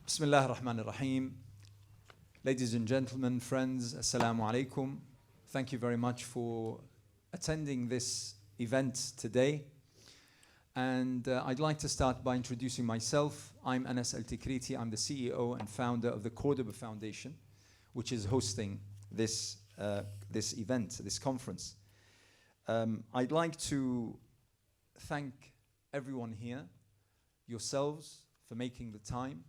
Bismillah ar-Rahman ar-Rahim. Ladies and gentlemen, friends, Assalamu alaikum. Thank you very much for attending this event today. And I'd like to start by introducing myself. I'm Anas Al-Tikriti. I'm the CEO and founder of the Cordoba Foundation, which is hosting this event, this conference. I'd like to thank everyone here, yourselves for making the time,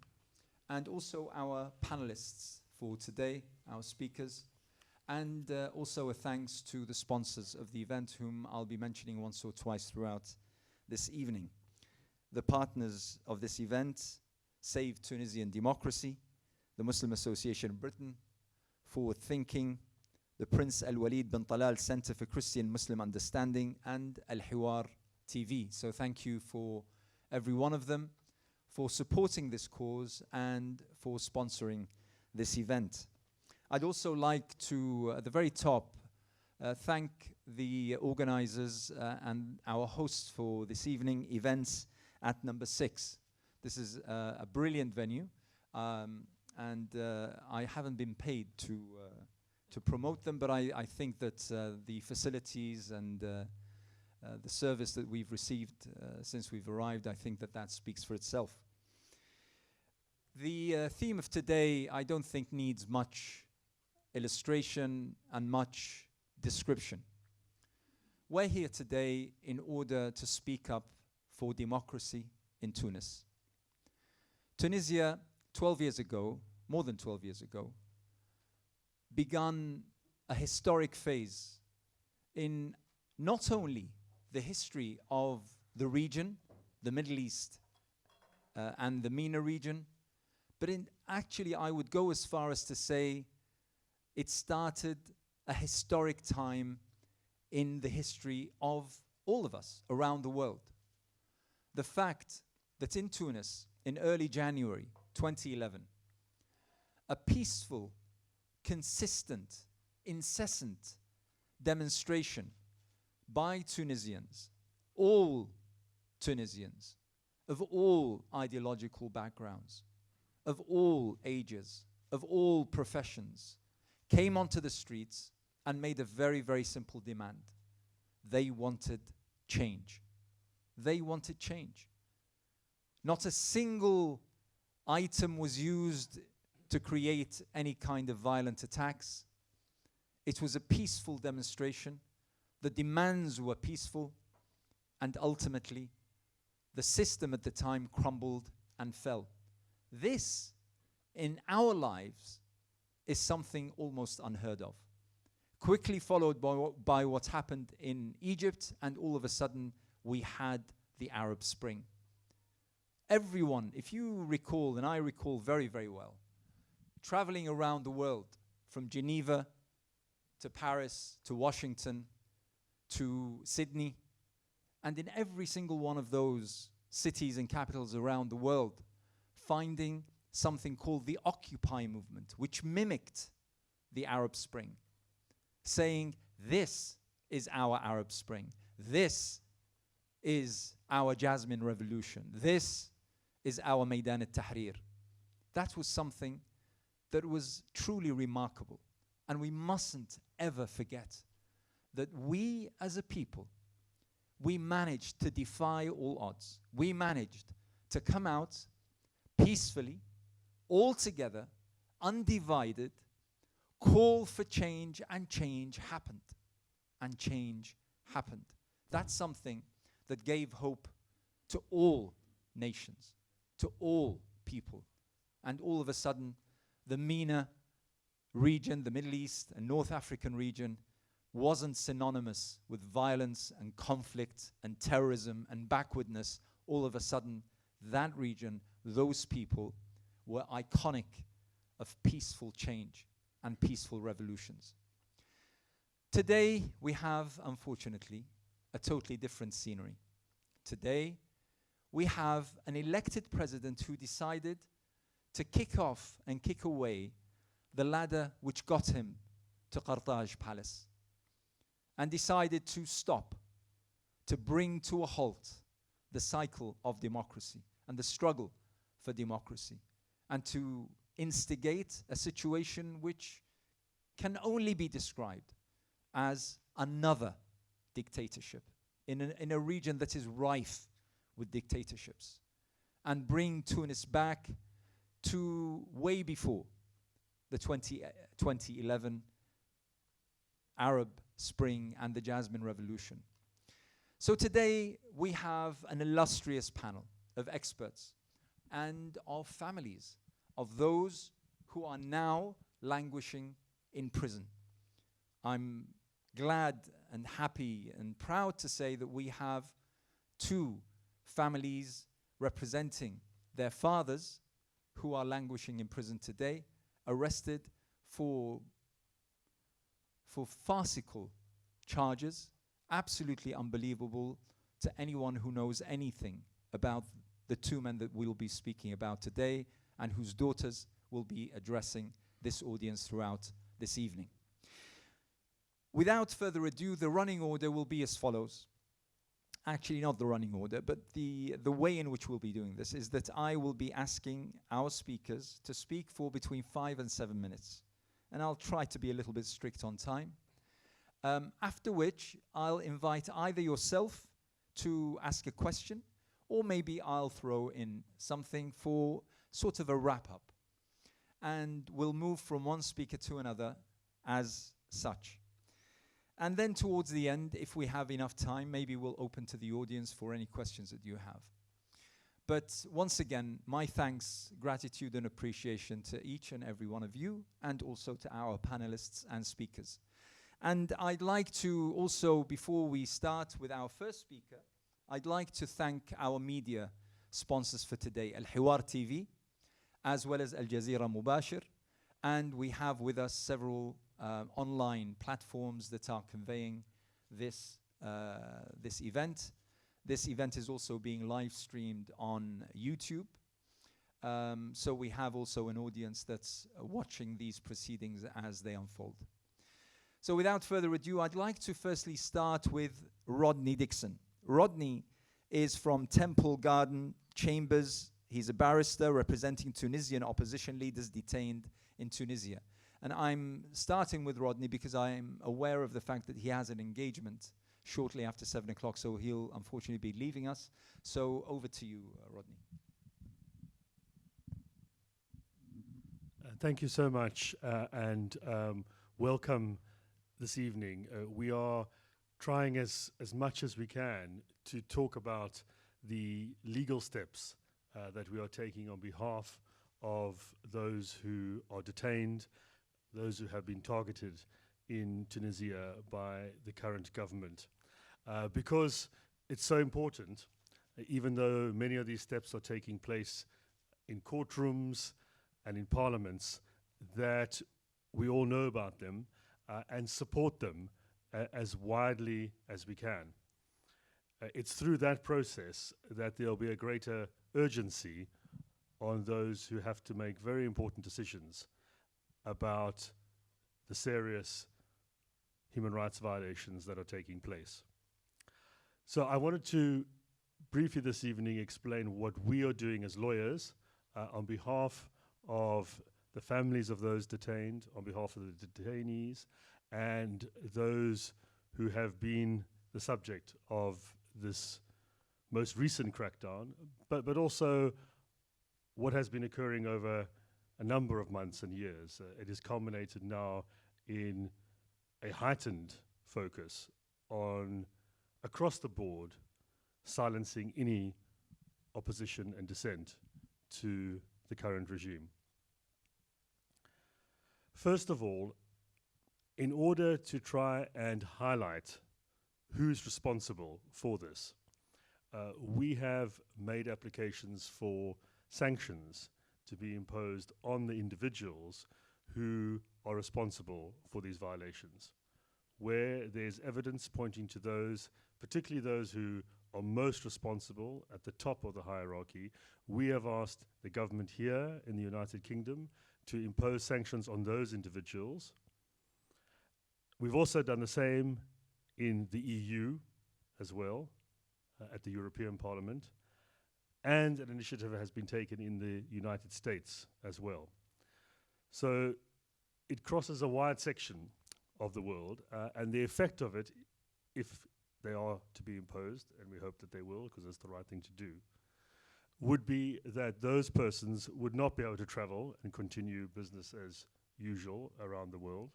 and also our panelists for today, our speakers, and also a thanks to the sponsors of the event, whom I'll be mentioning once or twice throughout this evening. The partners of this event: Save Tunisian Democracy, the Muslim Association of Britain, Forward Thinking, the Prince Al Walid bin Talal Center for Christian Muslim Understanding, and Al Hiwar TV. So thank you for every one of them for supporting this cause and for sponsoring this event. I'd also like to, at the very top, thank the organizers and our hosts for this evening, Events at Number 6. This is a brilliant venue, and I haven't been paid to promote them, but I think that the facilities and the service that we've received since we've arrived, I think that that speaks for itself. The theme of today, I don't think, needs much illustration and much description. We're here today in order to speak up for democracy in Tunis. Tunisia, 12 years ago, more than 12 years ago, began a historic phase in not only the history of the region, the Middle East and the MENA region, but actually I would go as far as to say it started a historic time in the history of all of us around the world. The fact that in Tunis, in early January 2011, a peaceful, consistent, incessant demonstration by Tunisians, all Tunisians, of all ideological backgrounds, of all ages, of all professions, came onto the streets and made a very, very simple demand. They wanted change. They wanted change. Not a single item was used to create any kind of violent attacks. It was a peaceful demonstration. The demands were peaceful, and ultimately, the system at the time crumbled and fell. This, in our lives, is something almost unheard of. Quickly followed by what happened in Egypt, and all of a sudden, we had the Arab Spring. Everyone, if you recall, and I recall very, very well, traveling around the world, from Geneva to Paris to Washington to Sydney, and in every single one of those cities and capitals around the world, finding something called the Occupy movement, which mimicked the Arab Spring, saying, this is our Arab Spring, this is our Jasmine Revolution, this is our Maidan al-Tahrir. That was something that was truly remarkable. And we mustn't ever forget that we as a people, we managed to defy all odds. We managed to come out peacefully, all together, undivided, call for change, and change happened. And change happened. That's something that gave hope to all nations, to all people. And all of a sudden, the MENA region, the Middle East and North African region, wasn't synonymous with violence and conflict and terrorism and backwardness. All of a sudden, that region, those people, were iconic of peaceful change and peaceful revolutions. Today, we have, unfortunately, a totally different scenery. Today, we have an elected president who decided to kick off and kick away the ladder which got him to Carthage Palace, and decided to stop, to bring to a halt the cycle of democracy and the struggle for democracy. and to instigate a situation which can only be described as another dictatorship in a region that is rife with dictatorships, and bring Tunis back to way before the 2011 Arab Spring and the Jasmine Revolution. So today we have an illustrious panel of experts and of families of those who are now languishing in prison. I'm glad and happy and proud to say that we have two families representing their fathers who are languishing in prison today, arrested for farcical charges, absolutely unbelievable to anyone who knows anything about the two men that we'll be speaking about today and whose daughters will be addressing this audience throughout this evening. Without further ado, the running order will be as follows. Actually, not the running order, but the way in which we'll be doing this is that I will be asking our speakers to speak for between 5 and 7 minutes. And I'll try to be a little bit strict on time. After which, I'll invite either yourself to ask a question, or maybe I'll throw in something for sort of a wrap-up. And we'll move from one speaker to another as such. And then towards the end, if we have enough time, maybe we'll open to the audience for any questions that you have. But once again, my thanks, gratitude, and appreciation to each and every one of you, and also to our panelists and speakers. And I'd like to also, before we start with our first speaker, I'd like to thank our media sponsors for today, Al Hiwar TV, as well as Al Jazeera Mubashir. And we have with us several online platforms that are conveying this event. This event is also being live streamed on YouTube. So we have also an audience that's watching these proceedings as they unfold. So without further ado, I'd like to firstly start with Rodney Dixon. Rodney is from Temple Garden Chambers. He's a barrister representing Tunisian opposition leaders detained in Tunisia. And I'm starting with Rodney because I'm aware of the fact that he has an engagement shortly after 7 o'clock, so he'll unfortunately be leaving us. So over to you, Rodney. Thank you so much, and welcome this evening. We are trying as much as we can to talk about the legal steps that we are taking on behalf of those who are detained, those who have been targeted in Tunisia by the current government. Because it's so important, even though many of these steps are taking place in courtrooms and in parliaments, that we all know about them and support them as widely as we can. It's through that process that there'll be a greater urgency on those who have to make very important decisions about the serious human rights violations that are taking place. So I wanted to briefly this evening explain what we are doing as lawyers on behalf of the families of those detained, on behalf of the detainees, and those who have been the subject of this most recent crackdown, but also what has been occurring over a number of months and years. It is culminated now in a heightened focus on, across the board, silencing any opposition and dissent to the current regime. First of all, in order to try and highlight who's responsible for this, we have made applications for sanctions to be imposed on the individuals who are responsible for these violations. Where there's evidence pointing to those, particularly those who are most responsible at the top of the hierarchy, we have asked the government here in the United Kingdom to impose sanctions on those individuals. We've also done the same in the EU as well, at the European Parliament. and an initiative has been taken in the United States as well. So it crosses a wide section of the world, and the effect of it, if they are to be imposed, and we hope that they will, because that's the right thing to do, would be that those persons would not be able to travel and continue business as usual around the world.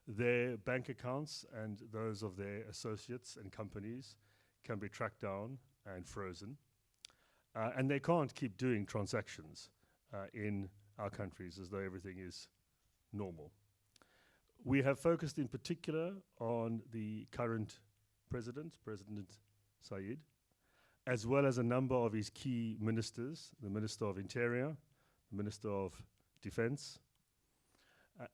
Their bank accounts and those of their associates and companies can be tracked down and frozen. And they can't keep doing transactions in our countries as though everything is normal. We have focused in particular on the current President Said, as well as a number of his key ministers, the Minister of Interior, the Minister of Defense,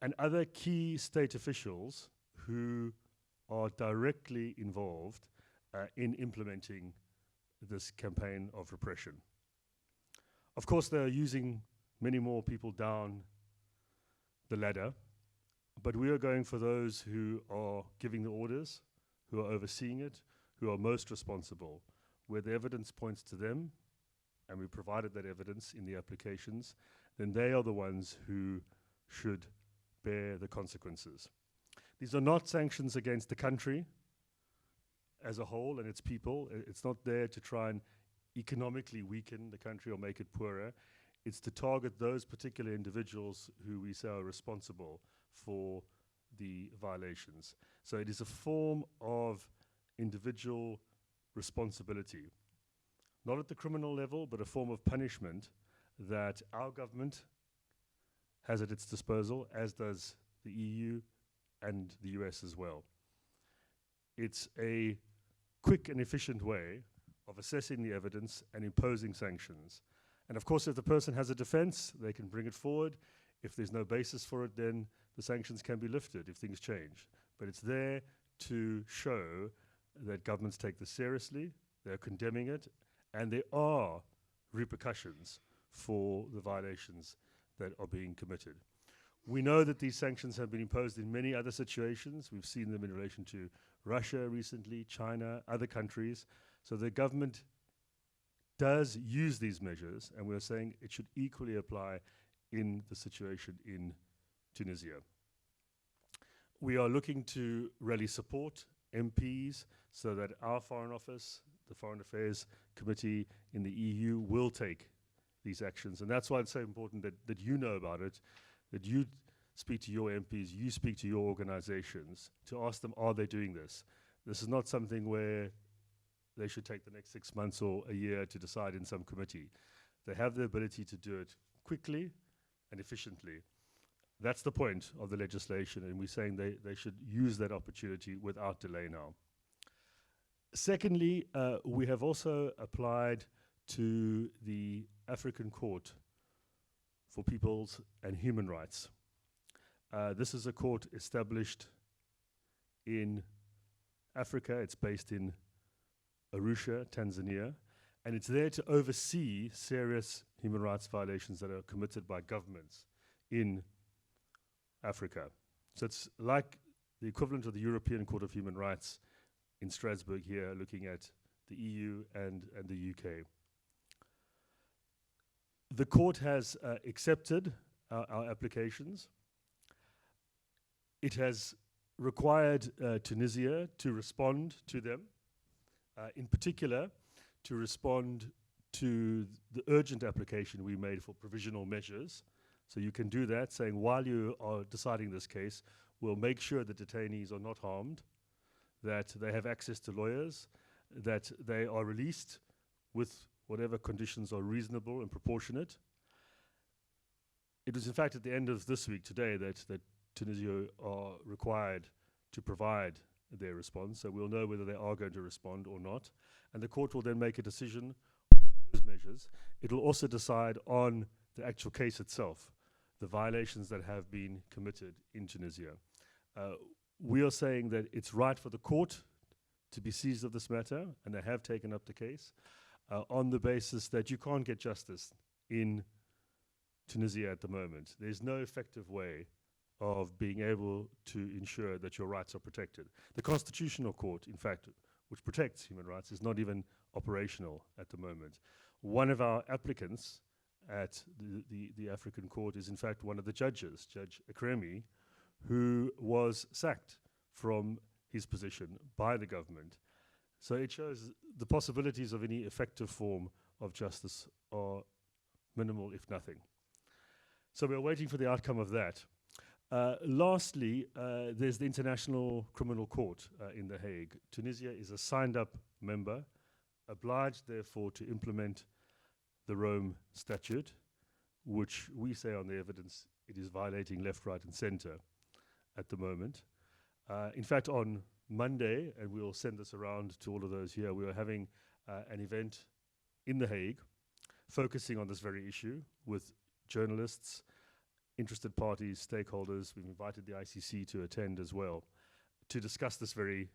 and other key state officials who are directly involved in implementing this campaign of repression. Of course, they are using many more people down the ladder, but we are going for those who are giving the orders, who are overseeing it, who are most responsible, where the evidence points to them, and we provided that evidence in the applications, then they are the ones who should bear the consequences. These are not sanctions against the country as a whole and its people. It's not there to try and economically weaken the country or make it poorer. It's to target those particular individuals who we say are responsible for the violations. So it is a form of individual responsibility, not at the criminal level, but a form of punishment that our government has at its disposal, as does the EU and the US as well. It's a quick and efficient way of assessing the evidence and imposing sanctions. And of course, if the person has a defense, they can bring it forward. If there's no basis for it, then the sanctions can be lifted if things change. But it's there to show that governments take this seriously, they're condemning it, and there are repercussions for the violations that are being committed. We know that these sanctions have been imposed in many other situations. We've seen them in relation to Russia recently, China, other countries. So the government does use these measures, and we're saying it should equally apply in the situation in Tunisia. We are looking to really support MPs so that our Foreign Office, the Foreign Affairs Committee in the EU, will take these actions. And that's why it's so important that you know about it, that you speak to your MPs, you speak to your organizations to ask them, are they doing this? This is not something where they should take the next 6 months or a year to decide in some committee. They have the ability to do it quickly and efficiently. That's the point of the legislation, and we're saying they should use that opportunity without delay now. Secondly, we have also applied to the African Court for Peoples and Human Rights. This is a court established in Africa. It's based in Arusha, Tanzania, and it's there to oversee serious human rights violations that are committed by governments in Africa. So it's like the equivalent of the European Court of Human Rights in Strasbourg here, looking at the EU and the UK. The court has accepted our applications. It has required Tunisia to respond to them, in particular to respond to the urgent application we made for provisional measures. So you can do that, saying while you are deciding this case, we'll make sure the detainees are not harmed, that they have access to lawyers, that they are released with whatever conditions are reasonable and proportionate. It was in fact at the end of this week today that Tunisia are required to provide their response, so we'll know whether they are going to respond or not. And the court will then make a decision on those measures. It will also decide on the actual case itself, the violations that have been committed in Tunisia. We are saying that it's right for the court to be seized of this matter, and they have taken up the case, on the basis that you can't get justice in Tunisia at the moment. There's no effective way of being able to ensure that your rights are protected. The Constitutional Court, in fact, which protects human rights, is not even operational at the moment. One of our applicants at the African court is in fact one of the judges, Judge Akremi, who was sacked from his position by the government. So it shows the possibilities of any effective form of justice are minimal, if nothing. So we're waiting for the outcome of that. Lastly, there's the International Criminal Court in The Hague. Tunisia is a signed-up member, obliged, therefore, to implement the Rome Statute, which we say on the evidence it is violating left, right, and center at the moment. In fact, on Monday, and we'll send this around to all of those here, we are having an event in The Hague focusing on this very issue with journalists, interested parties, stakeholders. We've invited the ICC to attend as well to discuss this very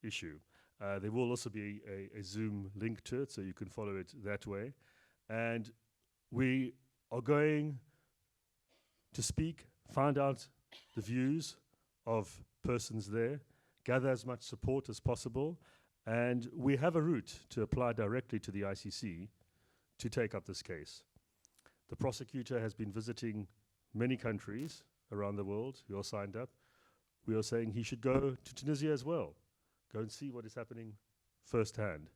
issue. There will also be a Zoom link to it, so you can follow it that way. And we are going to speak, find out the views of persons there, gather as much support as possible, and we have a route to apply directly to the ICC to take up this case. The prosecutor has been visiting many countries around the world who are signed up. We are saying he should go to Tunisia as well, go and see what is happening firsthand.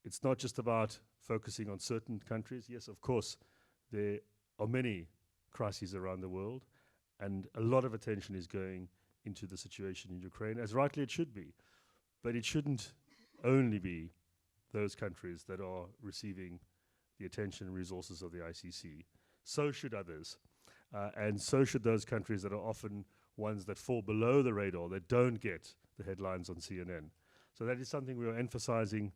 It's not just about focusing on certain countries. Yes, of course, there are many crises around the world, and a lot of attention is going into the situation in Ukraine, as rightly it should be. But it shouldn't only be those countries that are receiving the attention and resources of the ICC. So should others. And so should those countries that are often ones that fall below the radar, that don't get the headlines on CNN. So that is something we are emphasizing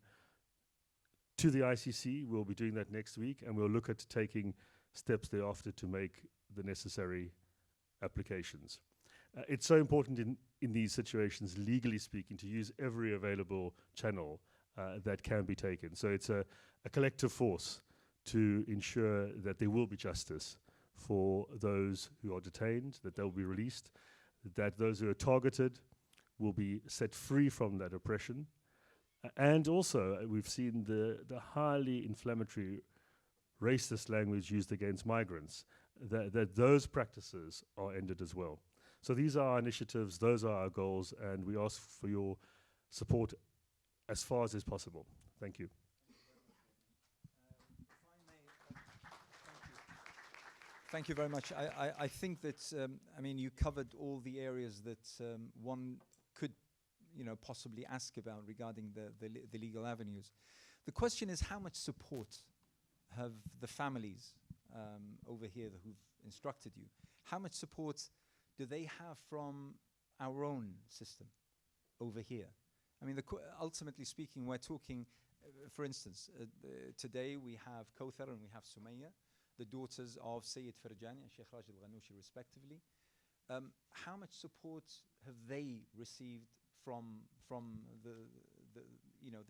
to the ICC. We'll be doing that next week, and we'll look at taking steps thereafter to make the necessary applications. It's so important in these situations, legally speaking, to use every available channel that can be taken. So it's a collective force to ensure that there will be justice for those who are detained, that they'll be released, that those who are targeted will be set free from that oppression. And also, we've seen the highly inflammatory racist language used against migrants, that those practices are ended as well. So these are our initiatives, those are our goals, and we ask for your support as far as is possible. Thank you. Thank you very much. I think that, I mean, you covered all the areas that one could, possibly ask about regarding the legal avenues. The question is, how much support have the families over here who've instructed you, how much support do they have from our own system over here? I mean, ultimately speaking, we're talking, for instance, today we have Kawthar and we have Sumaya, the daughters of Sayyid Farjani and Sheikh Rashid Al-Ghanouchi respectively. How much support have they received from the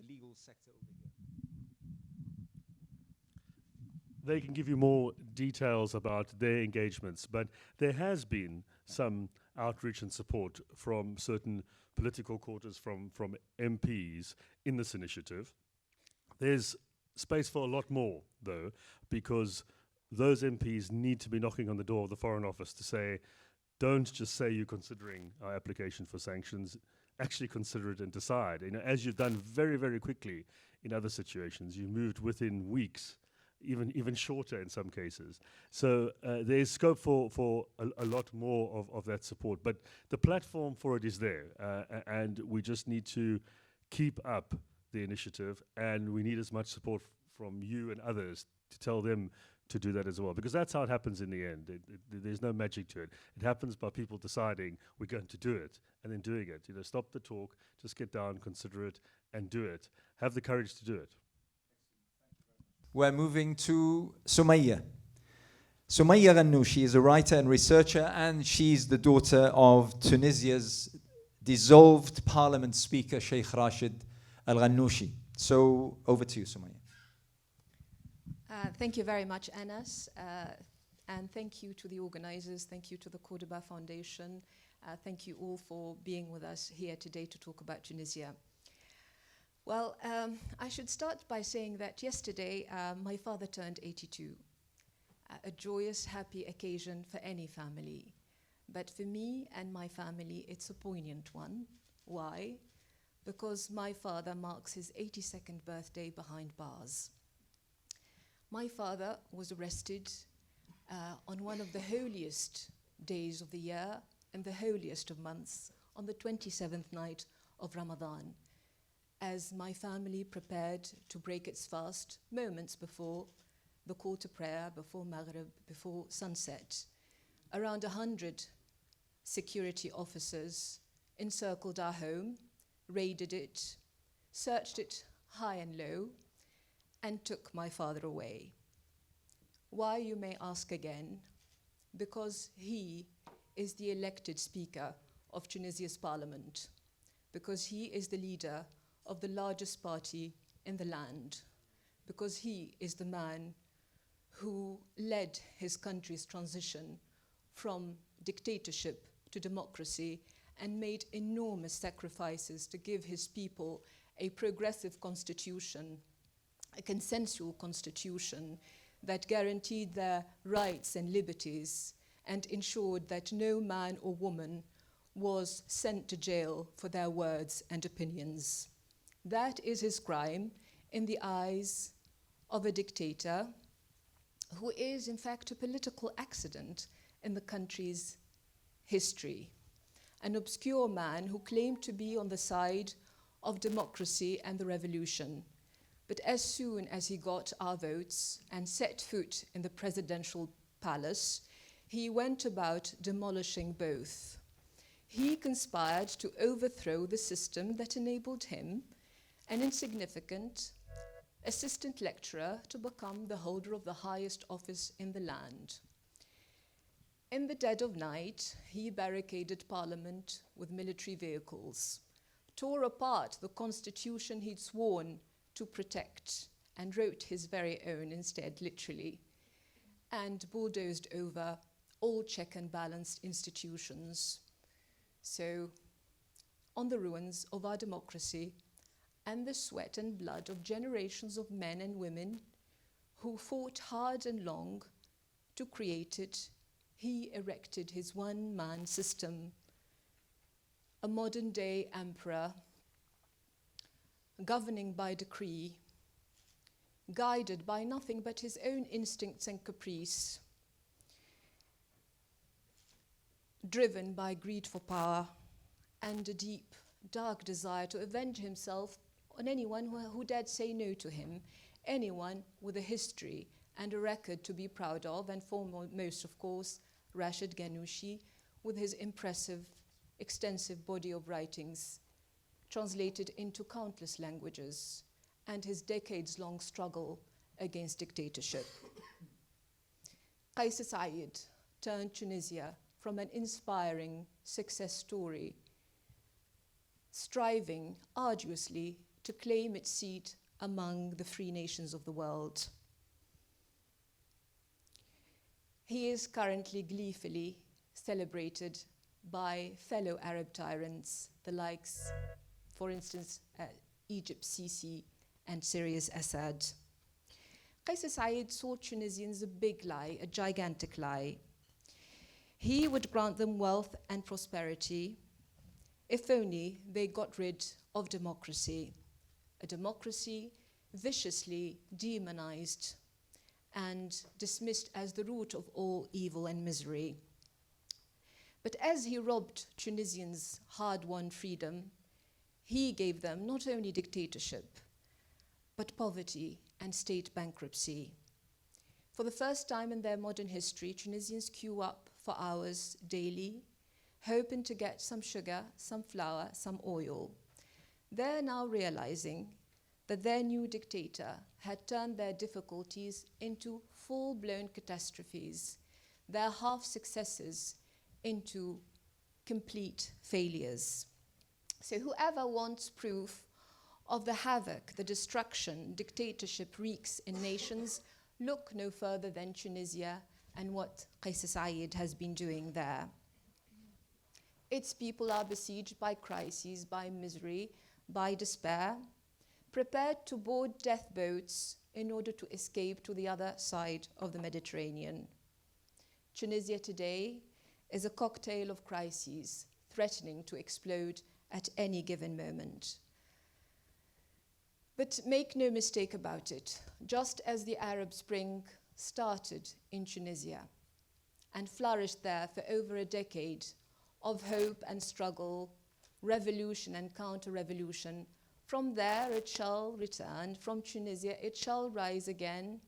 legal sector over here? They can give you more details about their engagements, but there has been some outreach and support from certain political quarters, from MPs in this initiative. There's space for a lot more, though, because those MPs need to be knocking on the door of the Foreign Office to say, don't just say you're considering our application for sanctions, actually consider it and decide. As you've done very, very quickly in other situations, you moved within weeks, even shorter in some cases. So there's scope for a lot more of that support. But the platform for it is there, and we just need to keep up the initiative, and we need as much support from you and others to tell them to do that as well, because that's how it happens in the end. There's no magic to it. It happens by people deciding we're going to do it and then doing it. Stop the talk, just get down, consider it, and do it. Have the courage to do it. We're moving to Sumaya. Sumaya Ghanouchi is a writer and researcher, and she's the daughter of Tunisia's dissolved parliament speaker, Sheikh Rashid Al-Ghanouchi. So over to you, Sumaya. Thank you very much, Anas, and thank you to the organizers, thank you to the Cordoba Foundation, thank you all for being with us here today to talk about Tunisia. Well, I should start by saying that yesterday my father turned 82. A joyous, happy occasion for any family. But for me and my family, it's a poignant one. Why? Because my father marks his 82nd birthday behind bars. My father was arrested on one of the holiest days of the year and the holiest of months, on the 27th night of Ramadan, as my family prepared to break its fast moments before the call to prayer, before Maghrib, before sunset. Around 100 security officers encircled our home, raided it, searched it high and low, and took my father away. Why, you may ask again? Because he is the elected speaker of Tunisia's parliament, because he is the leader of the largest party in the land, because he is the man who led his country's transition from dictatorship to democracy and made enormous sacrifices to give his people a progressive constitution, a consensual constitution that guaranteed their rights and liberties and ensured that no man or woman was sent to jail for their words and opinions. That is his crime in the eyes of a dictator who is, in fact, a political accident in the country's history. An obscure man who claimed to be on the side of democracy and the revolution. But as soon as he got our votes and set foot in the presidential palace, he went about demolishing both. He conspired to overthrow the system that enabled him, an insignificant assistant lecturer, to become the holder of the highest office in the land. In the dead of night, he barricaded Parliament with military vehicles, tore apart the constitution he'd sworn to protect, and wrote his very own instead, literally, and bulldozed over all check and balanced institutions. So, on the ruins of our democracy and the sweat and blood of generations of men and women who fought hard and long to create it, he erected his one-man system, a modern-day emperor, governing by decree, guided by nothing but his own instincts and caprice, driven by greed for power and a deep, dark desire to avenge himself on anyone who dared say no to him, anyone with a history and a record to be proud of, and foremost, of course, Rashid Ghannouchi, with his impressive, extensive body of writings, translated into countless languages, and his decades-long struggle against dictatorship. Qais Said turned Tunisia from an inspiring success story, striving arduously to claim its seat among the free nations of the world. He is currently gleefully celebrated by fellow Arab tyrants, the likes, for instance, Egypt's Sisi and Syria's Assad. Qais Said sold Tunisians a big lie, a gigantic lie. He would grant them wealth and prosperity if only they got rid of democracy, a democracy viciously demonized and dismissed as the root of all evil and misery. But as he robbed Tunisians' hard-won freedom, he gave them not only dictatorship, but poverty and state bankruptcy. For the first time in their modern history, Tunisians queue up for hours daily, hoping to get some sugar, some flour, some oil. They're now realizing that their new dictator had turned their difficulties into full-blown catastrophes, their half-successes into complete failures. So whoever wants proof of the havoc, the destruction dictatorship wreaks in nations, look no further than Tunisia and what Qais Said has been doing there. Its people are besieged by crises, by misery, by despair. prepared to board death boats in order to escape to the other side of the Mediterranean. Tunisia today is a cocktail of crises threatening to explode at any given moment. But make no mistake about it, just as the Arab Spring started in Tunisia and flourished there for over a decade of hope and struggle, revolution and counter-revolution, from there it shall return, from Tunisia it shall rise again,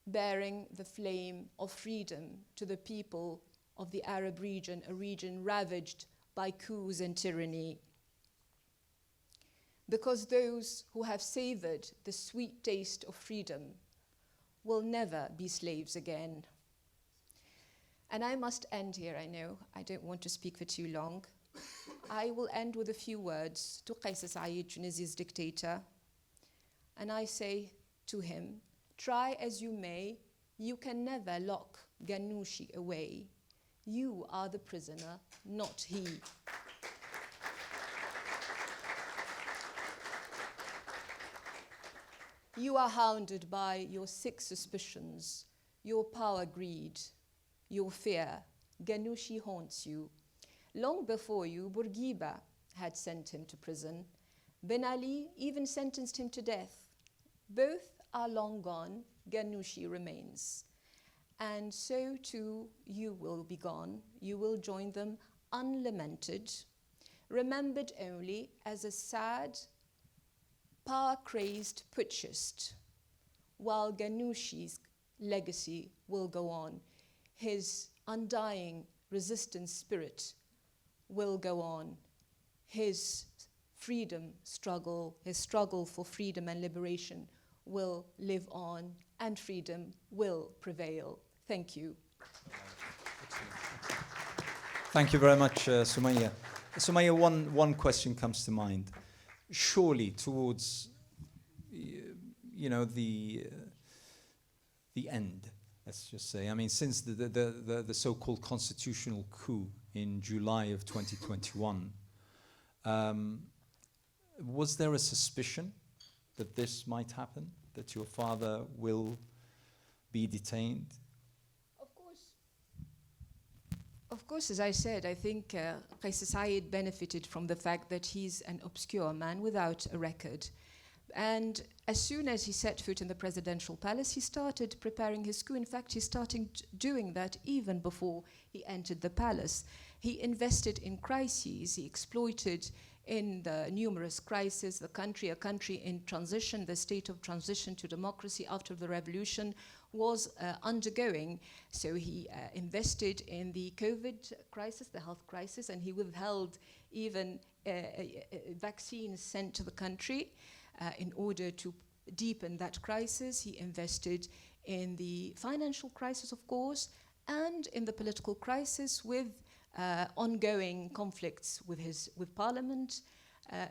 bearing the flame of freedom to the people of the Arab region, a region ravaged by coups and tyranny. Because those who have savored the sweet taste of freedom will never be slaves again. And I must end here, I know. I don't want to speak for too long. I will end with a few words to Qais Said, Tunisia's dictator. And I say to him, try as you may, you can never lock Ghannouchi away. You are the prisoner, not he. You are hounded by your sick suspicions, your power greed, your fear. Ghannouchi haunts you. Long before you, Bourguiba had sent him to prison. Ben Ali even sentenced him to death. Both are long gone, Ghannouchi remains. And so too you will be gone. You will join them unlamented, remembered only as a sad, power-crazed putschist, while Ghannouchi's legacy will go on. His undying resistance spirit will go on. His freedom struggle, his struggle for freedom and liberation will live on, and freedom will prevail. Thank you. Thank you very much, Sumaya. Sumaya, one question comes to mind. Surely towards, the end, let's just say. I mean, since the so-called constitutional coup in July of 2021, was there a suspicion that this might happen, that your father will be detained? Of course, as I said, I think Qais Said benefited from the fact that he's an obscure man without a record. And as soon as he set foot in the presidential palace, he started preparing his coup. In fact, he started doing that even before he entered the palace. He invested in crises. He exploited in the numerous crises, a country in transition, the state of transition to democracy after the revolution was undergoing. So he invested in the COVID crisis, the health crisis, and he withheld even vaccines sent to the country in order to deepen that crisis. He invested in the financial crisis, of course, and in the political crisis with ongoing conflicts with parliament,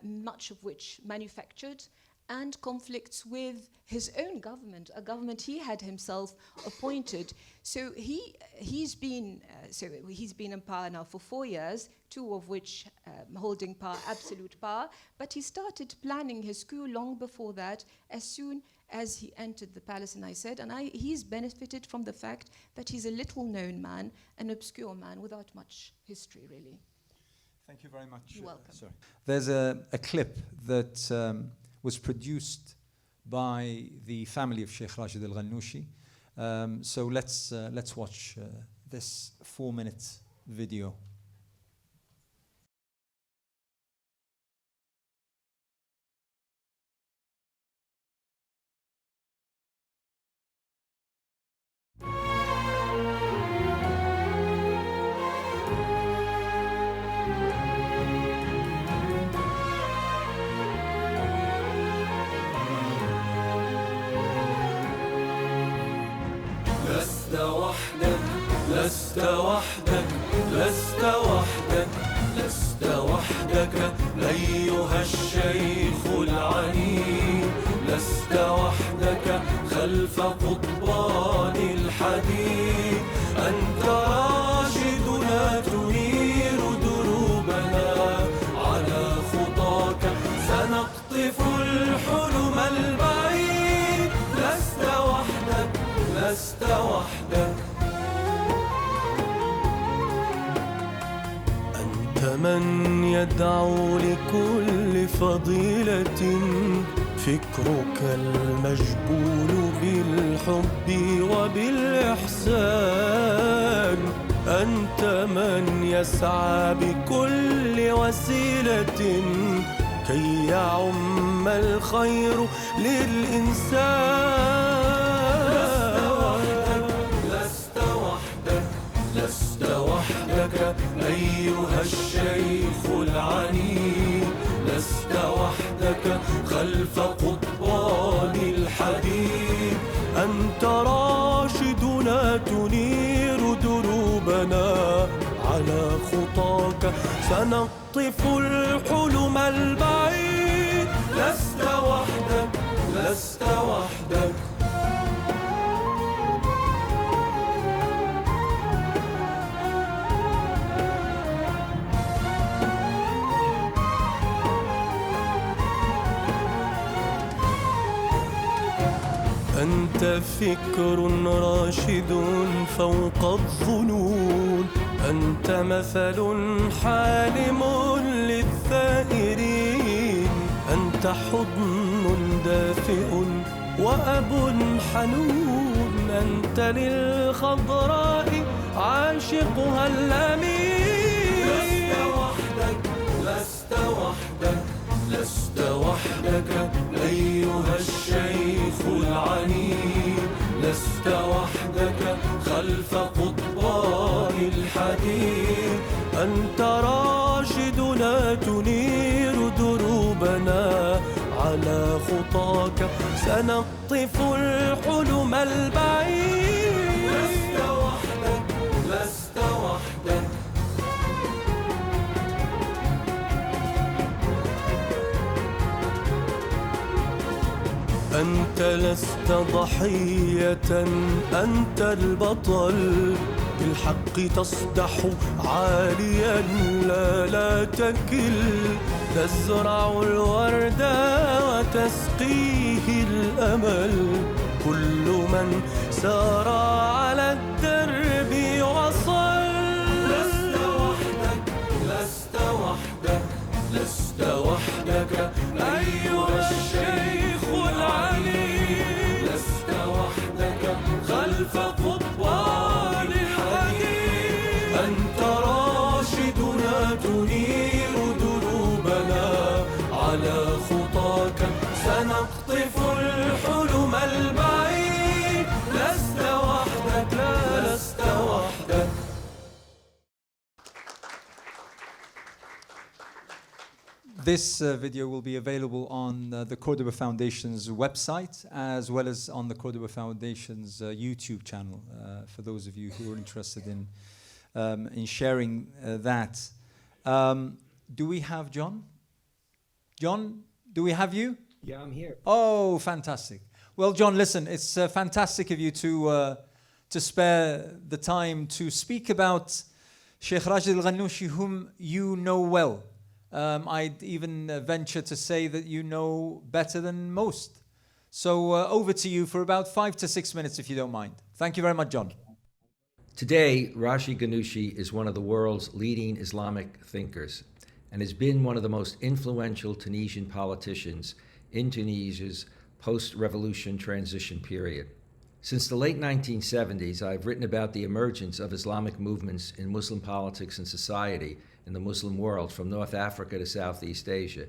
much of which manufactured, and conflicts with his own government, a government he had himself appointed. So he's been in power now for 4 years, 2 of which holding power, absolute power. But he started planning his coup long before that, as soon as he entered the palace. And I said, he's benefited from the fact that he's a little-known man, an obscure man without much history, really. Thank you very much. You're welcome. Sorry. There's a clip that was produced by the family of Sheikh Rashid Al Ghannouchi. So let's watch this 4-minute video. لست وحدك لست وحدك لست وحدك أيها الشيخ العليم لست وحدك خلف قضبان الحديد أنت راشدنا تنير دروبنا على خطاك سنقطف الحدود لست وحدك. أنت من يدعو لكل فضيلة، فكرك المجبول بالحب وبالإحسان. أنت من يسعى بكل وسيلة كي يعم الخير للإنسان. لست وحدك، لست وحدك أيها الشيخ العنيد. لست وحدك خلف قضبان الحديد. أنت راشدنا تنير دروبنا، على خطاك سنقطف الحلم البعيد. لست وحدك، لست وحدك. أنت فكر راشد فوق الظنون. أنت مثل حالم للثائرين. أنت حضن دافئ وأب حنون. أنت للخضراء عاشقها الأمين. لست وحدك، لست وحدك، لست وحدك أيها الشيخ العنيد. لست وحدك خلف قضبان الحديد. أنت راشدنا تنير دروبنا، على خطاك سنقطف الحلم البعيد. لست وحدك، لست وحدك. أنت لست ضحية، أنت البطل. بالحق تصدح عاليا لا تكل. تزرع الورد وتسقيه الأمل. كل من سار على الدرب وصل. لست وحدك، لست وحدك، لست وحدك أيها الشيخ العليم. لست وحدك خلف قضبان الحديد. أنت راشدنا تنير دروبنا، على خطاك سنقطف الحلم البعيد. لست وحدك، لا لست وحدك. This video will be available on the Cordoba Foundation's website, as well as on the Cordoba Foundation's YouTube channel, for those of you who are interested in sharing that. Do we have John? John, do we have you? Yeah, I'm here. Oh, fantastic. Well, John, listen, it's fantastic of you to spare the time to speak about Sheikh Rashid Al-Ghannouchi, whom you know well. I'd even venture to say that you know better than most. So over to you for about 5 to 6 minutes, if you don't mind. Thank you very much, John. Today, Rashid Ghannouchi is one of the world's leading Islamic thinkers and has been one of the most influential Tunisian politicians in Tunisia's post-revolution transition period. Since the late 1970s, I've written about the emergence of Islamic movements in Muslim politics and society in the Muslim world, from North Africa to Southeast Asia.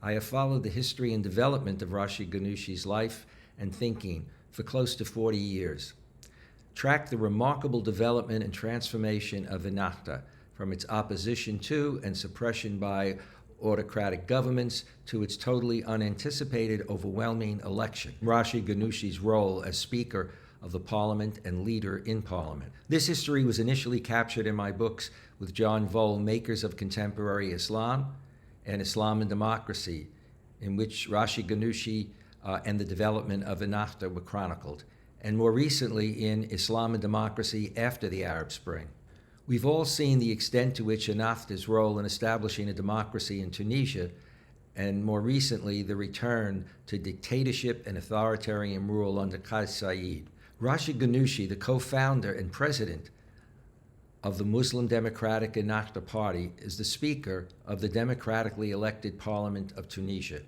I have followed the history and development of Rashid Ghannouchi's life and thinking for close to 40 years. Tracked the remarkable development and transformation of Ennahda, from its opposition to and suppression by autocratic governments to its totally unanticipated, overwhelming election. Rashid Ghannouchi's role as Speaker of the Parliament and leader in Parliament. This history was initially captured in my books with John Vole, Makers of Contemporary Islam and Islam and Democracy, in which Rashid Ghannouchi and the development of Ennahda were chronicled, and more recently in Islam and Democracy After the Arab Spring. We've all seen the extent to which Ennahda's role in establishing a democracy in Tunisia, and more recently the return to dictatorship and authoritarian rule under Qais Said. Rashid Ghannouchi, the co-founder and president of the Muslim Democratic Ennahda Party, is the Speaker of the democratically elected Parliament of Tunisia.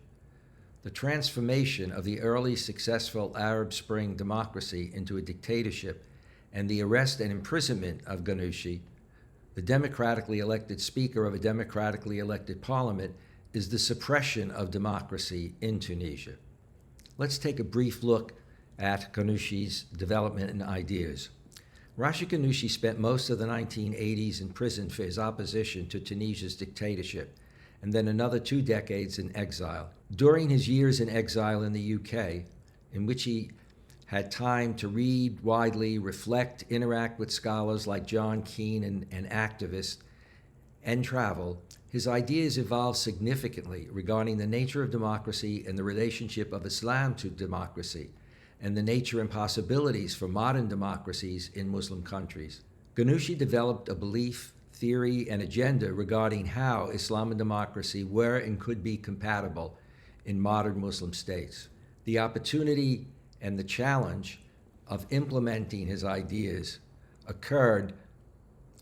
The transformation of the early successful Arab Spring democracy into a dictatorship and the arrest and imprisonment of Ghannouchi, the democratically elected Speaker of a democratically elected Parliament, is the suppression of democracy in Tunisia. Let's take a brief look at Ghannouchi's development and ideas. Rashid Ghannouchi spent most of the 1980s in prison for his opposition to Tunisia's dictatorship, and then another 2 decades in exile. During his years in exile in the UK, in which he had time to read widely, reflect, interact with scholars like John Keane and activists, and travel, his ideas evolved significantly regarding the nature of democracy and the relationship of Islam to democracy, and the nature and possibilities for modern democracies in Muslim countries. Ghannouchi developed a belief, theory, and agenda regarding how Islam and democracy were and could be compatible in modern Muslim states. The opportunity and the challenge of implementing his ideas occurred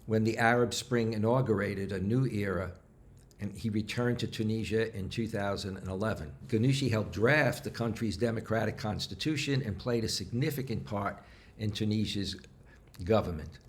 when the Arab Spring inaugurated a new era and he returned to Tunisia in 2011. Ghannouchi helped draft the country's democratic constitution and played a significant part in Tunisia's government.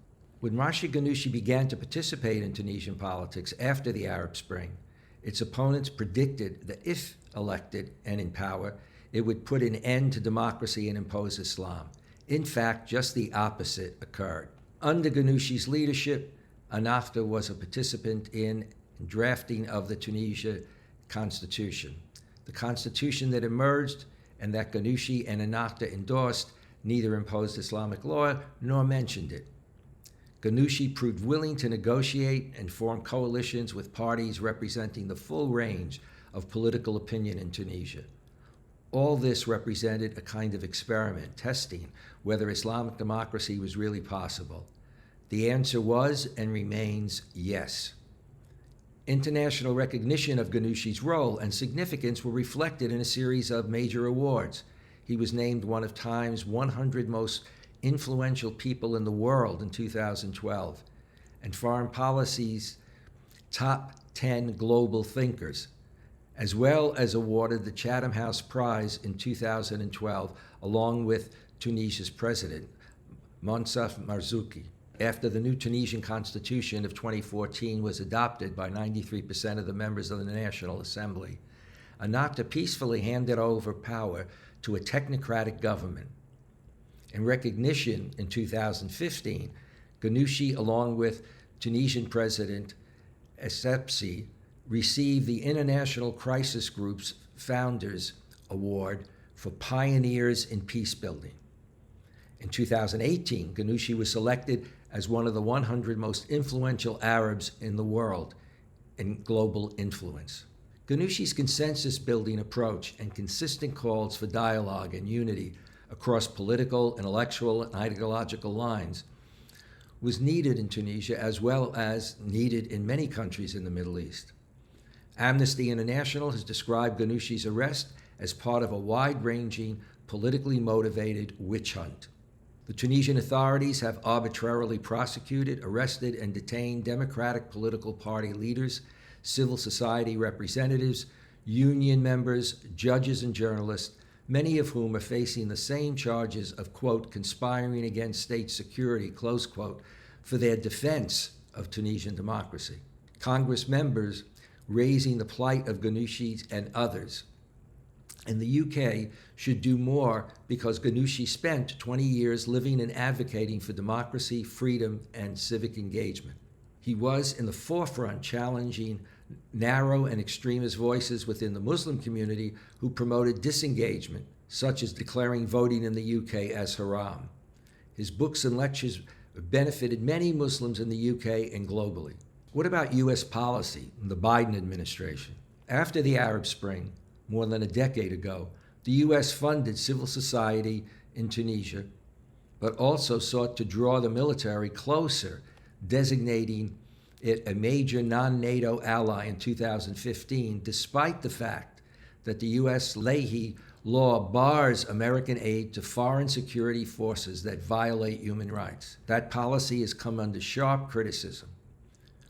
When Rashid Ghannouchi began to participate in Tunisian politics after the Arab Spring, its opponents predicted that if elected and in power, it would put an end to democracy and impose Islam. In fact, just the opposite occurred. Under Ghannouchi's leadership, Ennahda was a participant in drafting of the Tunisia constitution. The constitution that emerged and that Ghannouchi and Ennahda endorsed neither imposed Islamic law nor mentioned it. Ghannouchi proved willing to negotiate and form coalitions with parties representing the full range of political opinion in Tunisia. All this represented a kind of experiment, testing whether Islamic democracy was really possible. The answer was and remains yes. International recognition of Ghannouchi's role and significance were reflected in a series of major awards. He was named one of Time's 100 most influential people in the world in 2012, and Foreign Policy's top 10 global thinkers, as well as awarded the Chatham House Prize in 2012, along with Tunisia's president, Monsef Marzouki. After the new Tunisian constitution of 2014 was adopted by 93% of the members of the National Assembly, Ennahda peacefully handed over power to a technocratic government. In recognition, in 2015, Ghannouchi, along with Tunisian President Essebsi, received the International Crisis Group's Founders Award for Pioneers in Peacebuilding. In 2018, Ghannouchi was selected as one of the 100 most influential Arabs in the world in global influence. Ghannouchi's consensus-building approach and consistent calls for dialogue and unity across political, intellectual, and ideological lines was needed in Tunisia as well as needed in many countries in the Middle East. Amnesty International has described Ghannouchi's arrest as part of a wide-ranging, politically motivated witch hunt. The Tunisian authorities have arbitrarily prosecuted, arrested, and detained Democratic political party leaders, civil society representatives, union members, judges, and journalists, many of whom are facing the same charges of, quote, conspiring against state security, close quote, for their defense of Tunisian democracy. Congress members raising the plight of Ghannouchi and others. And the UK should do more because Ghannouchi spent 20 years living and advocating for democracy, freedom, and civic engagement. He was in the forefront challenging narrow and extremist voices within the Muslim community who promoted disengagement, such as declaring voting in the UK as haram. His books and lectures benefited many Muslims in the UK and globally. What about U.S. policy in the Biden administration? After the Arab Spring, more than a decade ago, the U.S. funded civil society in Tunisia, but also sought to draw the military closer, designating it a major non-NATO ally in 2015, despite the fact that the U.S. Leahy law bars American aid to foreign security forces that violate human rights. That policy has come under sharp criticism.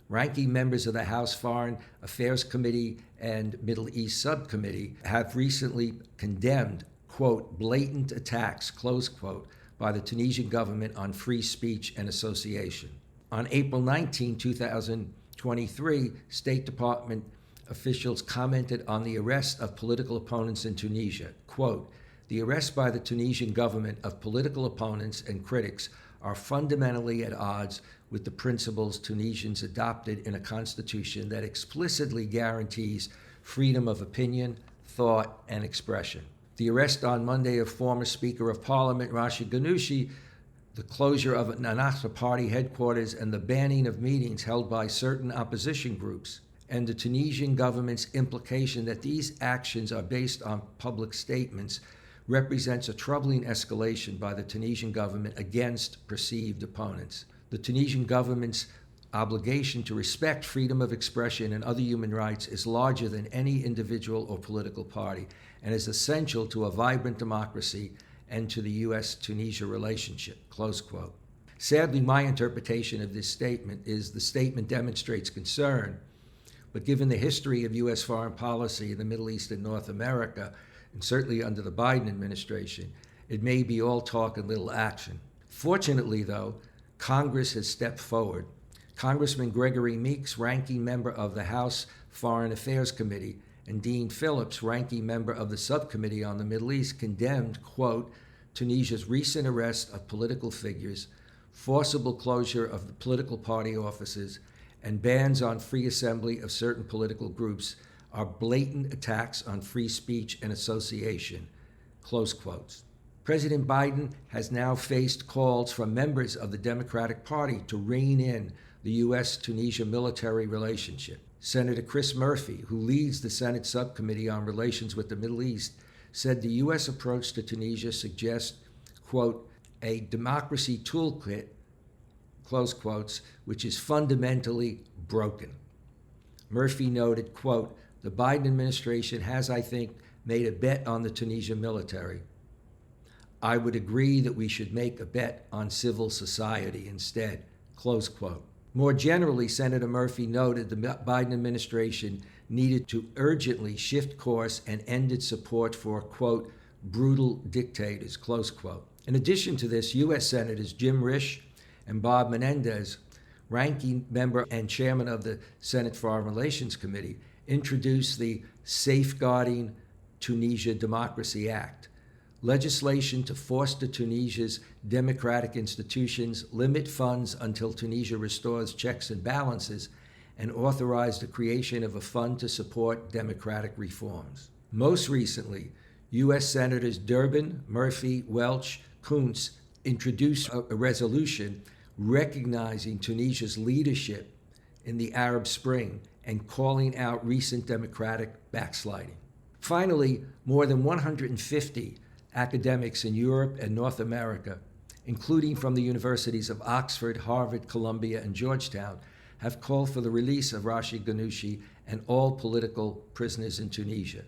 Ranking members of the House Foreign Affairs Committee and Middle East Subcommittee have recently condemned, quote, blatant attacks, close quote, by the Tunisian government on free speech and association. On April 19, 2023, State Department officials commented on the arrest of political opponents in Tunisia. Quote, the arrest by the Tunisian government of political opponents and critics are fundamentally at odds with the principles Tunisians adopted in a constitution that explicitly guarantees freedom of opinion, thought, and expression. The arrest on Monday of former Speaker of Parliament Rashid Ghannouchi, the closure of Ennahda Party headquarters, and the banning of meetings held by certain opposition groups, and the Tunisian government's implication that these actions are based on public statements, represents a troubling escalation by the Tunisian government against perceived opponents. The Tunisian government's obligation to respect freedom of expression and other human rights is larger than any individual or political party and is essential to a vibrant democracy and to the U.S.-Tunisia relationship, close quote. Sadly, my interpretation of this statement is the statement demonstrates concern, but given the history of U.S. foreign policy in the Middle East and North America, and certainly under the Biden administration, it may be all talk and little action. Fortunately, though, Congress has stepped forward. Congressman Gregory Meeks, ranking member of the House Foreign Affairs Committee, and Dean Phillips, ranking member of the Subcommittee on the Middle East, condemned, quote, Tunisia's recent arrest of political figures, forcible closure of the political party offices, and bans on free assembly of certain political groups are blatant attacks on free speech and association, close quotes. President Biden has now faced calls from members of the Democratic Party to rein in the U.S.-Tunisia military relationship. Senator Chris Murphy, who leads the Senate Subcommittee on Relations with the Middle East, said the U.S. approach to Tunisia suggests, quote, a democracy toolkit, close quotes, which is fundamentally broken. Murphy noted, quote, the Biden administration has, I think, made a bet on the Tunisian military. I would agree that we should make a bet on civil society instead, close quote. More generally, Senator Murphy noted the Biden administration needed to urgently shift course and end its support for, quote, brutal dictators, close quote. In addition to this, U.S. Senators Jim Risch and Bob Menendez, ranking member and chairman of the Senate Foreign Relations Committee, introduced the Safeguarding Tunisia Democracy Act, legislation to foster Tunisia's democratic institutions, limit funds until Tunisia restores checks and balances, and authorize the creation of a fund to support democratic reforms. Most recently, U.S. Senators Durbin, Murphy, Welch, Kuntz introduced a resolution recognizing Tunisia's leadership in the Arab Spring and calling out recent democratic backsliding. Finally, more than 150 academics in Europe and North America, including from the universities of Oxford, Harvard, Columbia, and Georgetown, have called for the release of Rashid Ghannouchi and all political prisoners in Tunisia,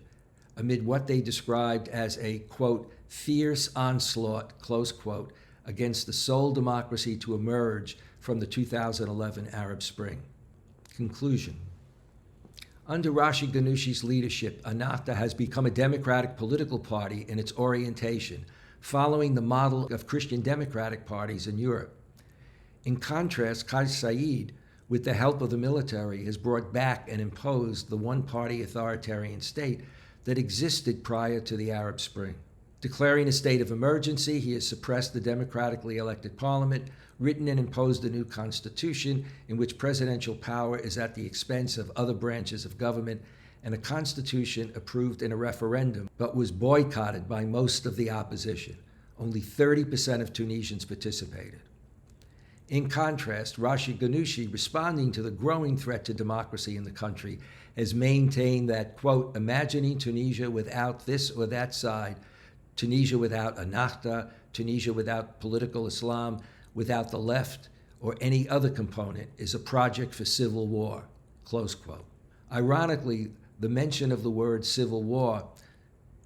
amid what they described as a, quote, fierce onslaught, close quote, against the sole democracy to emerge from the 2011 Arab Spring. Conclusion. Under Rashid Ghannouchi's leadership, Ennahda has become a democratic political party in its orientation, following the model of Christian democratic parties in Europe. In contrast, Kais Saied, with the help of the military, has brought back and imposed the one-party authoritarian state that existed prior to the Arab Spring. Declaring a state of emergency, he has suppressed the democratically elected parliament, written and imposed a new constitution in which presidential power is at the expense of other branches of government, and a constitution approved in a referendum but was boycotted by most of the opposition. Only 30% of Tunisians participated. In contrast, Rashid Ghannouchi, responding to the growing threat to democracy in the country, has maintained that, quote, imagining Tunisia without this or that side, Tunisia without Ennahda, Tunisia without political Islam, without the left, or any other component is a project for civil war, close quote. Ironically, the mention of the word civil war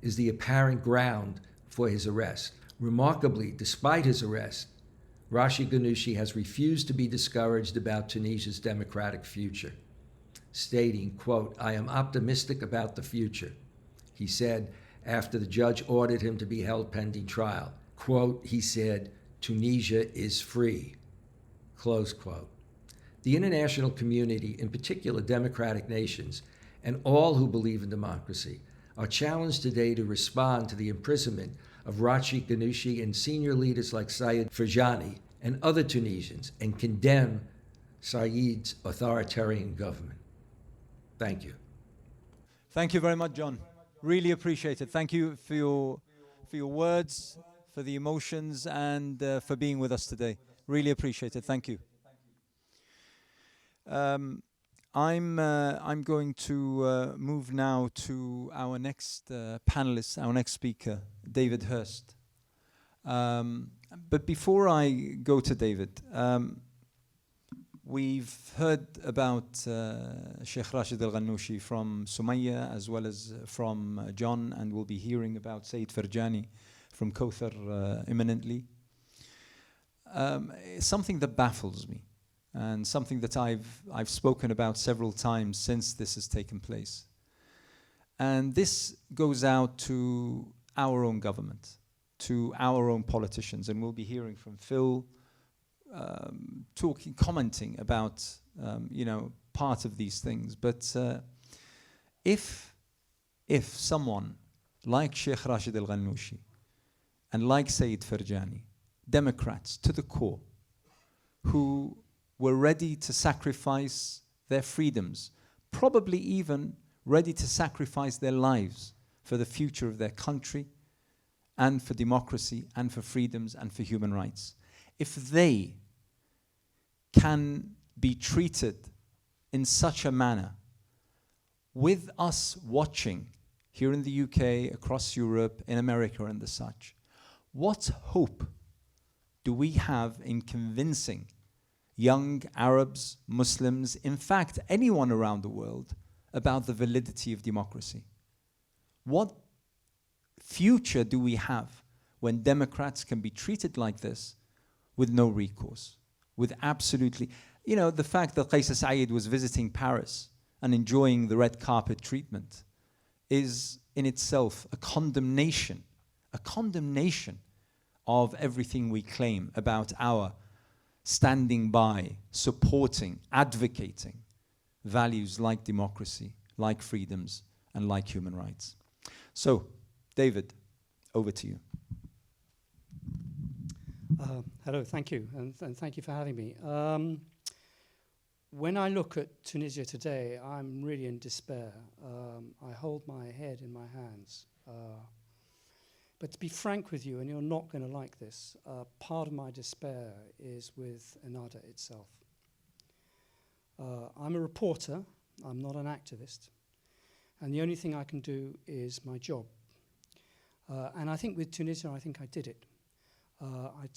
is the apparent ground for his arrest. Remarkably, despite his arrest, Rashi Ghannouchi has refused to be discouraged about Tunisia's democratic future, stating, quote, "I am optimistic about the future," he said after the judge ordered him to be held pending trial. Quote, he said, "Tunisia is free," close quote. The international community, in particular democratic nations, and all who believe in democracy, are challenged today to respond to the imprisonment of Rashi Ghannouchi and senior leaders like Said Ferjani and other Tunisians, and condemn Said's authoritarian government. Thank you. Thank you very much, John. Really appreciate it. Thank you for your words, for the emotions, and for being with us today. Really appreciate it. Thank you. I'm going to move now to our next panelist, our next speaker, David Hurst. But before I go to David, we've heard about Sheikh Rashid Al-Ghannouchi from Sumaya as well as from John, and we'll be hearing about Said Ferjani from Kauthar imminently. Something that baffles me, and something that I've spoken about several times since this has taken place. And this goes out to our own government, to our own politicians, and we'll be hearing from Phil commenting about part of these things. But if someone like Sheikh Rashid Al-Ghannouchi and like Said Ferjani, Democrats to the core, who were ready to sacrifice their freedoms, probably even ready to sacrifice their lives for the future of their country and for democracy and for freedoms and for human rights, if they can be treated in such a manner, with us watching here in the UK, across Europe, in America and the such, what hope do we have in convincing young Arabs, Muslims, in fact, anyone around the world, about the validity of democracy? What future do we have when Democrats can be treated like this with no recourse, with absolutely, the fact that Qais Said was visiting Paris and enjoying the red carpet treatment is in itself a condemnation of everything we claim about our standing by, supporting, advocating values like democracy, like freedoms, and like human rights. So, David, over to you. Hello, thank you, and thank you for having me. When I look at Tunisia today, I'm really in despair. I hold my head in my hands. But to be frank with you, and you're not going to like this, part of my despair is with Ennahda itself. I'm a reporter, I'm not an activist, and the only thing I can do is my job. And I think with Tunisia, I think I did it. I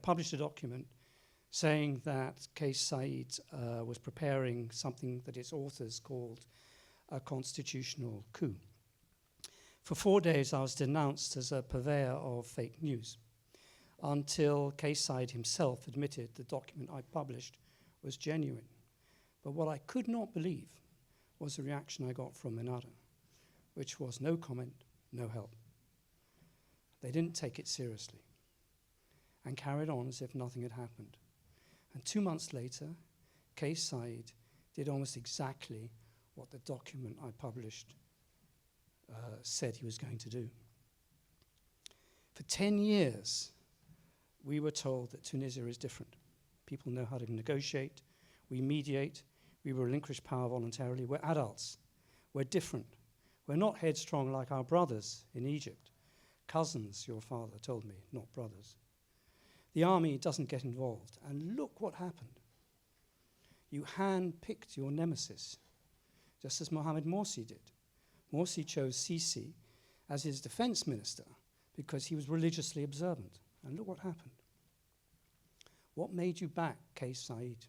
published a document saying that Qais Said was preparing something that its authors called a constitutional coup. For 4 days, I was denounced as a purveyor of fake news until Qais Said himself admitted the document I published was genuine. But what I could not believe was the reaction I got from Ennahda, which was no comment, no help. They didn't take it seriously and carried on as if nothing had happened. And 2 months later, Qais Said did almost exactly what the document I published said he was going to do. For 10 years, we were told that Tunisia is different. People know how to negotiate, we mediate, we relinquish power voluntarily, we're adults, we're different. We're not headstrong like our brothers in Egypt. Cousins, your father told me, not brothers. The army doesn't get involved. And look what happened. You hand-picked your nemesis, just as Mohamed Morsi did. Morsi chose Sisi as his defense minister because he was religiously observant. And look what happened. What made you back Qais Said?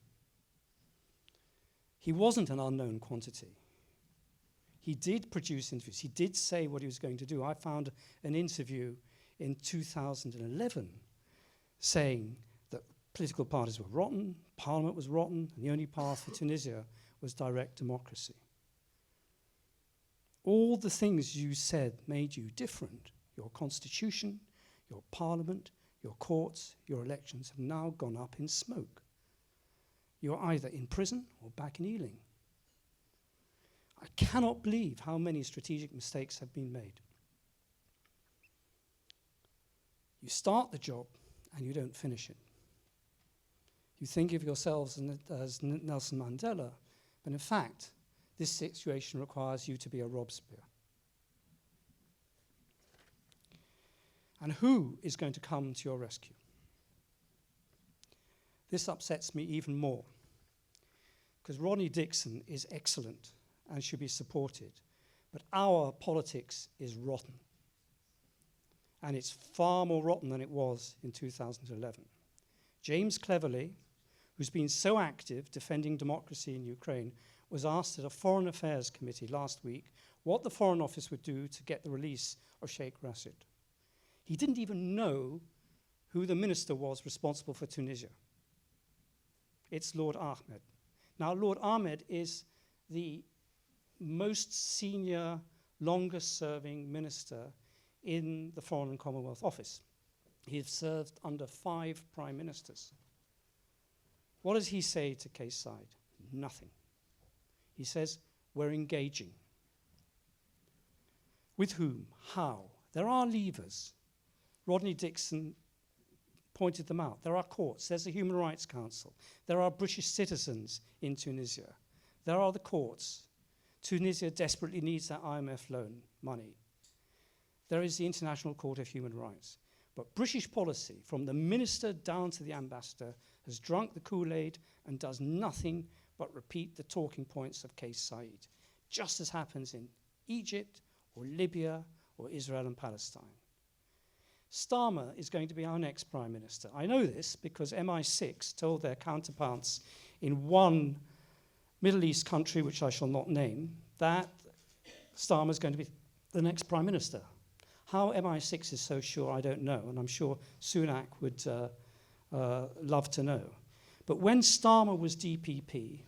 He wasn't an unknown quantity. He did produce interviews. He did say what he was going to do. I found an interview in 2011 saying that political parties were rotten, parliament was rotten, and the only path for Tunisia was direct democracy. All the things you said made you different, your constitution, your parliament, your courts, your elections, have now gone up in smoke. You're either in prison or back in Ealing. I cannot believe how many strategic mistakes have been made. You start the job and you don't finish it. You think of yourselves as Nelson Mandela, but in fact, this situation requires you to be a Robespierre. And who is going to come to your rescue? This upsets me even more, because Rodney Dixon is excellent and should be supported, but our politics is rotten. And it's far more rotten than it was in 2011. James Cleverly, who's been so active defending democracy in Ukraine, was asked at a Foreign Affairs Committee last week what the Foreign Office would do to get the release of Sheikh Rashid. He didn't even know who the minister was responsible for Tunisia. It's Lord Ahmed. Now, Lord Ahmed is the most senior, longest-serving minister in the Foreign and Commonwealth Office. He has served under 5 prime ministers. What does he say to Case Side? Nothing. He says, we're engaging. With whom? How? There are levers. Rodney Dixon pointed them out. There are courts. There's the Human Rights Council. There are British citizens in Tunisia. There are the courts. Tunisia desperately needs that IMF loan money. There is the International Court of Human Rights. But British policy, from the minister down to the ambassador, has drunk the Kool-Aid and does nothing but repeat the talking points of Case Side, just as happens in Egypt or Libya or Israel and Palestine. Starmer is going to be our next prime minister. I know this because MI6 told their counterparts in one Middle East country, which I shall not name, that Starmer is going to be the next prime minister. How MI6 is so sure, I don't know, and I'm sure Sunak would love to know. But when Starmer was DPP,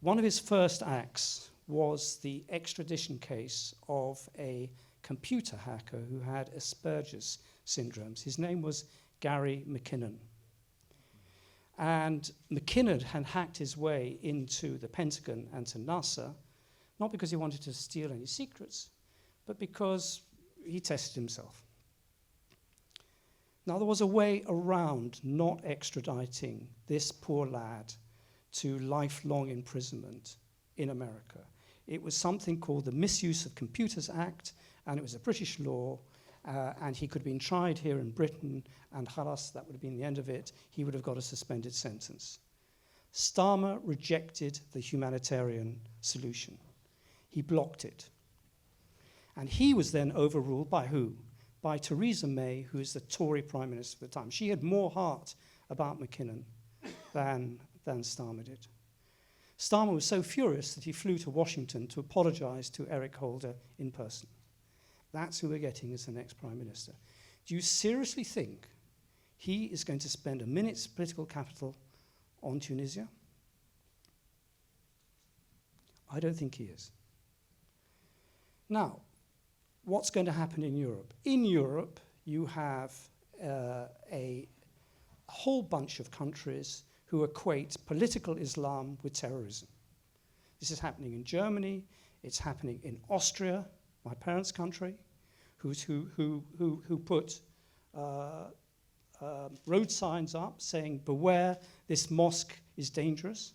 one of his first acts was the extradition case of a computer hacker who had Asperger's syndromes. His name was Gary McKinnon. And McKinnon had hacked his way into the Pentagon and to NASA, not because he wanted to steal any secrets, but because he tested himself. Now, there was a way around not extraditing this poor lad to lifelong imprisonment in America. It was something called the Misuse of Computers Act, and it was a British law, and he could have been tried here in Britain, and halas, that would have been the end of it. He would have got a suspended sentence. Starmer rejected the humanitarian solution. He blocked it. And he was then overruled by who? By Theresa May, who is the Tory Prime Minister at the time. She had more heart about McKinnon than Starmer did. Starmer was so furious that he flew to Washington to apologize to Eric Holder in person. That's who we're getting as the next Prime Minister. Do you seriously think he is going to spend a minute's political capital on Tunisia? I don't think he is. Now, what's going to happen in Europe? In Europe, you have a whole bunch of countries who equate political Islam with terrorism. This is happening in Germany. It's happening in Austria, my parents' country, who put road signs up saying, beware, this mosque is dangerous.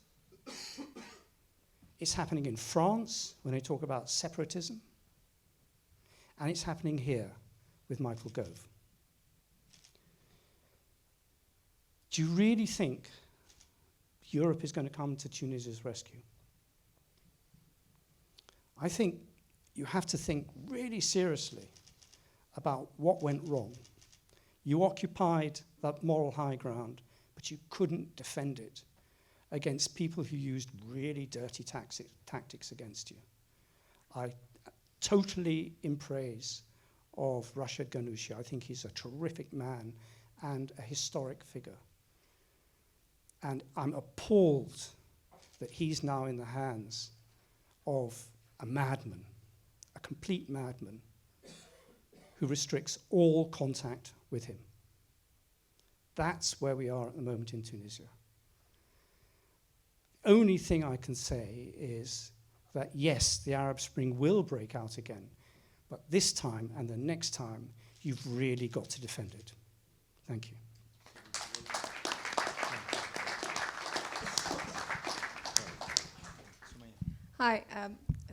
It's happening in France when they talk about separatism. And it's happening here with Michael Gove. Do you really think Europe is going to come to Tunisia's rescue? I think you have to think really seriously about what went wrong. You occupied that moral high ground, but you couldn't defend it against people who used really dirty tactics against you. I totally in praise of Rashid Ghannouchi. I think he's a terrific man and a historic figure. And I'm appalled that he's now in the hands of a madman, a complete madman, who restricts all contact with him. That's where we are at the moment in Tunisia. Only thing I can say is that yes, the Arab Spring will break out again, but this time and the next time, you've really got to defend it. Thank you. Hi,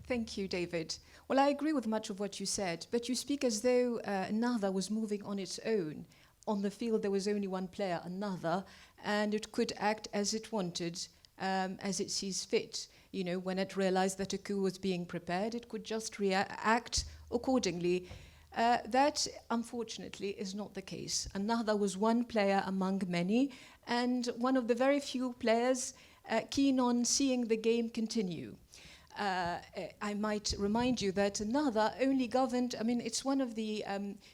thank you, David. Well, I agree with much of what you said, but you speak as though Nahda was moving on its own. On the field, there was only one player, Nahda, and it could act as it wanted, as it sees fit. You know, when it realized that a coup was being prepared, it could just react accordingly. That, unfortunately, is not the case. Nahda was one player among many, and one of the very few players keen on seeing the game continue. I might remind you that Nahda only governed, I mean, it's one of the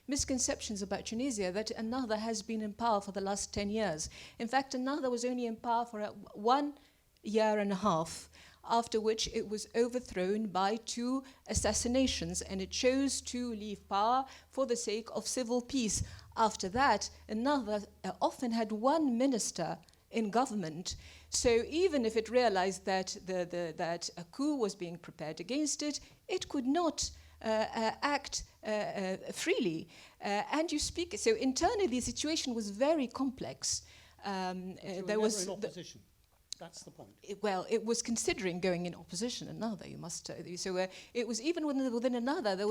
misconceptions about Tunisia that Nahda has been in power for the last 10 years. In fact, Nahda was only in power for 1 year and a half, after which it was overthrown by 2 assassinations, and it chose to leave power for the sake of civil peace. After that, Nahda often had 1 minister in government. So even if it realized that that a coup was being prepared against it, it could not act freely. And you speak, so internally the situation was very complex. There was in opposition. That's the point. It was considering going in opposition. Another, you must. It was even within another. There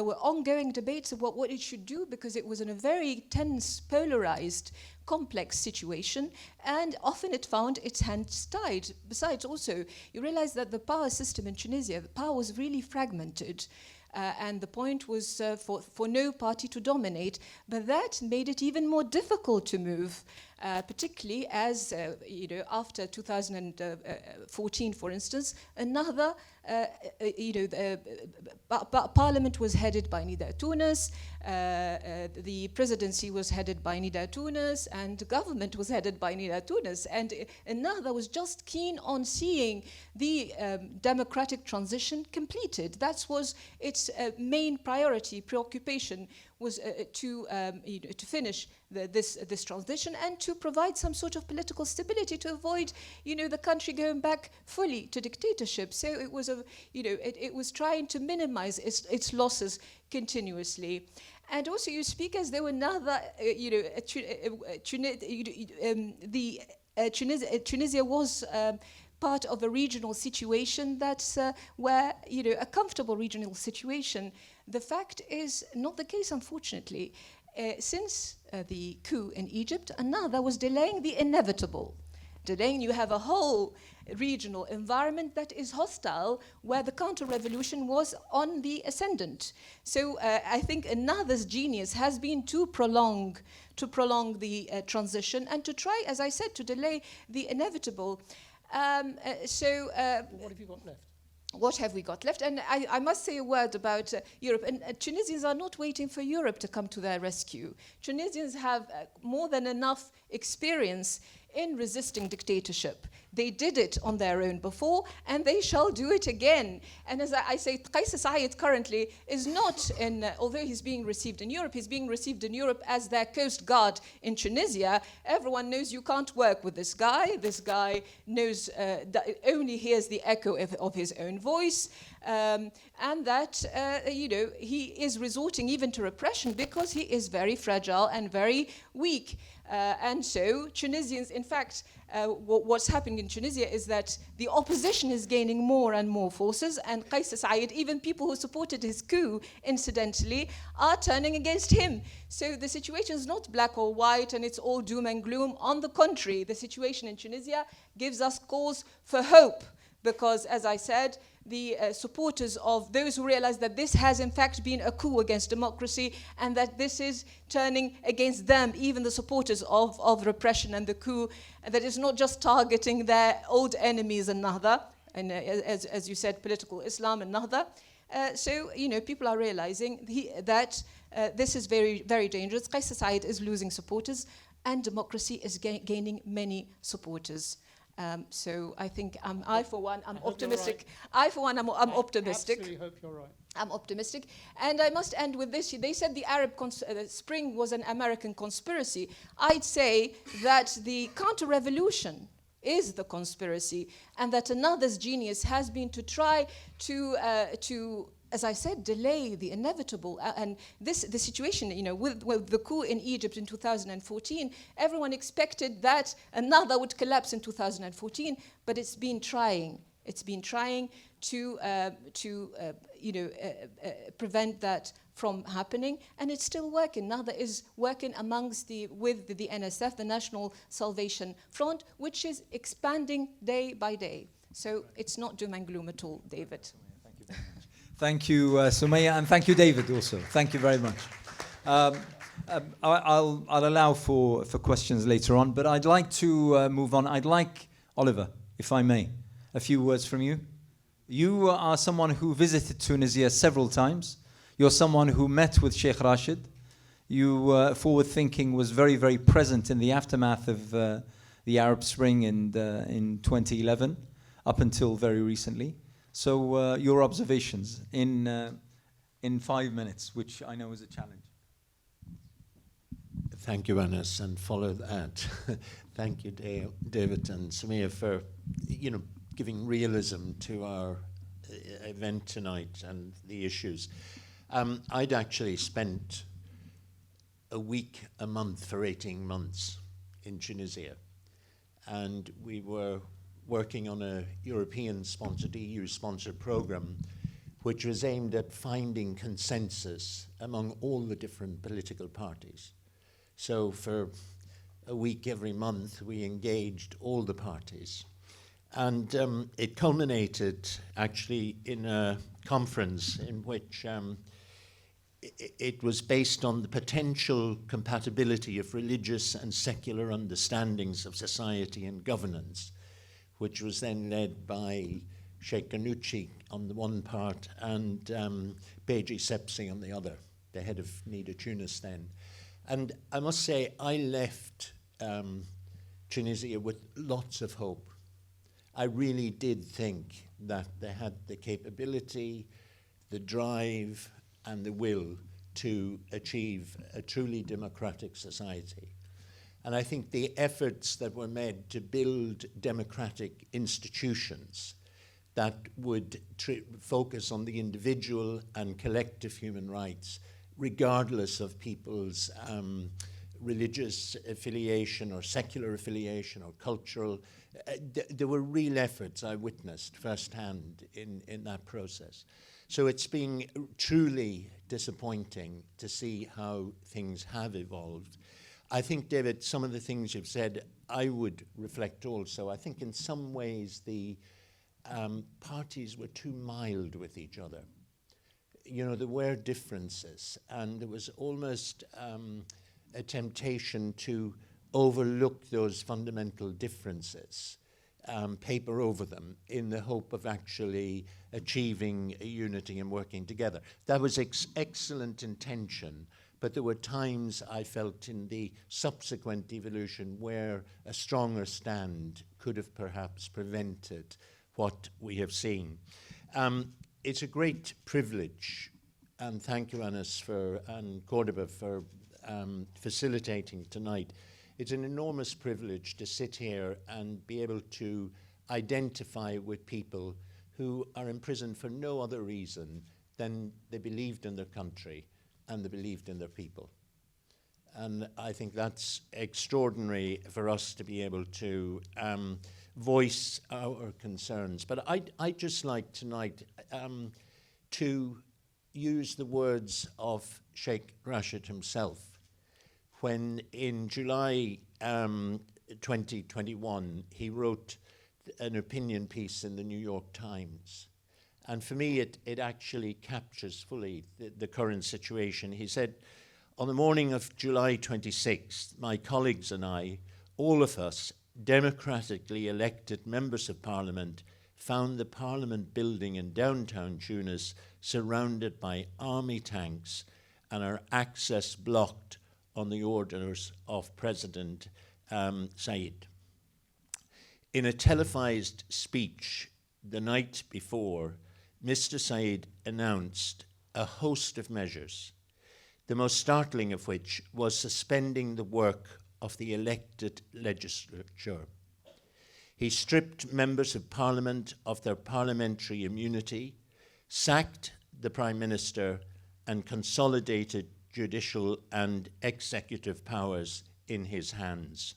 were ongoing debates about what it should do, because it was in a very tense, polarized, complex situation, and often it found its hands tied. Besides, also, you realize that the power system in Tunisia, the power was really fragmented. And the point was for no party to dominate, but that made it even more difficult to move, particularly as, after 2014, for instance, another, parliament was headed by Nida Tounes, the presidency was headed by Nida Tounes, and government was headed by Nida Tounes, and Nahda was just keen on seeing the democratic transition completed. That was its main priority, preoccupation, was to finish this transition and to provide some sort of political stability to avoid, the country going back fully to dictatorship. So it was it was trying to minimize its losses continuously. And also, you speak as though another, Tunisia was part of a regional situation that's where, a comfortable regional situation. The fact is not the case, unfortunately. Since the coup in Egypt, Nahda was delaying the inevitable. Delaying, you have a whole regional environment that is hostile, where the counter-revolution was on the ascendant. So I think Nahda's genius has been to prolong the transition and to try, as I said, to delay the inevitable. What have you got left? What have we got left? And I must say a word about Europe. And Tunisians are not waiting for Europe to come to their rescue. Tunisians have more than enough experience in resisting dictatorship. They did it on their own before, and they shall do it again. And as I say, Qais Said currently is not in, although he's being received in Europe, he's being received in Europe as their coast guard in Tunisia. Everyone knows you can't work with this guy. This guy knows, only hears the echo of his own voice. And that, he is resorting even to repression because he is very fragile and very weak. And so Tunisians, in fact, what's happening in Tunisia is that the opposition is gaining more and more forces, and Qais Said, even people who supported his coup, incidentally, are turning against him. So the situation is not black or white, and it's all doom and gloom. On the contrary, the situation in Tunisia gives us cause for hope, because, as I said, the supporters of those who realize that this has in fact been a coup against democracy, and that this is turning against them, even the supporters of repression and the coup, and that it's not just targeting their old enemies and Nahda. and as you said, political Islam and Nahda. So, people are realizing that this is very, very dangerous. Qais Said is losing supporters, and democracy is gaining many supporters. So I think I, for one, I'm optimistic. I, for one, I'm optimistic. I absolutely hope you're right. I'm optimistic. And I must end with this. They said the Arab Spring was an American conspiracy. I'd say that the counter-revolution is the conspiracy, and that another's genius has been to try to as I said, delay the inevitable. And the situation, with the coup in Egypt in 2014, everyone expected that another would collapse in 2014, but it's been trying. It's been trying to prevent that from happening, and it's still working. Nahda is working with the NSF, the National Salvation Front, which is expanding day by day. So it's not doom and gloom at all, David. Thank you very much. Thank you, Sumaya, and thank you, David, also. Thank you very much. I'll allow for questions later on, but I'd like to move on. I'd like, Oliver, if I may, a few words from you. You are someone who visited Tunisia several times. You're someone who met with Sheikh Rashid. You, forward thinking, was very, very present in the aftermath of the Arab Spring in 2011, up until very recently. So your observations in 5 minutes, which I know is a challenge. Thank you, Anas, and follow that. Thank you, David and Samia, for giving realism to our event tonight and the issues. I'd actually spent a week, a month for 18 months in Tunisia, and we were working on a European-sponsored, EU-sponsored program, which was aimed at finding consensus among all the different political parties. So for a week every month, we engaged all the parties. And it culminated actually in a conference in which it was based on the potential compatibility of religious and secular understandings of society and governance, which was then led by Sheikh Ghannouchi on the one part and Beji Sepsi on the other, the head of Nida Tunis then. And I must say, I left Tunisia with lots of hope. I really did think that they had the capability, the drive, and the will to achieve a truly democratic society. And I think the efforts that were made to build democratic institutions that would focus on the individual and collective human rights, regardless of people's religious affiliation or secular affiliation or cultural. There were real efforts I witnessed firsthand in that process. So it's been truly disappointing to see how things have evolved. I think, David, some of the things you've said, I would reflect also. I think in some ways the parties were too mild with each other. There were differences, and there was almost a temptation to overlook those fundamental differences, paper over them in the hope of actually achieving a unity and working together. That was excellent intention, but there were times I felt in the subsequent evolution where a stronger stand could have perhaps prevented what we have seen. It's a great privilege, and thank you, Anas, and Cordoba for facilitating tonight. It's an enormous privilege to sit here and be able to identify with people who are in prison for no other reason than they believed in their country and they believed in their people. And I think that's extraordinary for us to be able to voice our concerns. But I'd just like tonight to use the words of Sheikh Rashid himself when in July 2021 he wrote an opinion piece in the New York Times. And for me, it actually captures fully the current situation. He said, on the morning of July 26th, my colleagues and I, all of us, democratically elected members of Parliament, found the parliament building in downtown Tunis surrounded by army tanks and our access blocked on the orders of President Said. In a televised speech the night before, Mr. Said announced a host of measures, the most startling of which was suspending the work of the elected legislature. He stripped members of parliament of their parliamentary immunity, sacked the prime minister, and consolidated judicial and executive powers in his hands.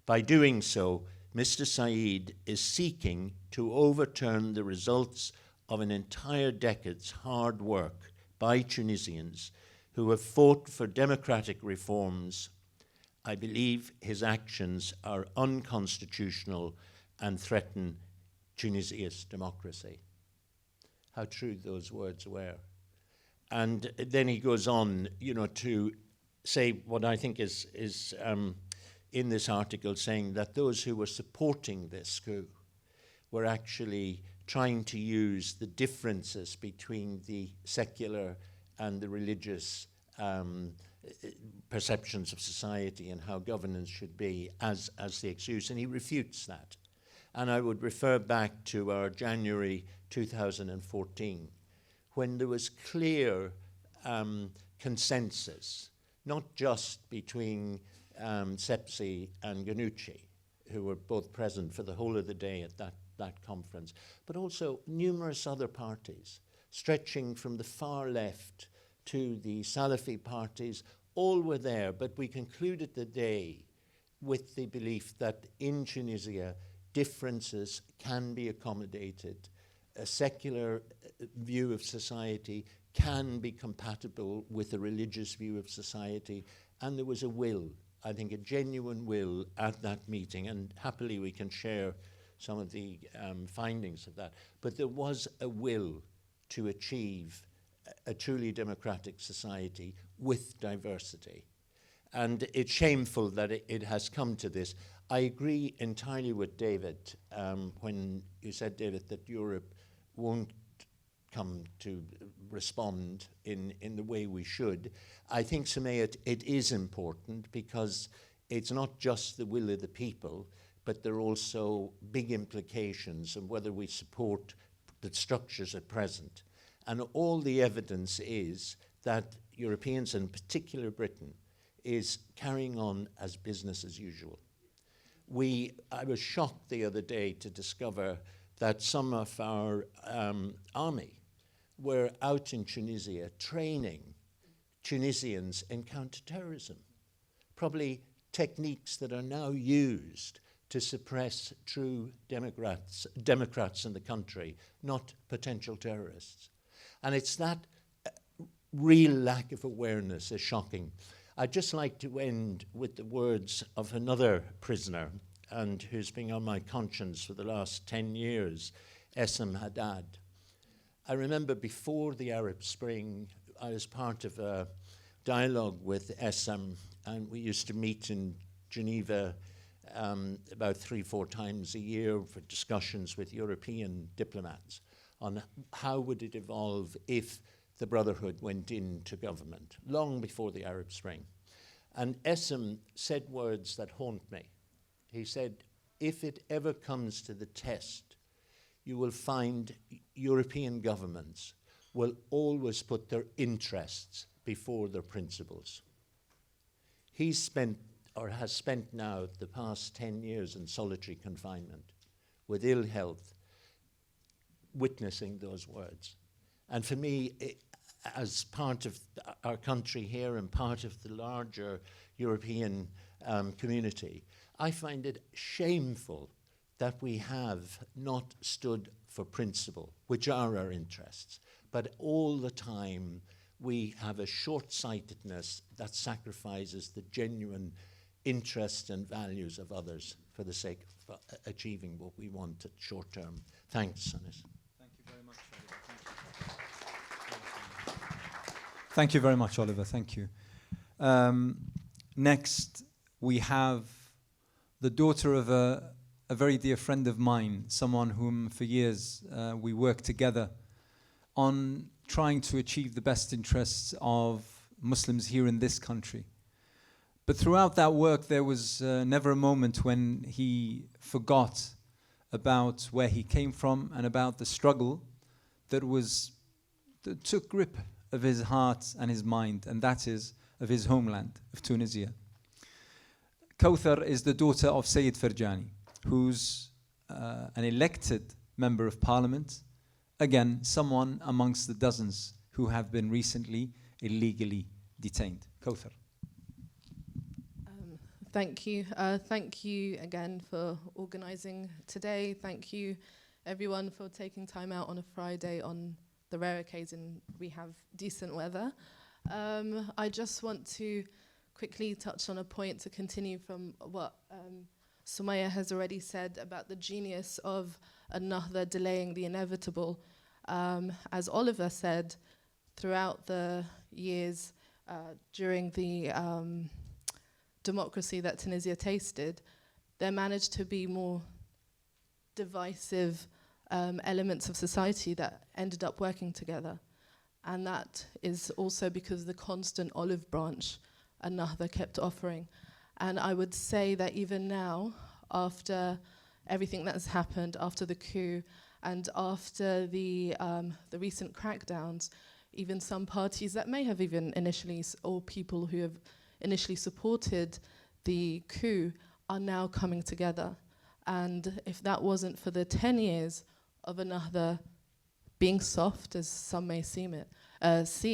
By doing so, Mr. Said is seeking to overturn the results of an entire decade's hard work by Tunisians who have fought for democratic reforms. I believe his actions are unconstitutional and threaten Tunisia's democracy. How true those words were. And then he goes on, to say what I think is in this article, saying that those who were supporting this coup were actually trying to use the differences between the secular and the religious perceptions of society and how governance should be as the excuse, and he refutes that. And I would refer back to our January 2014, when there was clear consensus, not just between Sepsi and Ghannouchi, who were both present for the whole of the day at that conference, but also numerous other parties, stretching from the far left to the Salafi parties, all were there, but we concluded the day with the belief that in Tunisia, differences can be accommodated. A secular view of society can be compatible with a religious view of society, and there was a will, I think a genuine will at that meeting, and happily we can share some of the findings of that. But there was a will to achieve a truly democratic society with diversity. And it's shameful that it has come to this. I agree entirely with David when you said, David, that Europe won't come to respond in the way we should. I think, Sumaya, it is important because it's not just the will of the people, but there are also big implications on whether we support the structures at present. And all the evidence is that Europeans, and in particular Britain, is carrying on as business as usual. I was shocked the other day to discover that some of our army were out in Tunisia training Tunisians in counterterrorism, probably techniques that are now used to suppress true Democrats in the country, not potential terrorists. And it's that real lack of awareness is shocking. I'd just like to end with the words of another prisoner, and who's been on my conscience for the last 10 years, Essam Haddad. I remember before the Arab Spring, I was part of a dialogue with Essam, and we used to meet in Geneva about 3-4 times a year for discussions with European diplomats on how would it evolve if the Brotherhood went into government, long before the Arab Spring. And Essam said words that haunt me. He said, if it ever comes to the test, you will find European governments will always put their interests before their principles. He's spent, or has spent now, the past 10 years in solitary confinement with ill health, witnessing those words. And for me, as part of our country here and part of the larger European community, I find it shameful that we have not stood for principle, which are our interests, but all the time we have a short-sightedness that sacrifices the genuine interests and values of others for the sake of achieving what we want at short term. Thanks, Anis. Thank you very much, Oliver. Thank you very much, Oliver. Thank you. Next, we have the daughter of a a very dear friend of mine, someone whom for years we worked together on trying to achieve the best interests of Muslims here in this country. But throughout that work, there was never a moment when he forgot about where he came from and about the struggle that took grip of his heart and his mind, and that is of his homeland, of Tunisia. Kawthar is the daughter of Sayyid Farjani, who's an elected member of parliament, again, someone amongst the dozens who have been recently illegally detained. Kawthar. Thank you. Thank you again for organising today. Thank you, everyone, for taking time out on a Friday on the rare occasion we have decent weather. I just want to quickly touch on a point to continue from what Sumaya has already said about the genius of Nahdha delaying the inevitable. As Oliver said, throughout the years during the democracy that Tunisia tasted, there managed to be more divisive elements of society that ended up working together. And that is also because of the constant olive branch Nahdha kept offering. And I would say that even now, after everything that has happened, after the coup, and after the recent crackdowns, even some parties that may have even initially, or people who have initially supported the coup, are now coming together. And if that wasn't for the 10 years of Nahdha being soft, as some may see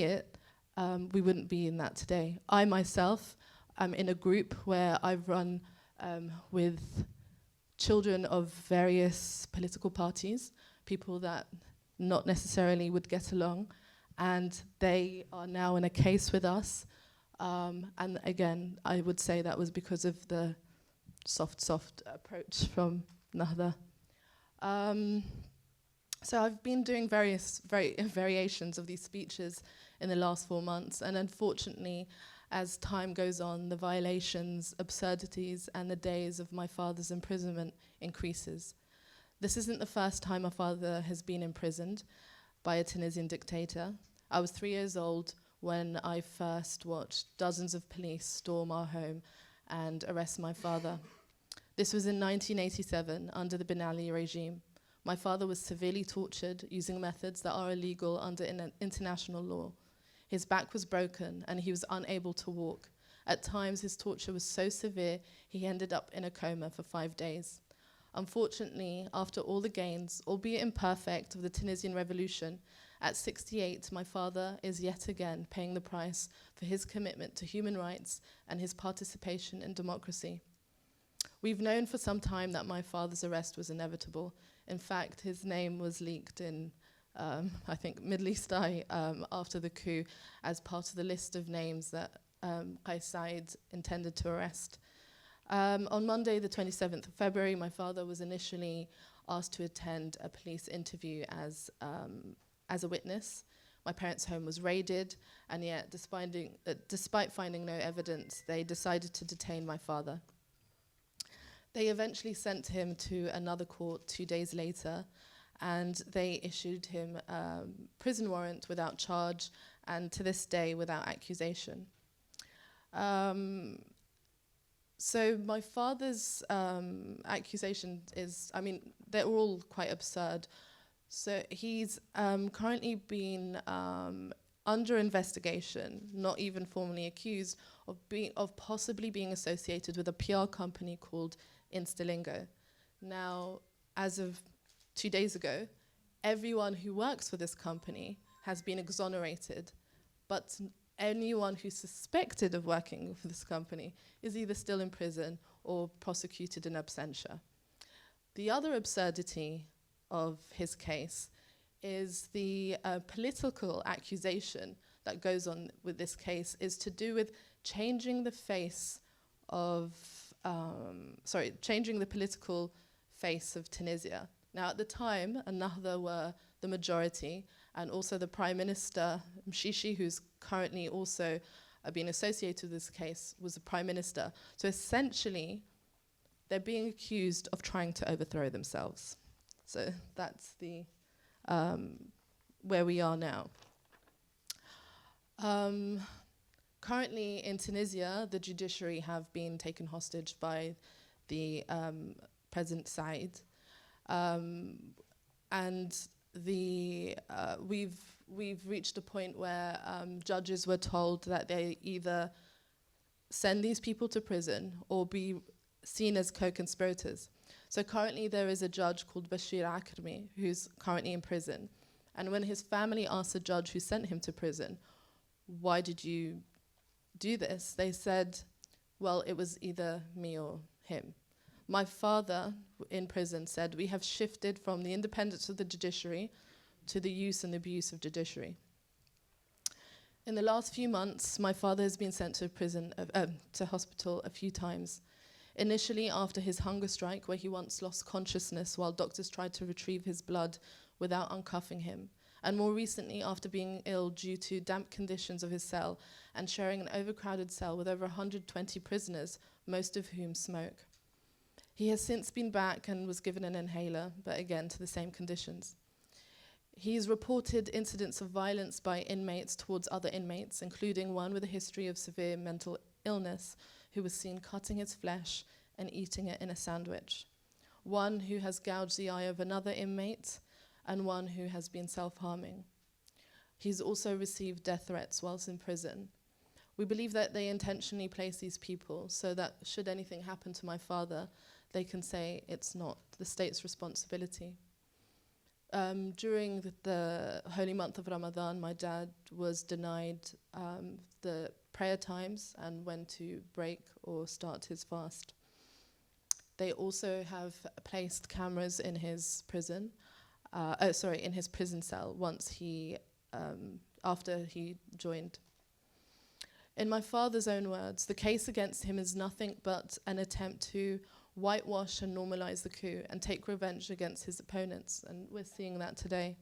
it, we wouldn't be in that today. I myself am in a group where I've run with children of various political parties, people that not necessarily would get along, and they are now in a case with us. And again, I would say that was because of the soft approach from Nahdha. So I've been doing various variations of these speeches in the last 4 months, and unfortunately, as time goes on, the violations, absurdities, and the days of my father's imprisonment increases. This isn't the first time my father has been imprisoned by a Tunisian dictator. I was 3 years old when I first watched dozens of police storm our home and arrest my father. This was in 1987 under the Ben Ali regime. My father was severely tortured using methods that are illegal under international law. His back was broken and he was unable to walk. At times, his torture was so severe, he ended up in a coma for 5 days. Unfortunately, after all the gains, albeit imperfect, of the Tunisian revolution, at 68, my father is yet again paying the price for his commitment to human rights and his participation in democracy. We've known for some time that my father's arrest was inevitable. In fact, his name was leaked in, I think, Middle East Eye after the coup as part of the list of names that Qais Said intended to arrest. On Monday, the 27th of February, my father was initially asked to attend a police interview as a witness. My parents' home was raided, and yet, despite finding no evidence, they decided to detain my father. They eventually sent him to another court 2 days later, and they issued him a prison warrant without charge, and to this day, without accusation. So my father's accusation is, I mean, they're all quite absurd. So he's currently been under investigation, not even formally accused, of possibly being associated with a PR company called Instalingo. Now, as of 2 days ago, everyone who works for this company has been exonerated, but anyone who's suspected of working for this company is either still in prison or prosecuted in absentia. The other absurdity of his case is the political accusation that goes on with this case is to do with changing the face of, changing the political face of Tunisia. Now, at the time, Nahdha were the majority, and also the Prime Minister, Mshishi, who's currently also been associated with this case, was the Prime Minister. So essentially, they're being accused of trying to overthrow themselves. So that's the where we are now. Currently in Tunisia, the judiciary have been taken hostage by the President Said, and we've reached a point where judges were told that they either send these people to prison or be seen as co-conspirators. So currently there is a judge called Bashir Akrami who's currently in prison. And when his family asked the judge who sent him to prison, why did you do this? They said, well, it was either me or him. My father in prison said, we have shifted from the independence of the judiciary to the use and abuse of judiciary. In the last few months, my father has been sent to prison, to hospital a few times. Initially after his hunger strike, where he once lost consciousness while doctors tried to retrieve his blood without uncuffing him. And more recently after being ill due to damp conditions of his cell and sharing an overcrowded cell with over 120 prisoners, most of whom smoke. He has since been back and was given an inhaler, but again to the same conditions. He's reported incidents of violence by inmates towards other inmates, including one with a history of severe mental illness who was seen cutting his flesh and eating it in a sandwich. One who has gouged the eye of another inmate, and one who has been self-harming. He's also received death threats whilst in prison. We believe that they intentionally place these people so that should anything happen to my father, they can say it's not the state's responsibility. During the holy month of Ramadan, my dad was denied the prayer times and when to break or start his fast. They also have placed cameras in his prison, in his prison cell once he, after he joined. In my father's own words, the case against him is nothing but an attempt to whitewash and normalize the coup and take revenge against his opponents, and we're seeing that today,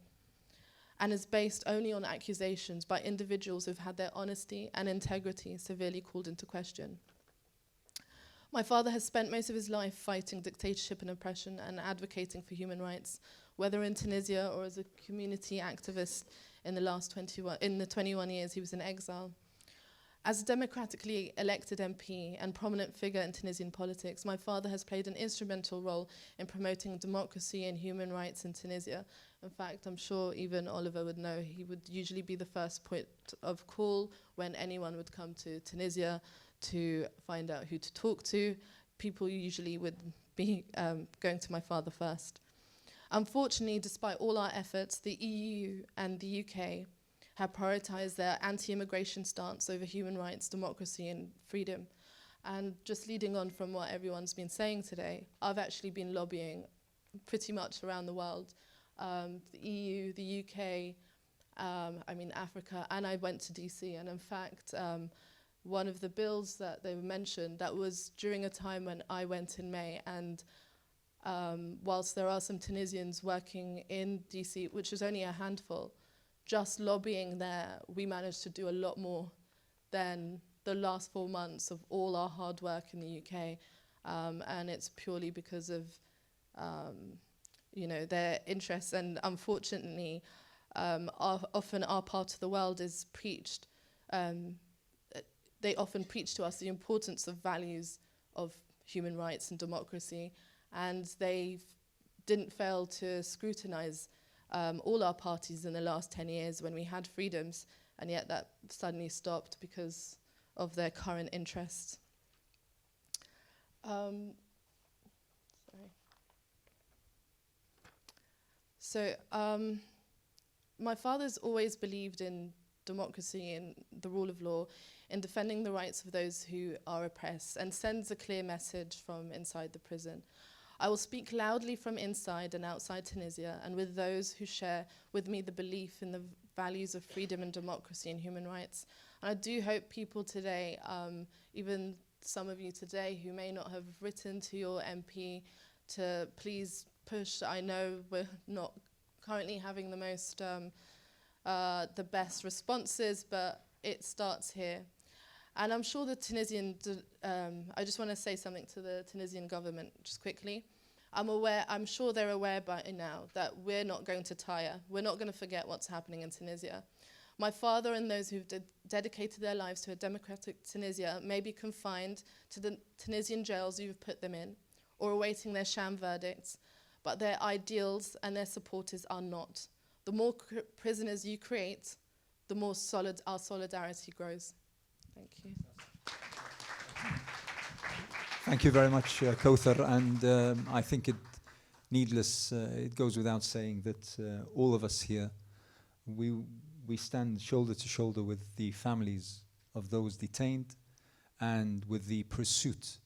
and is based only on accusations by individuals who've had their honesty and integrity severely called into question. My father has spent most of his life fighting dictatorship and oppression and advocating for human rights, whether in Tunisia or as a community activist in the 21 years he was in exile. As a democratically elected MP and prominent figure in Tunisian politics, my father has played an instrumental role in promoting democracy and human rights in Tunisia. In fact, I'm sure even Oliver would know he would usually be the first point of call when anyone would come to Tunisia to find out who to talk to. People usually would be going to my father first. Unfortunately, despite all our efforts, the EU and the UK have prioritized their anti-immigration stance over human rights, democracy, and freedom. And just leading on from what everyone's been saying today, I've actually been lobbying pretty much around the world, the EU, the UK, Africa, and I went to DC. And in fact, one of the bills that they mentioned, that was during a time when I went in May, and whilst there are some Tunisians working in DC, which is only a handful, just lobbying there, we managed to do a lot more than the last 4 months of all our hard work in the UK. And it's purely because of their interests. And unfortunately, often our part of the world is preached. They often preach to us the importance of values of human rights and democracy. And they didn't fail to scrutinize all our parties in the last 10 years when we had freedoms, and yet that suddenly stopped because of their current interests. My father's always believed in democracy and the rule of law, in defending the rights of those who are oppressed, and sends a clear message from inside the prison. I will speak loudly from inside and outside Tunisia, and with those who share with me the belief in the values of freedom and democracy and human rights. And I do hope people today, even some of you today who may not have written to your MP, to please push. I know we're not currently having the most, the best responses, but it starts here. And I'm sure the I just want to say something to the Tunisian government just quickly. I'm sure they're aware by now that we're not going to tire. We're not going to forget what's happening in Tunisia. My father and those who've dedicated their lives to a democratic Tunisia may be confined to the Tunisian jails you've put them in, or awaiting their sham verdicts, but their ideals and their supporters are not. The more prisoners you create, the more solid our solidarity grows. Thank you. Thank you very much, Kauthar. And I think it goes without saying that all of us here, we stand shoulder to shoulder with the families of those detained and with the pursuit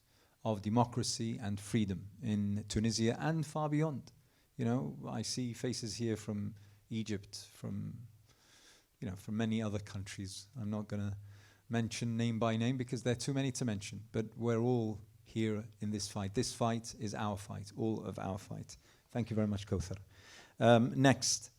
of democracy and freedom in Tunisia and far beyond. You know, I see faces here from Egypt, from many other countries. I'm not going to mention name by name because there are too many to mention, but we're all here in this fight. This fight is our fight, all of our fight. Thank you very much, Kauthar. Next,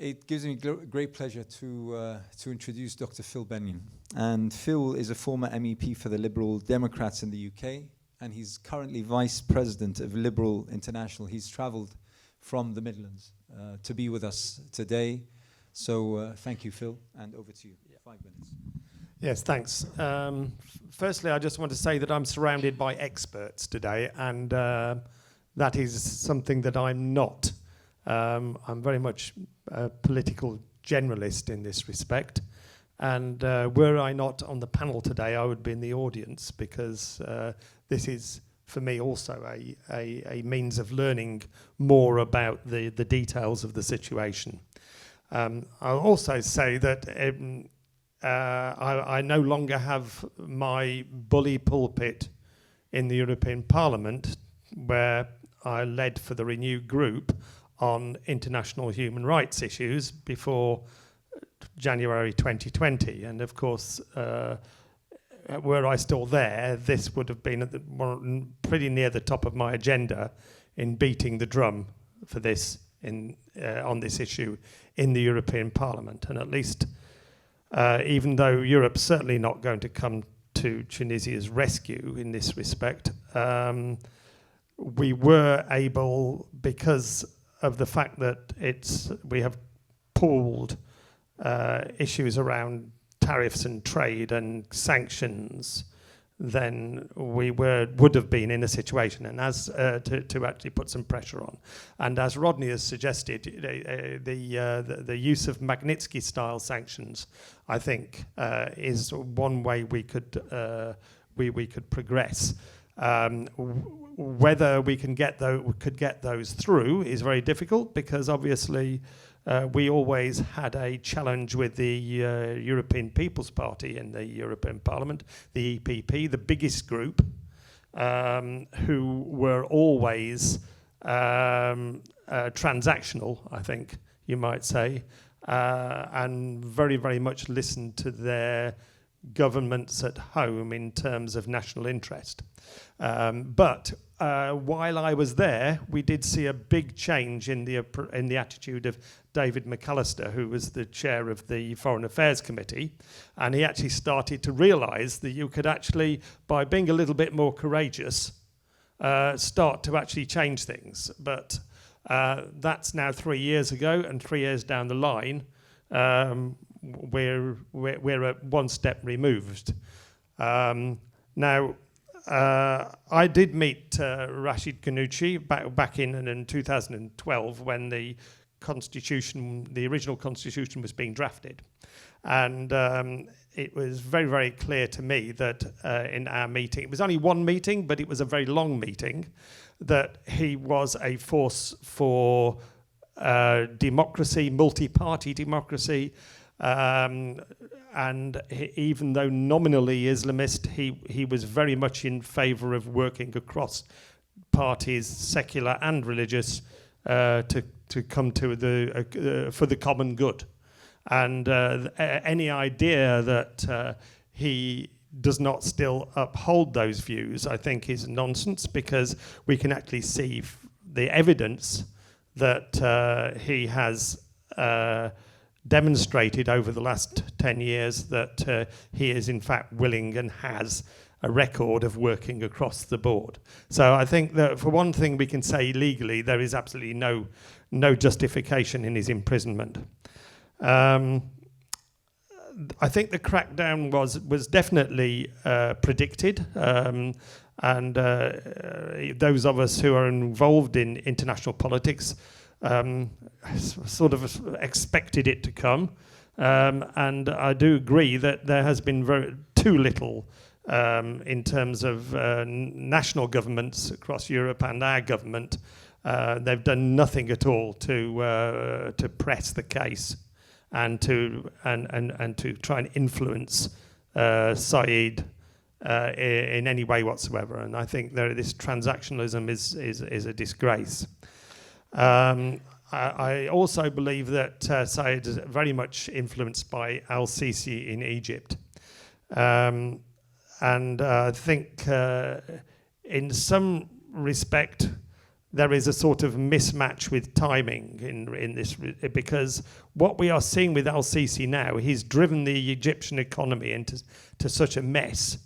it gives me great pleasure to introduce Dr. Phil Bennion. And Phil is a former MEP for the Liberal Democrats in the UK, and he's currently Vice President of Liberal International. He's travelled from the Midlands to be with us today. So thank you, Phil, and over to you. 5 minutes. Yes, thanks. Firstly, I just want to say that I'm surrounded by experts today, and that is something that I'm not. I'm very much a political generalist in this respect, and were I not on the panel today, I would be in the audience, because this is, for me, also a means of learning more about the details of the situation. I'll also say that I no longer have my bully pulpit in the European Parliament, where I led for the Renew group on international human rights issues before January 2020. And of course, were I still there, this would have been pretty near the top of my agenda in beating the drum for this on this issue in the European Parliament. And at least, even though Europe's certainly not going to come to Tunisia's rescue in this respect, we were able, because of the fact that we have pooled issues around tariffs and trade and sanctions, then we would have been in a situation, and as to actually put some pressure on. And as Rodney has suggested, the use of Magnitsky-style sanctions, I think, is one way we could progress. Whether we could get those through is very difficult, because obviously we always had a challenge with the European People's Party in the European Parliament, the EPP, the biggest group, who were always transactional, I think you might say, and very, very much listened to their governments at home in terms of national interest. But while I was there, we did see a big change in the attitude of David McAllister, who was the chair of the Foreign Affairs Committee, and he actually started to realise that you could actually, by being a little bit more courageous, start to actually change things. But that's now 3 years ago, and 3 years down the line, we're at one step removed. Now, I did meet Rashid Ghannouchi back in 2012 when the original constitution was being drafted. And it was very, very clear to me that in our meeting, it was only one meeting, but it was a very long meeting, that he was a force for democracy, multi-party democracy, and even though nominally Islamist, he was very much in favour of working across parties, secular and religious, to come to for the common good. And any idea that he does not still uphold those views, I think, is nonsense, because we can actually see the evidence that he has demonstrated over the last 10 years that he is in fact willing and has a record of working across the board. So I think that for one thing we can say legally there is absolutely no justification in his imprisonment. I think the crackdown was definitely predicted, and those of us who are involved in international politics sort of expected it to come, and I do agree that there has been too little in terms of national governments across Europe and our government. They've done nothing at all to press the case and to try and influence Saeed in any way whatsoever. And I think this transactionalism is a disgrace. I also believe that Saeed is very much influenced by al-Sisi in Egypt. And I think in some respect there is a sort of mismatch with timing in this, because what we are seeing with al-Sisi now, he's driven the Egyptian economy into such a mess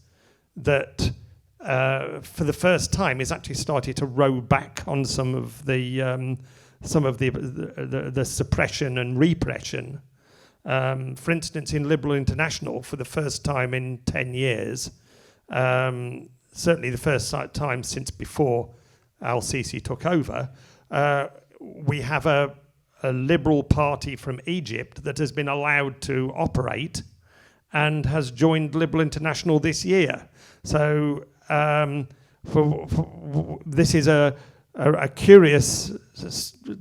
that for the first time he's actually started to row back on some of the suppression and repression. For instance, in Liberal International, for the first time in 10 years, certainly the first time since before al-Sisi took over, we have a Liberal Party from Egypt that has been allowed to operate and has joined Liberal International this year. So this is a curious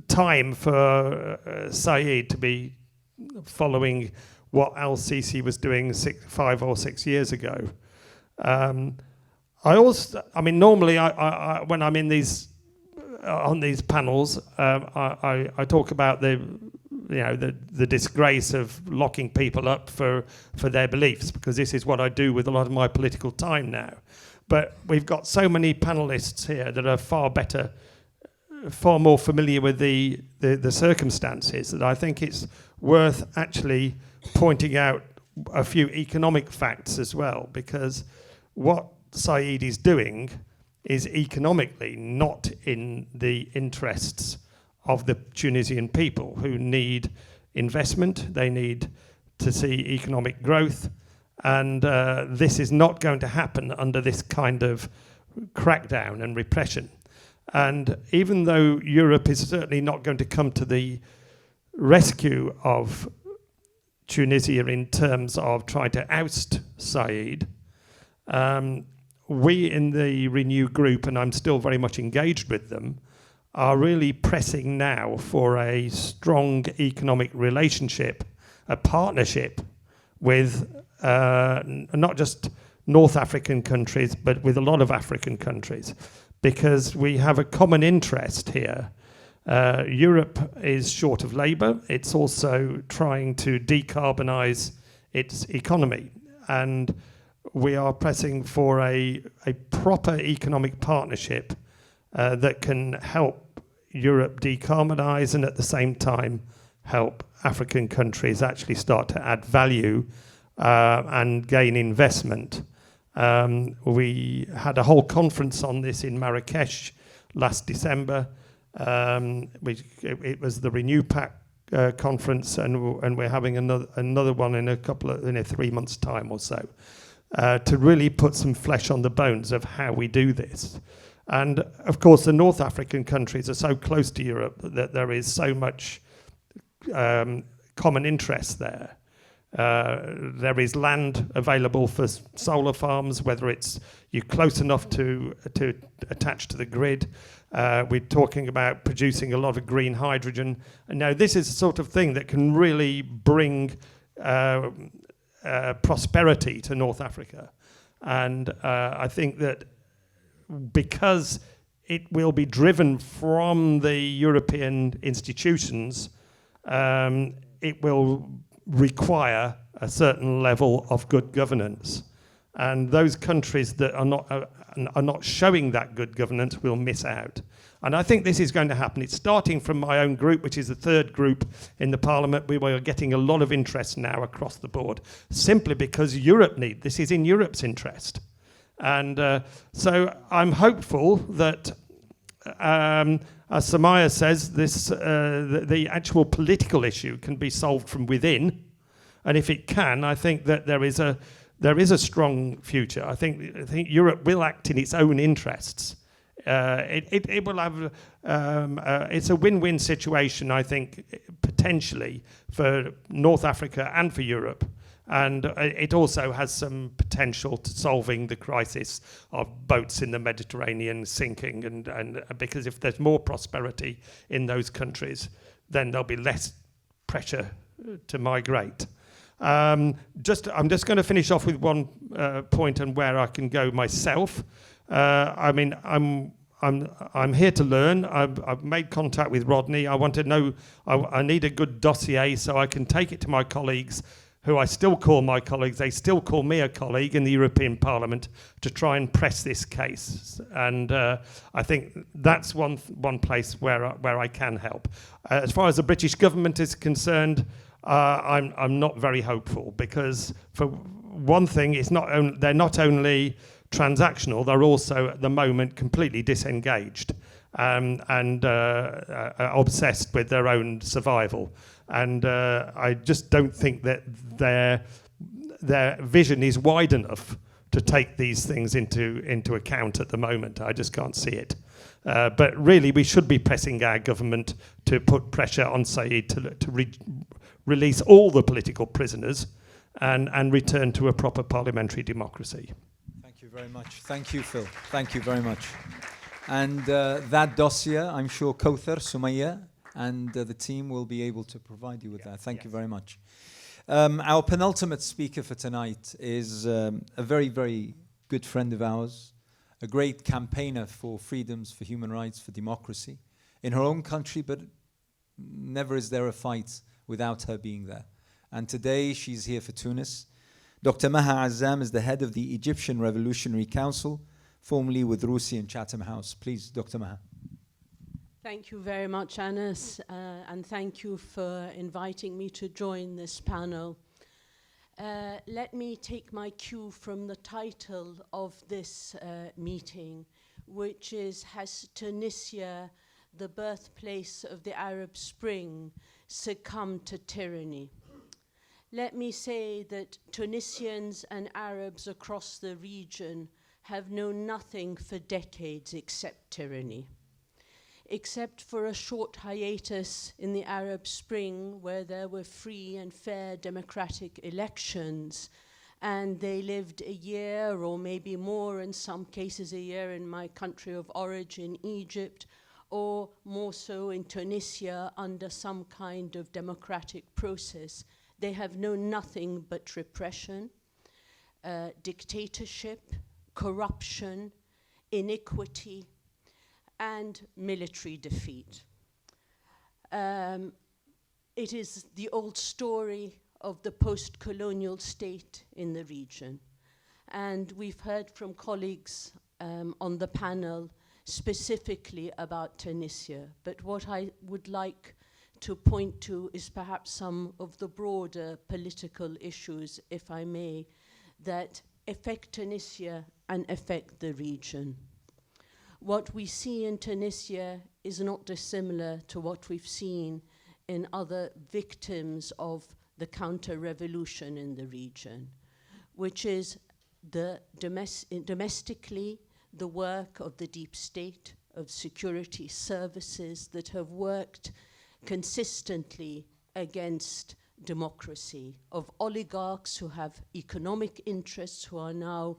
time for Saeed to be following what al-Sisi was doing 5 or 6 years ago. Normally, when I'm in these on these panels, I talk about the disgrace of locking people up for their beliefs, because this is what I do with a lot of my political time now. But we've got so many panelists here that are far more familiar with the circumstances, that I think it's worth actually pointing out a few economic facts as well, because what Saeed is doing is economically not in the interests of the Tunisian people, who need investment, they need to see economic growth, and this is not going to happen under this kind of crackdown and repression. And even though Europe is certainly not going to come to the rescue of Tunisia in terms of trying to oust Saeed, we in the Renew group, and I'm still very much engaged with them, are really pressing now for a strong economic relationship, a partnership with not just North African countries, but with a lot of African countries, because we have a common interest here. Europe is short of labour. It's also trying to decarbonise its economy, and we are pressing for a proper economic partnership that can help Europe decarbonise and at the same time help African countries actually start to add value and gain investment. We had a whole conference on this in Marrakesh last December. It was the Renew Pact conference, and we're having another one in a 3 months' time or so, to really put some flesh on the bones of how we do this. And of course, the North African countries are so close to Europe that there is so much common interest there. There is land available for solar farms, whether it's you're close enough to attach to the grid. We're talking about producing a lot of green hydrogen. And now this is the sort of thing that can really bring prosperity to North Africa. And I think that because it will be driven from the European institutions, it will require a certain level of good governance. And those countries that are not showing that good governance will miss out. And I think this is going to happen. It's starting from my own group, which is the third group in the Parliament. We are getting a lot of interest now across the board, simply because this is in Europe's interest. And so I'm hopeful that, as Samaya says, the actual political issue can be solved from within. And if it can, I think that there is a strong future. I think Europe will act in its own interests. It will have. It's a win-win situation, I think, potentially for North Africa and for Europe, and it also has some potential to solving the crisis of boats in the Mediterranean sinking, and because if there's more prosperity in those countries, then there'll be less pressure to migrate. I'm just going to finish off with one point on where I can go myself. I mean, I'm here to learn. I've made contact with Rodney. I want to know. I need a good dossier so I can take it to my colleagues, who I still call my colleagues. They still call me a colleague in the European Parliament, to try and press this case. And I think that's one place where I can help. As far as the British government is concerned, I'm not very hopeful, because for one thing, they're not only transactional, they're also at the moment completely disengaged and obsessed with their own survival. And I just don't think that their vision is wide enough to take these things into account at the moment. I just can't see it. But really, we should be pressing our government to put pressure on Saeed to release all the political prisoners and return to a proper parliamentary democracy. Thank you very much. Thank you, Phil. Thank you very much. And that dossier, I'm sure Kauthar, Sumaya, and the team will be able to provide you with that. Thank you very much. Our penultimate speaker for tonight is a very, very good friend of ours, a great campaigner for freedoms, for human rights, for democracy in her own country, but never is there a fight without her being there. And today she's here for Tunis. Dr. Maha Azzam is the head of the Egyptian Revolutionary Council, formerly with Rusi in Chatham House. Please, Dr. Maha. Thank you very much, Anas, and thank you for inviting me to join this panel. Let me take my cue from the title of this meeting, which is, "Has Tunisia, the birthplace of the Arab Spring, succumbed to tyranny?" Let me say that Tunisians and Arabs across the region have known nothing for decades except tyranny. Except for a short hiatus in the Arab Spring, where there were free and fair democratic elections, and they lived a year or maybe more, in some cases a year, in my country of origin, Egypt, or more so in Tunisia under some kind of democratic process. They have known nothing but repression, dictatorship, corruption, iniquity, and military defeat. It is the old story of the post-colonial state in the region. And we've heard from colleagues on the panel specifically about Tunisia. But what I would like to point to is perhaps some of the broader political issues, if I may, that affect Tunisia and affect the region. What we see in Tunisia is not dissimilar to what we've seen in other victims of the counter-revolution in the region, which is domestically the work of the deep state, of security services that have worked consistently against democracy, of oligarchs who have economic interests, who are now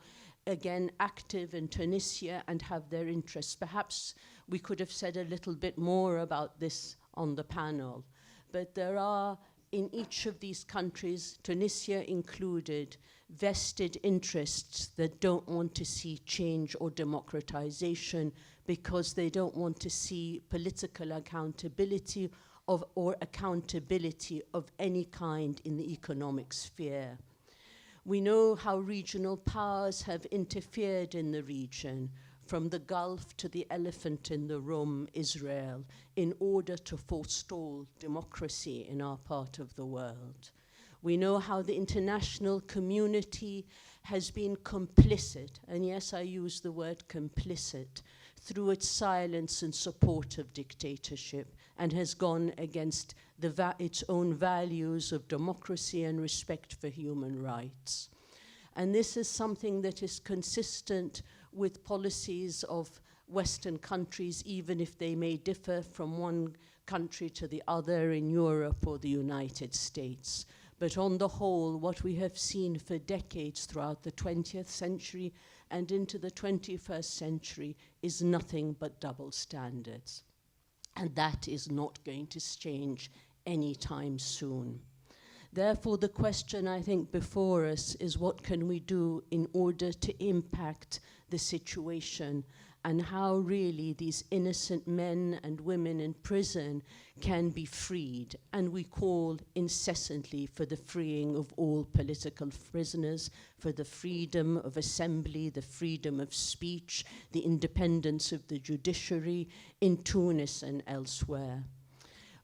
again active in Tunisia and have their interests. Perhaps we could have said a little bit more about this on the panel, but there are in each of these countries, Tunisia included, vested interests that don't want to see change or democratization because they don't want to see political accountability or accountability of any kind in the economic sphere. We know how regional powers have interfered in the region, from the Gulf to the elephant in the room, Israel, in order to forestall democracy in our part of the world. We know how the international community has been complicit, and yes, I use the word complicit, through its silence and support of dictatorship, and has gone against its own values of democracy and respect for human rights. And this is something that is consistent with policies of Western countries, even if they may differ from one country to the other in Europe or the United States. But on the whole, what we have seen for decades throughout the 20th century and into the 21st century is nothing but double standards. And that is not going to change anytime soon. Therefore, the question I think before us is, what can we do in order to impact the situation, and how really these innocent men and women in prison can be freed? And we call incessantly for the freeing of all political prisoners, for the freedom of assembly, the freedom of speech, the independence of the judiciary in Tunis and elsewhere.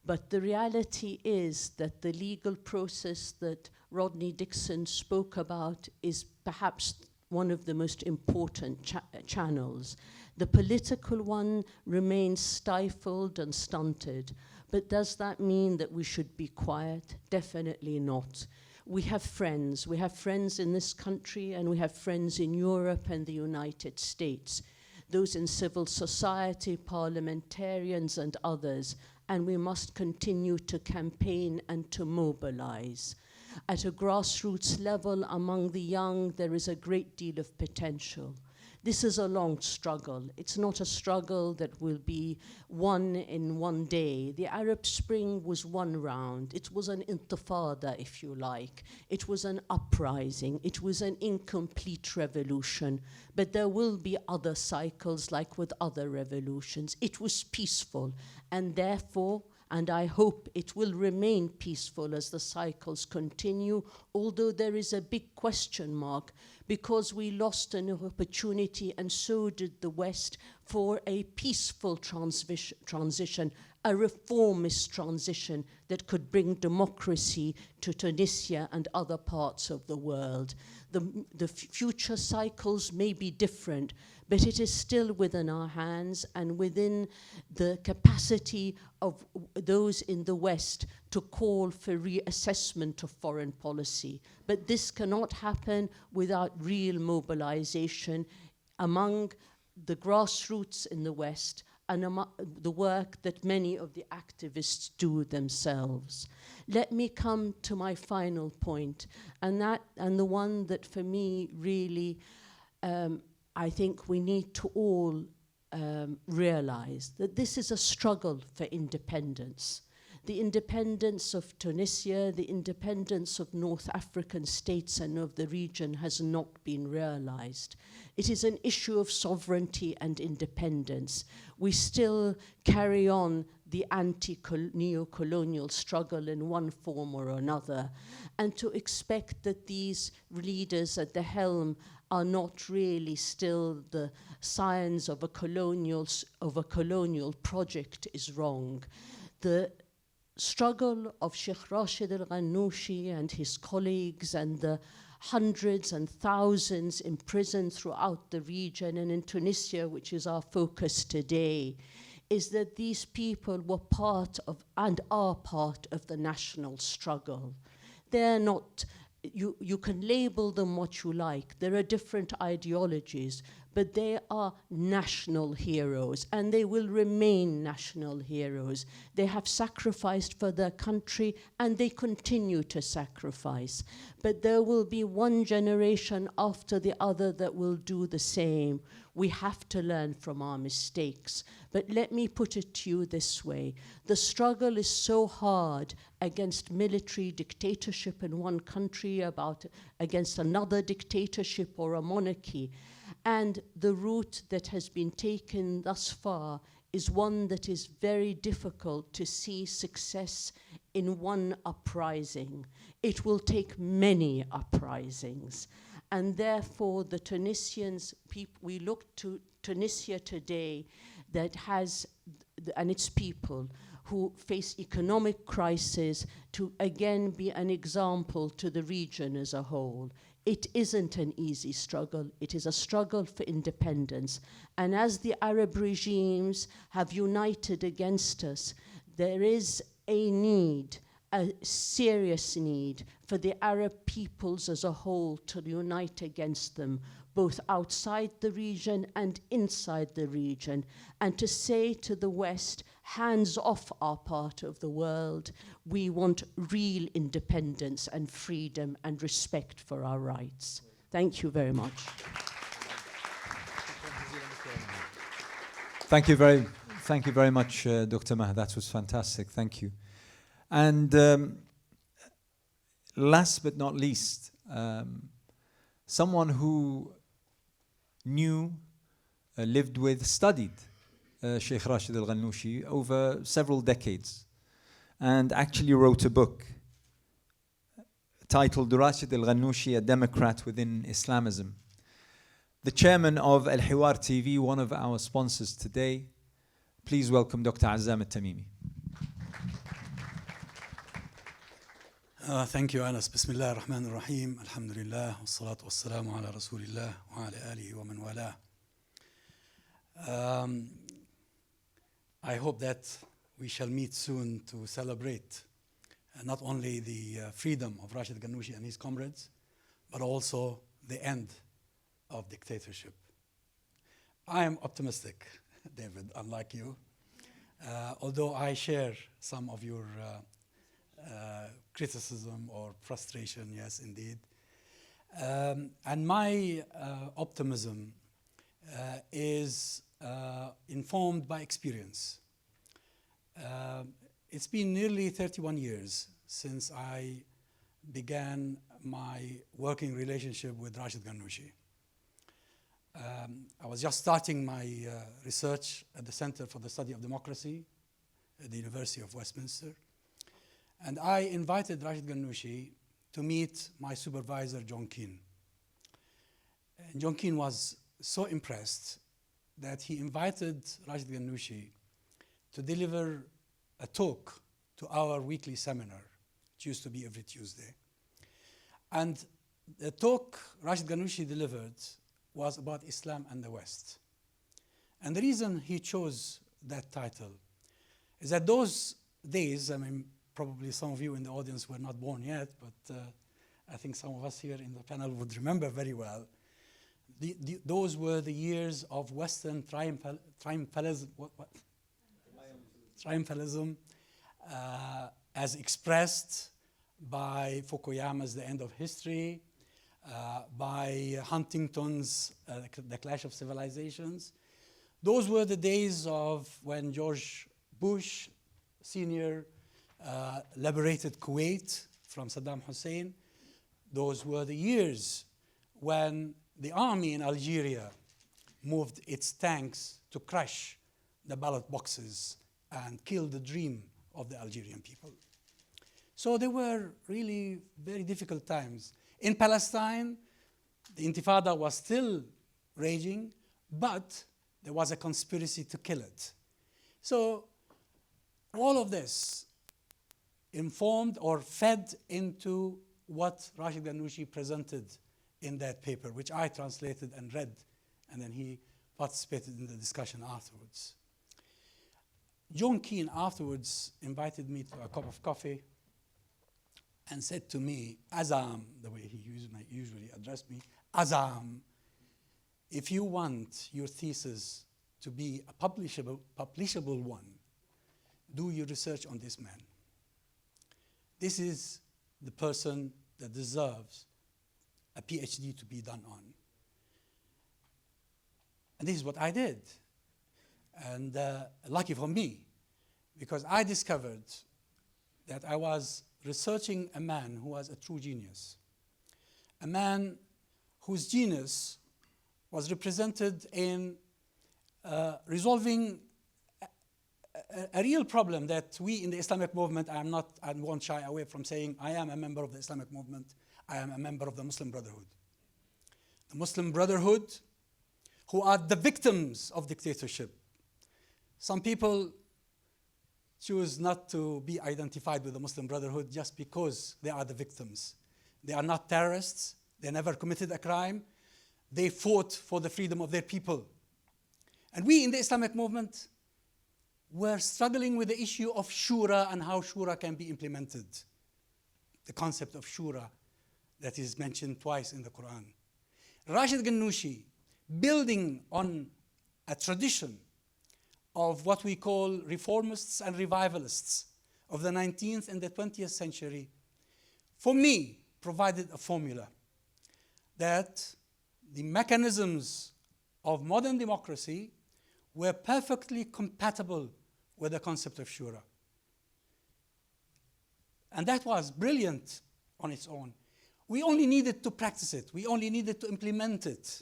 But the reality is that the legal process that Rodney Dixon spoke about is perhaps one of the most important channels. The political one remains stifled and stunted. But does that mean that we should be quiet? Definitely not. We have friends. We have friends in this country, and we have friends in Europe and the United States, those in civil society, parliamentarians, and others. And we must continue to campaign and to mobilize. At a grassroots level among the young, there is a great deal of potential. This is a long struggle. It's not a struggle that will be won in one day. The Arab Spring was one round. It was an intifada, if you like. It was an uprising. It was an incomplete revolution. But there will be other cycles, like with other revolutions. It was peaceful, and therefore, and I hope it will remain peaceful as the cycles continue, although there is a big question mark, because we lost an opportunity, and so did the West, for a peaceful transition, a reformist transition that could bring democracy to Tunisia and other parts of the world. The future cycles may be different, but it is still within our hands and within the capacity of those in the West to call for reassessment of foreign policy. But this cannot happen without real mobilization among the grassroots in the West and the work that many of the activists do themselves. Let me come to my final point, and the one that for me really I think we need to all realize that this is a struggle for independence. The independence of Tunisia, the independence of North African states and of the region has not been realized. It is an issue of sovereignty and independence. We still carry on the neo-colonial struggle in one form or another, and to expect that these leaders at the helm are not really still the scions of a colonial project is wrong. The struggle of Sheikh Rashid al-Ghannouchi and his colleagues and the hundreds and thousands imprisoned throughout the region and in Tunisia, which is our focus today, is that these people were part of and are part of the national struggle. They're not, you can label them what you like. There are different ideologies, but they are national heroes, and they will remain national heroes. They have sacrificed for their country, and they continue to sacrifice. But there will be one generation after the other that will do the same. We have to learn from our mistakes. But let me put it to you this way. The struggle is so hard against military dictatorship in one country, against another dictatorship or a monarchy. And the route that has been taken thus far is one that is very difficult to see success in one uprising. It will take many uprisings. And therefore, the Tunisians, we look to Tunisia today that has, and its people, who face economic crisis, to again be an example to the region as a whole. It isn't an easy struggle. It is a struggle for independence. And as the Arab regimes have united against us, there is a need, a serious need, for the Arab peoples as a whole to unite against them, both outside the region and inside the region, and to say to the West, hands off our part of the world. We want real independence and freedom and respect for our rights. Thank you very much. Thank you very much, Dr. Mah. That was fantastic. Thank you. And last but not least, someone who knew, lived with, studied Sheikh Rashid al-Ghannouchi over several decades, and actually wrote a book titled Rashid al-Ghannouchi, A Democrat Within Islamism. The chairman of Al-Hiwar TV, one of our sponsors today. Please welcome Dr. Azzam al-Tamimi. Thank you, Anas. Bismillah ar-Rahman ar-Rahim. Alhamdulillah. Wassalatu wassalamu ala Rasulillah wa ala alihi wa man wala. I hope that we shall meet soon to celebrate not only the freedom of Rashid Ghannouchi and his comrades, but also the end of dictatorship. I am optimistic, David, unlike you, although I share some of your criticism or frustration, yes, indeed. And my optimism is informed by experience. It's been nearly 31 years since I began my working relationship with Rashid Ghannouchi. I was just starting my research at the Center for the Study of Democracy at the University of Westminster. And I invited Rashid Ghannouchi to meet my supervisor, John Keane. And John Keane was so impressed that he invited Rashid Ghannouchi to deliver a talk to our weekly seminar, which used to be every Tuesday. And the talk Rashid Ghannouchi delivered was about Islam and the West. And the reason he chose that title is that those days, I mean, probably some of you in the audience were not born yet, but I think some of us here in the panel would remember very well. Those were the years of Western triumphalism, triumphalism as expressed by Fukuyama's The End of History, by Huntington's The Clash of Civilizations. Those were the days of when George Bush Sr. Liberated Kuwait from Saddam Hussein. Those were the years when the army in Algeria moved its tanks to crush the ballot boxes and kill the dream of the Algerian people. So they were really very difficult times. In Palestine, the Intifada was still raging, but there was a conspiracy to kill it. So all of this informed or fed into what Rashid Ghannouchi presented in that paper, which I translated and read, and then he participated in the discussion afterwards. John Keane afterwards invited me to a cup of coffee and said to me, Azam, the way he usually addressed me, Azam, if you want your thesis to be a publishable one, do your research on this man. This is the person that deserves a PhD to be done on. And this is what I did. And lucky for me, because I discovered that I was researching a man who was a true genius, a man whose genius was represented in resolving a real problem that we in the Islamic movement, I won't shy away from saying, I am a member of the Islamic movement, I am a member of the Muslim Brotherhood. The Muslim Brotherhood, who are the victims of dictatorship. Some people choose not to be identified with the Muslim Brotherhood just because they are the victims. They are not terrorists. They never committed a crime. They fought for the freedom of their people. And we in the Islamic movement were struggling with the issue of shura and how shura can be implemented. The concept of shura that is mentioned twice in the Quran. Rashid Ghannouchi, building on a tradition of what we call reformists and revivalists of the 19th and the 20th century, for me, provided a formula that the mechanisms of modern democracy were perfectly compatible with the concept of shura. And that was brilliant on its own. We only needed to practice it. We only needed to implement it.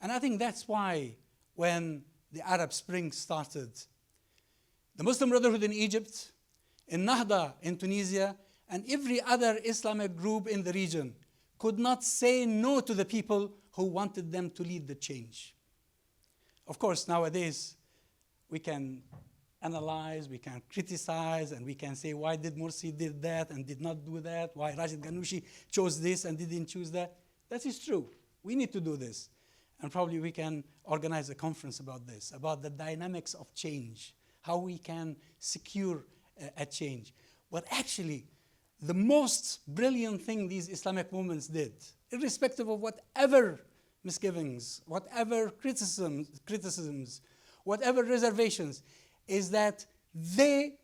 And I think that's why when the Arab Spring started, the Muslim Brotherhood in Egypt, in Nahda in Tunisia, and every other Islamic group in the region could not say no to the people who wanted them to lead the change. Of course, nowadays, we can analyze, we can criticize, and we can say, why did Morsi did that and did not do that? Why Rashid Ghannouchi chose this and didn't choose that? That is true. We need to do this. And probably we can organize a conference about this, about the dynamics of change, how we can secure a change. But actually, the most brilliant thing these Islamic movements did, irrespective of whatever misgivings, whatever criticisms, whatever reservations, is that they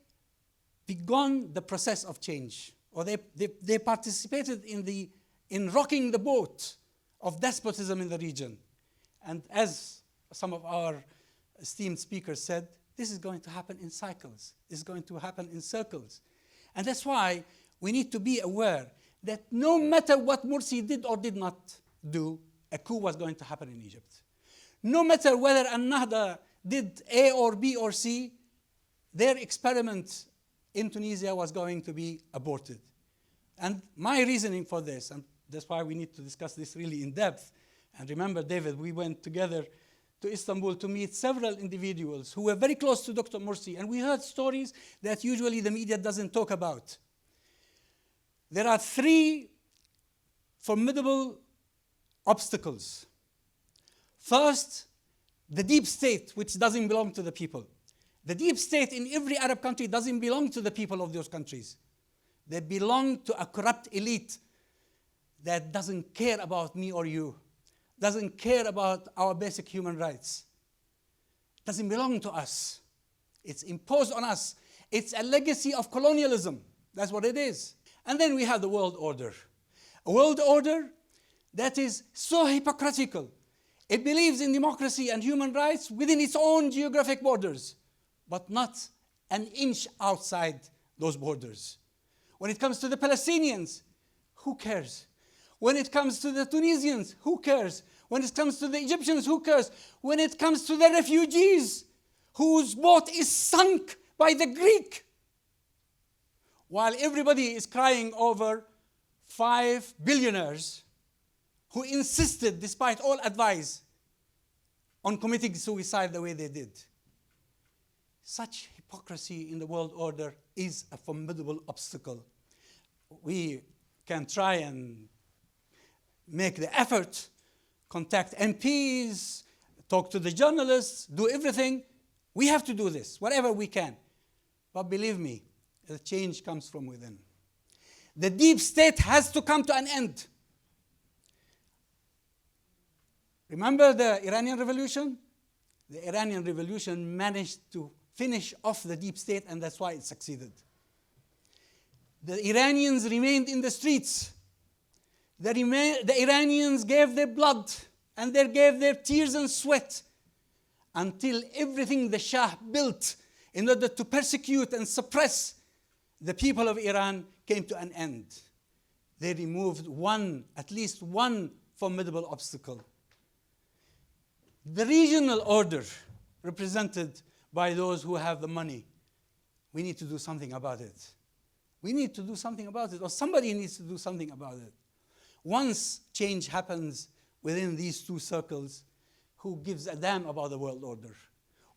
began the process of change, or they participated in rocking the boat of despotism in the region. And as some of our esteemed speakers said, this is going to happen in cycles. This is going to happen in circles. And that's why we need to be aware that no matter what Morsi did or did not do, a coup was going to happen in Egypt. No matter whether An-Nahda did A or B or C, their experiment in Tunisia was going to be aborted. And my reasoning for this, and that's why we need to discuss this really in depth. And remember, David, we went together to Istanbul to meet several individuals who were very close to Dr. Morsi, and we heard stories that usually the media doesn't talk about. There are 3 formidable obstacles. First, the deep state, which doesn't belong to the people. The deep state in every Arab country doesn't belong to the people of those countries. They belong to a corrupt elite that doesn't care about me or you, doesn't care about our basic human rights. Doesn't belong to us. It's imposed on us. It's a legacy of colonialism. That's what it is. And then we have the world order. A world order that is so hypocritical. It believes in democracy and human rights within its own geographic borders, but not an inch outside those borders. When it comes to the Palestinians, who cares? When it comes to the Tunisians, who cares? When it comes to the Egyptians, who cares? When it comes to the refugees, whose boat is sunk by the Greek, while everybody is crying over 5 billionaires who insisted, despite all advice, on committing suicide the way they did. Such hypocrisy in the world order is a formidable obstacle. We can try and make the effort, contact MPs, talk to the journalists, do everything. We have to do this, whatever we can. But believe me, the change comes from within. The deep state has to come to an end. Remember the Iranian Revolution? The Iranian Revolution managed to finish off the deep state, and that's why it succeeded. The Iranians remained in the streets. The Iranians gave their blood and they gave their tears and sweat until everything the Shah built in order to persecute and suppress the people of Iran came to an end. They removed at least one formidable obstacle. The regional order represented by those who have the money. We need to do something about it. We need to do something about it, or somebody needs to do something about it. Once change happens within these two circles, who gives a damn about the world order?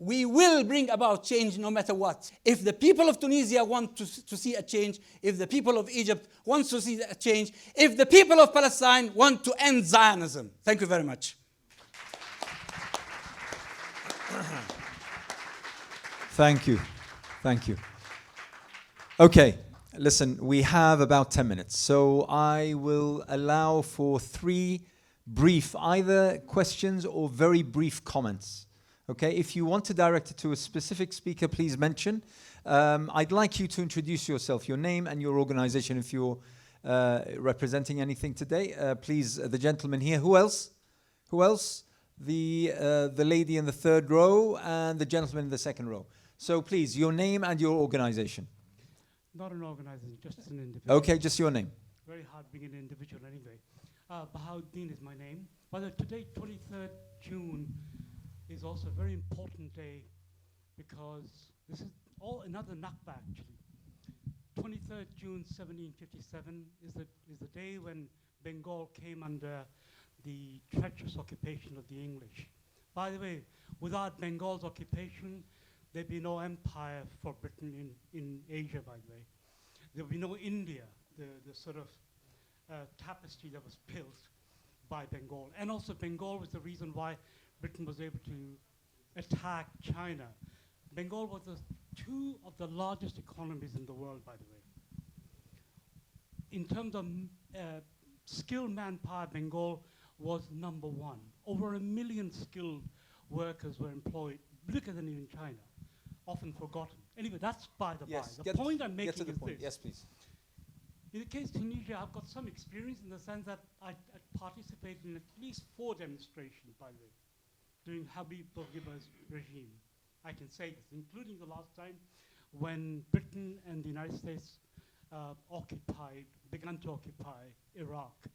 We will bring about change no matter what. If the people of Tunisia want to see a change, if the people of Egypt want to see a change, if the people of Palestine want to end Zionism. Thank you very much. Thank you. Thank you. Okay, listen, we have about 10 minutes, so I will allow for 3 brief, either questions or very brief comments. Okay, if you want to direct it to a specific speaker, please mention. I'd like you to introduce yourself, your name and your organization if you're representing anything today. Please, the gentleman here. Who else? Who else? The lady in the 3rd row and the gentleman in the 2nd row. So please, your name and your organization. Not an organization, just an individual. Okay, just your name. Very hard being an individual anyway. Bahauddin is my name. But today, 23rd June, is also a very important day because this is another Nakba actually. 23rd June 1757 is the day when Bengal came under the treacherous occupation of the English. By the way, without Bengal's occupation, there'd be no empire for Britain in Asia, by the way. There'd be no India, the sort of tapestry that was built by Bengal. And also Bengal was the reason why Britain was able to attack China. Bengal was 2 of the largest economies in the world, by the way. In terms of skilled manpower, Bengal was number 1. Over 1 million skilled workers were employed, bigger than even China, often forgotten. Anyway, that's by the by. The point I'm making is this. Yes, please. In the case of Tunisia, I've got some experience in the sense that I participated in at least 4 demonstrations, by the way, during Habib Bourguiba's regime. I can say this, including the last time when Britain and the United States began to occupy Iraq,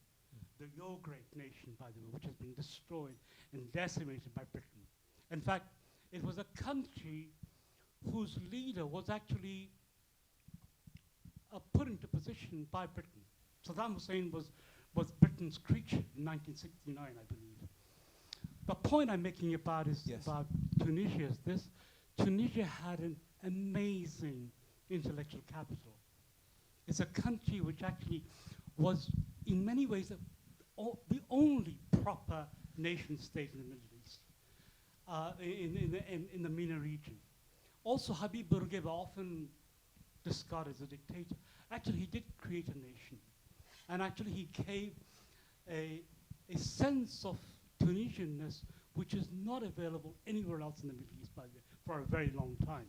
your great nation, by the way, which has been destroyed and decimated by Britain. In fact, it was a country whose leader was actually put into position by Britain. Saddam Hussein was Britain's creature in 1969, I believe. The point I'm making about Tunisia is this. Tunisia had an amazing intellectual capital. It's a country which actually was, in many ways, the only proper nation state in the Middle East, in the MENA region. Also, Habib Bourguiba, often discarded as a dictator, actually he did create a nation. And actually he gave a sense of Tunisianness which is not available anywhere else in the Middle East for a very long time.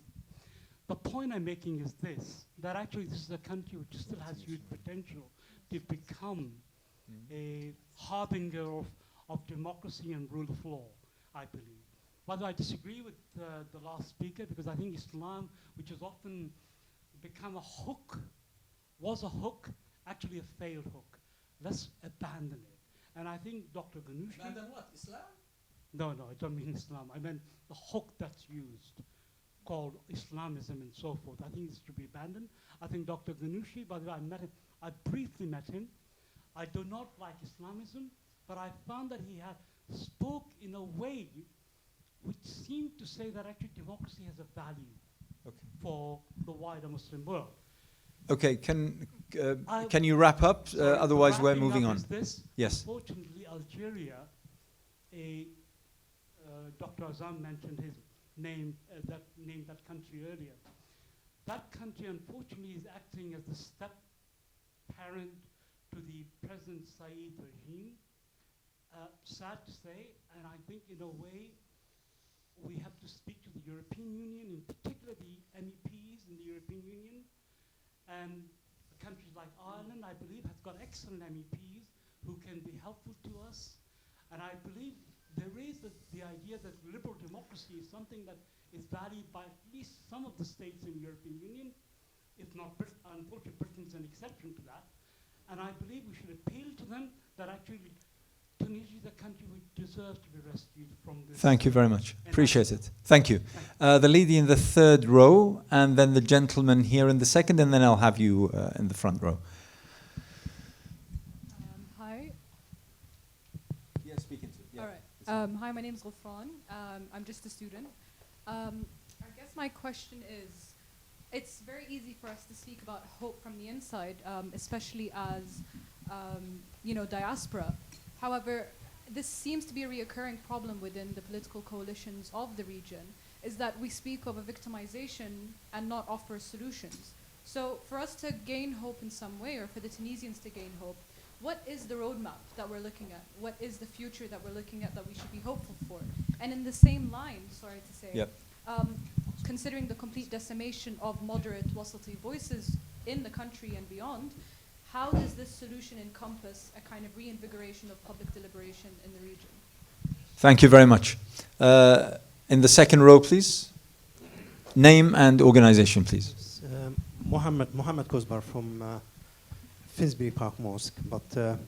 The point I'm making is this, that actually this is a country which still has huge potential to become a harbinger of democracy and rule of law, I believe. By the way, I disagree with the last speaker because I think Islam, which has often become a hook, was a hook, actually a failed hook. Let's abandon it. And I think Dr. Ghannouchi— Abandon what, Islam? No, I don't mean Islam. I meant the hook that's used, called Islamism and so forth. I think this should be abandoned. I think Dr. Ghannouchi, by the way, I briefly met him. I do not like Islamism, but I found that he had spoke in a way which seemed to say that actually democracy has a value for the wider Muslim world. Okay, can you wrap up? Otherwise, we're moving on. Yes. Unfortunately, Algeria, Dr. Azam mentioned his name, named that country earlier. That country, unfortunately, is acting as the step-parent to the President Said regime. Sad to say, and I think in a way, we have to speak to the European Union, in particular the MEPs in the European Union, and countries like Ireland, I believe, has got excellent MEPs who can be helpful to us. And I believe there is the idea that liberal democracy is something that is valued by at least some of the states in the European Union, if not Britain. Unfortunately, Britain is an exception to that. And I believe we should appeal to them that actually Tunisia is a country which deserves to be rescued from this. Thank you very much. And Appreciate it. Thank you. The lady in the third row, and then the gentleman here in the second, and then I'll have you in the front row. Hi. Yeah, speaking to. Yeah. All right. Hi, my name is Ghufran. I'm just a student. I guess my question is, it's very easy for us to speak about hope from the inside, especially as, diaspora. However, this seems to be a reoccurring problem within the political coalitions of the region, is that we speak of a victimization and not offer solutions. So for us to gain hope in some way, or for the Tunisians to gain hope, what is the roadmap that we're looking at? What is the future that we're looking at that we should be hopeful for? And in the same line, sorry to say, Yep. Considering the complete decimation of moderate Wasati voices in the country and beyond, how does this solution encompass a kind of reinvigoration of public deliberation in the region? Thank you very much. In the second row, please. Name and organization, please. Mohammed Kozbar from Finsbury Park Mosque, but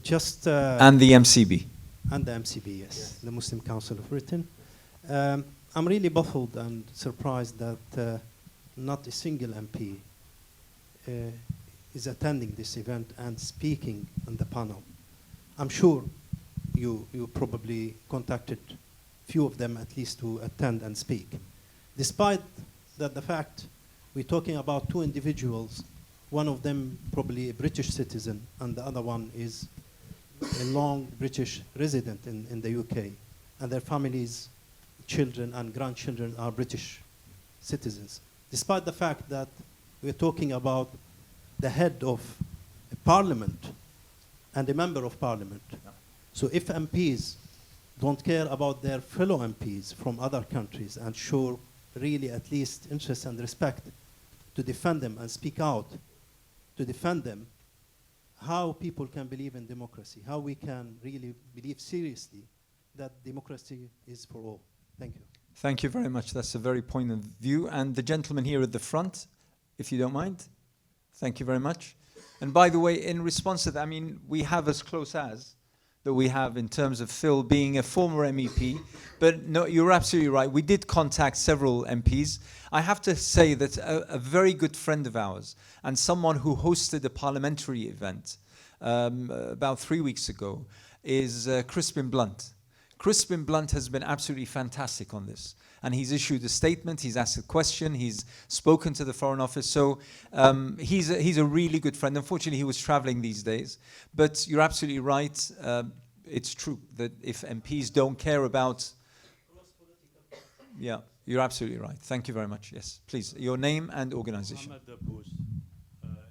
just... and the MCB. And the MCB, yes, the Muslim Council of Britain. I'm really baffled and surprised that not a single MP is attending this event and speaking on the panel. I'm sure you probably contacted few of them at least to attend and speak. Despite that the fact we're talking about two individuals, one of them probably a British citizen and the other one is a long British resident in the UK, and their families, children and grandchildren are British citizens. Despite the fact that we're talking about the head of a parliament and a member of parliament. Yeah. So if MPs don't care about their fellow MPs from other countries and show really at least interest and respect to defend them and speak out to defend them, how people can believe in democracy, how we can really believe seriously that democracy is for all. Thank you. Thank you very much. That's a very poignant view. And the gentleman here at the front, if you don't mind. Thank you very much. And by the way, in response to that, I mean, we have as close as that we have in terms of Phil being a former MEP. But no, you're absolutely right. We did contact several MPs. I have to say that a very good friend of ours and someone who hosted a parliamentary event about 3 weeks ago is Crispin Blunt. Crispin Blunt has been absolutely fantastic on this. And he's issued a statement, he's asked a question, he's spoken to the Foreign Office. So he's a really good friend. Unfortunately, he was traveling these days. But you're absolutely right. It's true that if MPs don't care about... Yeah, you're absolutely right. Thank you very much. Yes, please. Your name and organization. Mohammed Dabbous,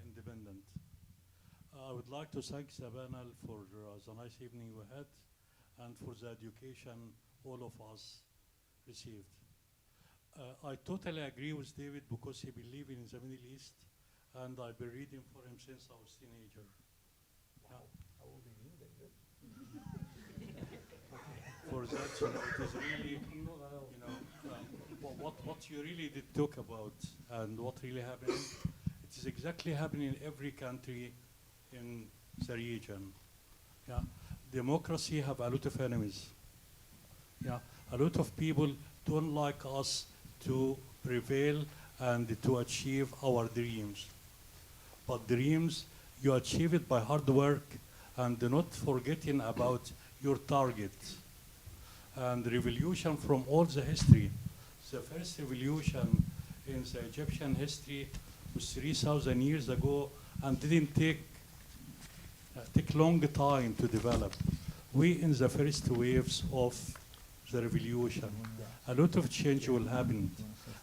independent. I would like to thank the panel for the nice evening we had and for the education all of us received. I totally agree with David because he believes in the Middle East, and I've been reading for him since I was a teenager. Wow. How old are you, David? For that, it is really, what you really did talk about and what really happened, it is exactly happening in every country in the region. Yeah. Democracy have a lot of enemies. Yeah. A lot of people don't like us to prevail and to achieve our dreams. But dreams, you achieve it by hard work and not forgetting about your target. And revolution from all the history. The first revolution in the Egyptian history was 3,000 years ago and didn't take long time to develop. We in the first waves of the revolution. A lot of change will happen.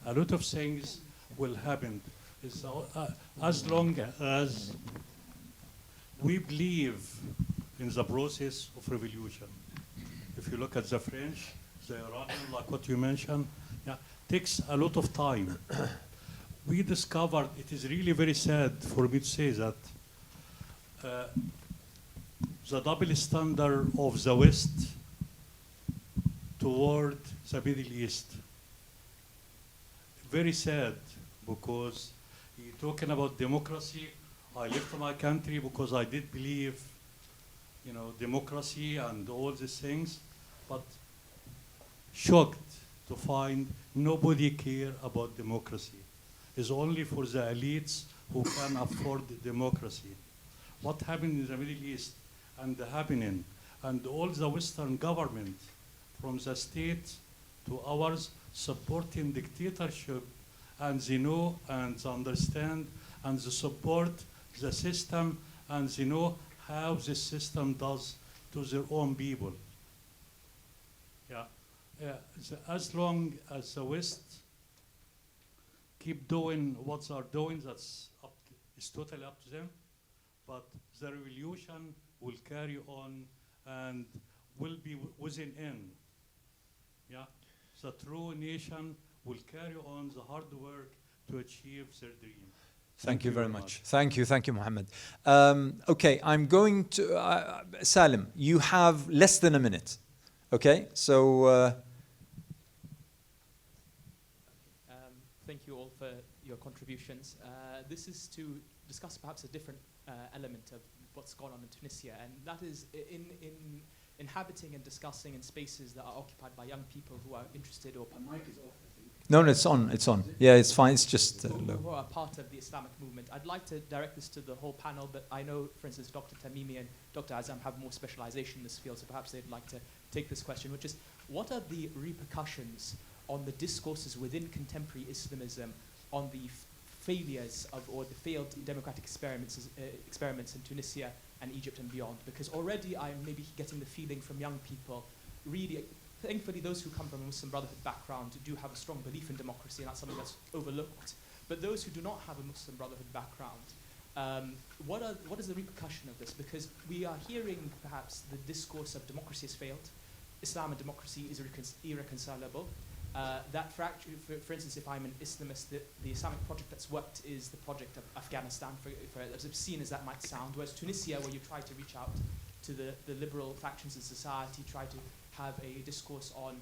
A lot of things will happen. As long as we believe in the process of revolution. If you look at the French, the Iranian, like what you mentioned, yeah, takes a lot of time. We discovered, it is really very sad for me to say that the double standard of the West toward the Middle East. Very sad, because you're talking about democracy. I left my country because I did believe democracy and all these things, but shocked to find nobody care about democracy. It's only for the elites who can afford democracy. What happened in the Middle East and the happening, and all the Western government, from the state to ours, supporting dictatorship, and they know and they understand and they support the system, and they know how the system does to their own people. As long as the West keep doing what they're doing, it's totally up to them. But the revolution will carry on and will be within end. The true nation will carry on the hard work to achieve their dream. Thank you very much. Thank you, Mohammed. Okay, I'm going to, Salim, you have less than a minute. Okay, so. Thank you all for your contributions. This is to discuss perhaps a different element of what's gone on in Tunisia, and that is in inhabiting and discussing in spaces that are occupied by young people who are interested or... My mic is off, I think. No, it's on. Yeah, it's fine, it's just who are part of the Islamic movement. I'd like to direct this to the whole panel, but I know, for instance, Dr. Tamimi and Dr. Azam have more specialization in this field, so perhaps they'd like to take this question, which is, what are the repercussions on the discourses within contemporary Islamism on the failures of, or the failed democratic experiments in Tunisia and Egypt and beyond? Because already I'm maybe getting the feeling from young people, really, thankfully those who come from a Muslim Brotherhood background do have a strong belief in democracy, and that's something that's overlooked. But those who do not have a Muslim Brotherhood background, what is the repercussion of this? Because we are hearing perhaps the discourse of democracy has failed, Islam and democracy is irreconcilable. That fracture, for instance, if I'm an Islamist, the Islamic project that's worked is the project of Afghanistan, for as obscene as that might sound, whereas Tunisia, where you try to reach out to the liberal factions in society, try to have a discourse on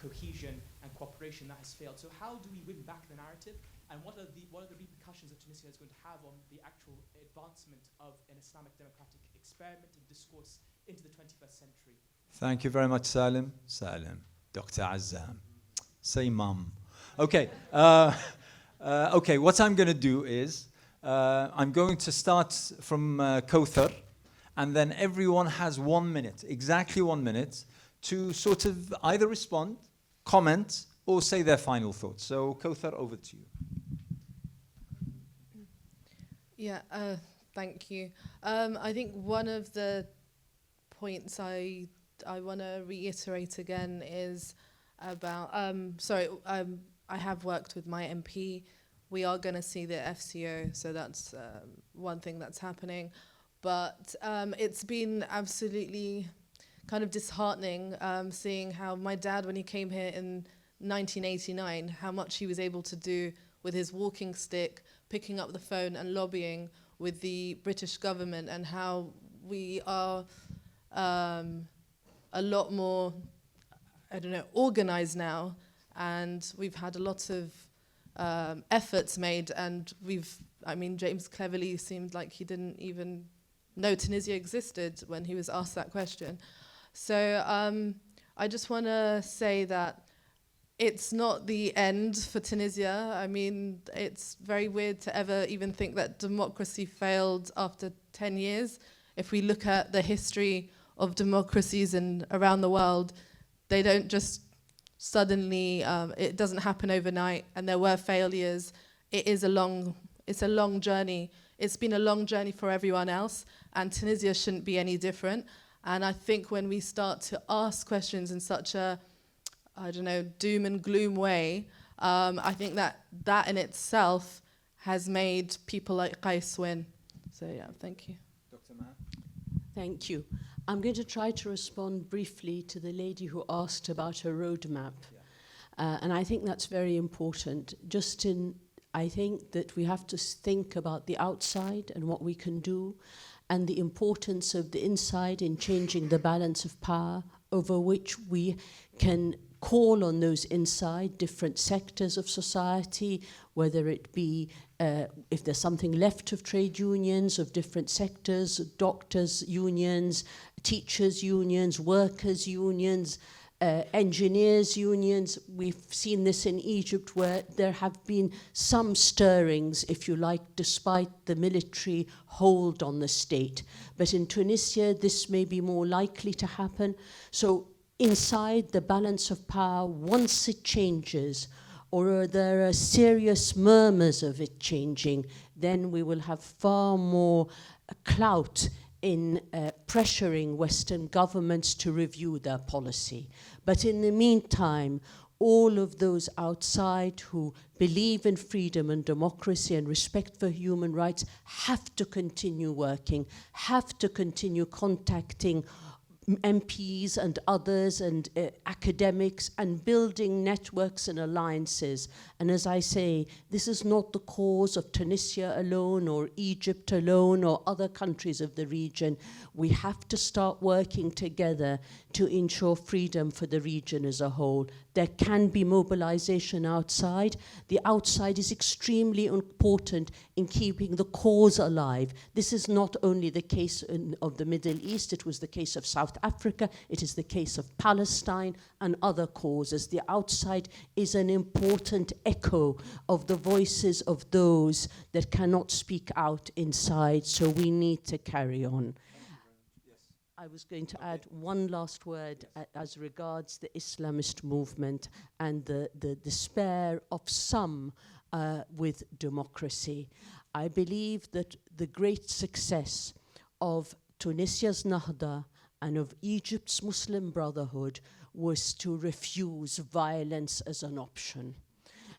cohesion and cooperation, that has failed. So how do we win back the narrative, and what are the repercussions that Tunisia is going to have on the actual advancement of an Islamic democratic experiment and discourse into the 21st century? Thank you very much, Salim. Dr. Azam. Say mum. Okay. Okay, what I'm going to do is I'm going to start from Kauthar, and then everyone has 1 minute, exactly 1 minute, to sort of either respond, comment, or say their final thoughts. So, Kauthar, over to you. Yeah, thank you. I think one of the points I want to reiterate again is about, I have worked with my MP. We are going to see the FCO, so that's one thing that's happening. But it's been absolutely kind of disheartening seeing how my dad, when he came here in 1989, how much he was able to do with his walking stick, picking up the phone and lobbying with the British government, and how we are a lot more, organized now, and we've had a lot of efforts made, and James cleverly seemed like he didn't even know Tunisia existed when he was asked that question. So I just want to say that it's not the end for Tunisia. I mean, it's very weird to ever even think that democracy failed after 10 years. If we look at the history of democracies around the world, they don't just suddenly, it doesn't happen overnight, and there were failures. It's a long journey. It's been a long journey for everyone else, and Tunisia shouldn't be any different. And I think when we start to ask questions in such a, doom and gloom way, I think that in itself has made people like Qais win. So yeah, thank you. Dr. Maha? Thank you. I'm going to try to respond briefly to the lady who asked about a roadmap. Yeah. And I think that's very important. I think that we have to think about the outside and what we can do, and the importance of the inside in changing the balance of power, over which we can call on those inside different sectors of society, whether it be if there's something left of trade unions, of different sectors, doctors' unions, teachers' unions, workers' unions, engineers' unions. We've seen this in Egypt, where there have been some stirrings, if you like, despite the military hold on the state. But in Tunisia, this may be more likely to happen. So inside the balance of power, once it changes, or there are serious murmurs of it changing, then we will have far more clout in pressuring Western governments to review their policy. But in the meantime, all of those outside who believe in freedom and democracy and respect for human rights have to continue working, have to continue contacting MPs and others and academics and building networks and alliances. And as I say, this is not the cause of Tunisia alone or Egypt alone or other countries of the region. We have to start working together to ensure freedom for the region as a whole. There can be mobilization outside. The outside is extremely important in keeping the cause alive. This is not only the case of the Middle East, it was the case of South Africa, it is the case of Palestine and other causes. The outside is an important echo of the voices of those that cannot speak out inside, so we need to carry on. I was going to add one last word as regards the Islamist movement and the despair of some with democracy. I believe that the great success of Tunisia's Nahda and of Egypt's Muslim Brotherhood was to refuse violence as an option.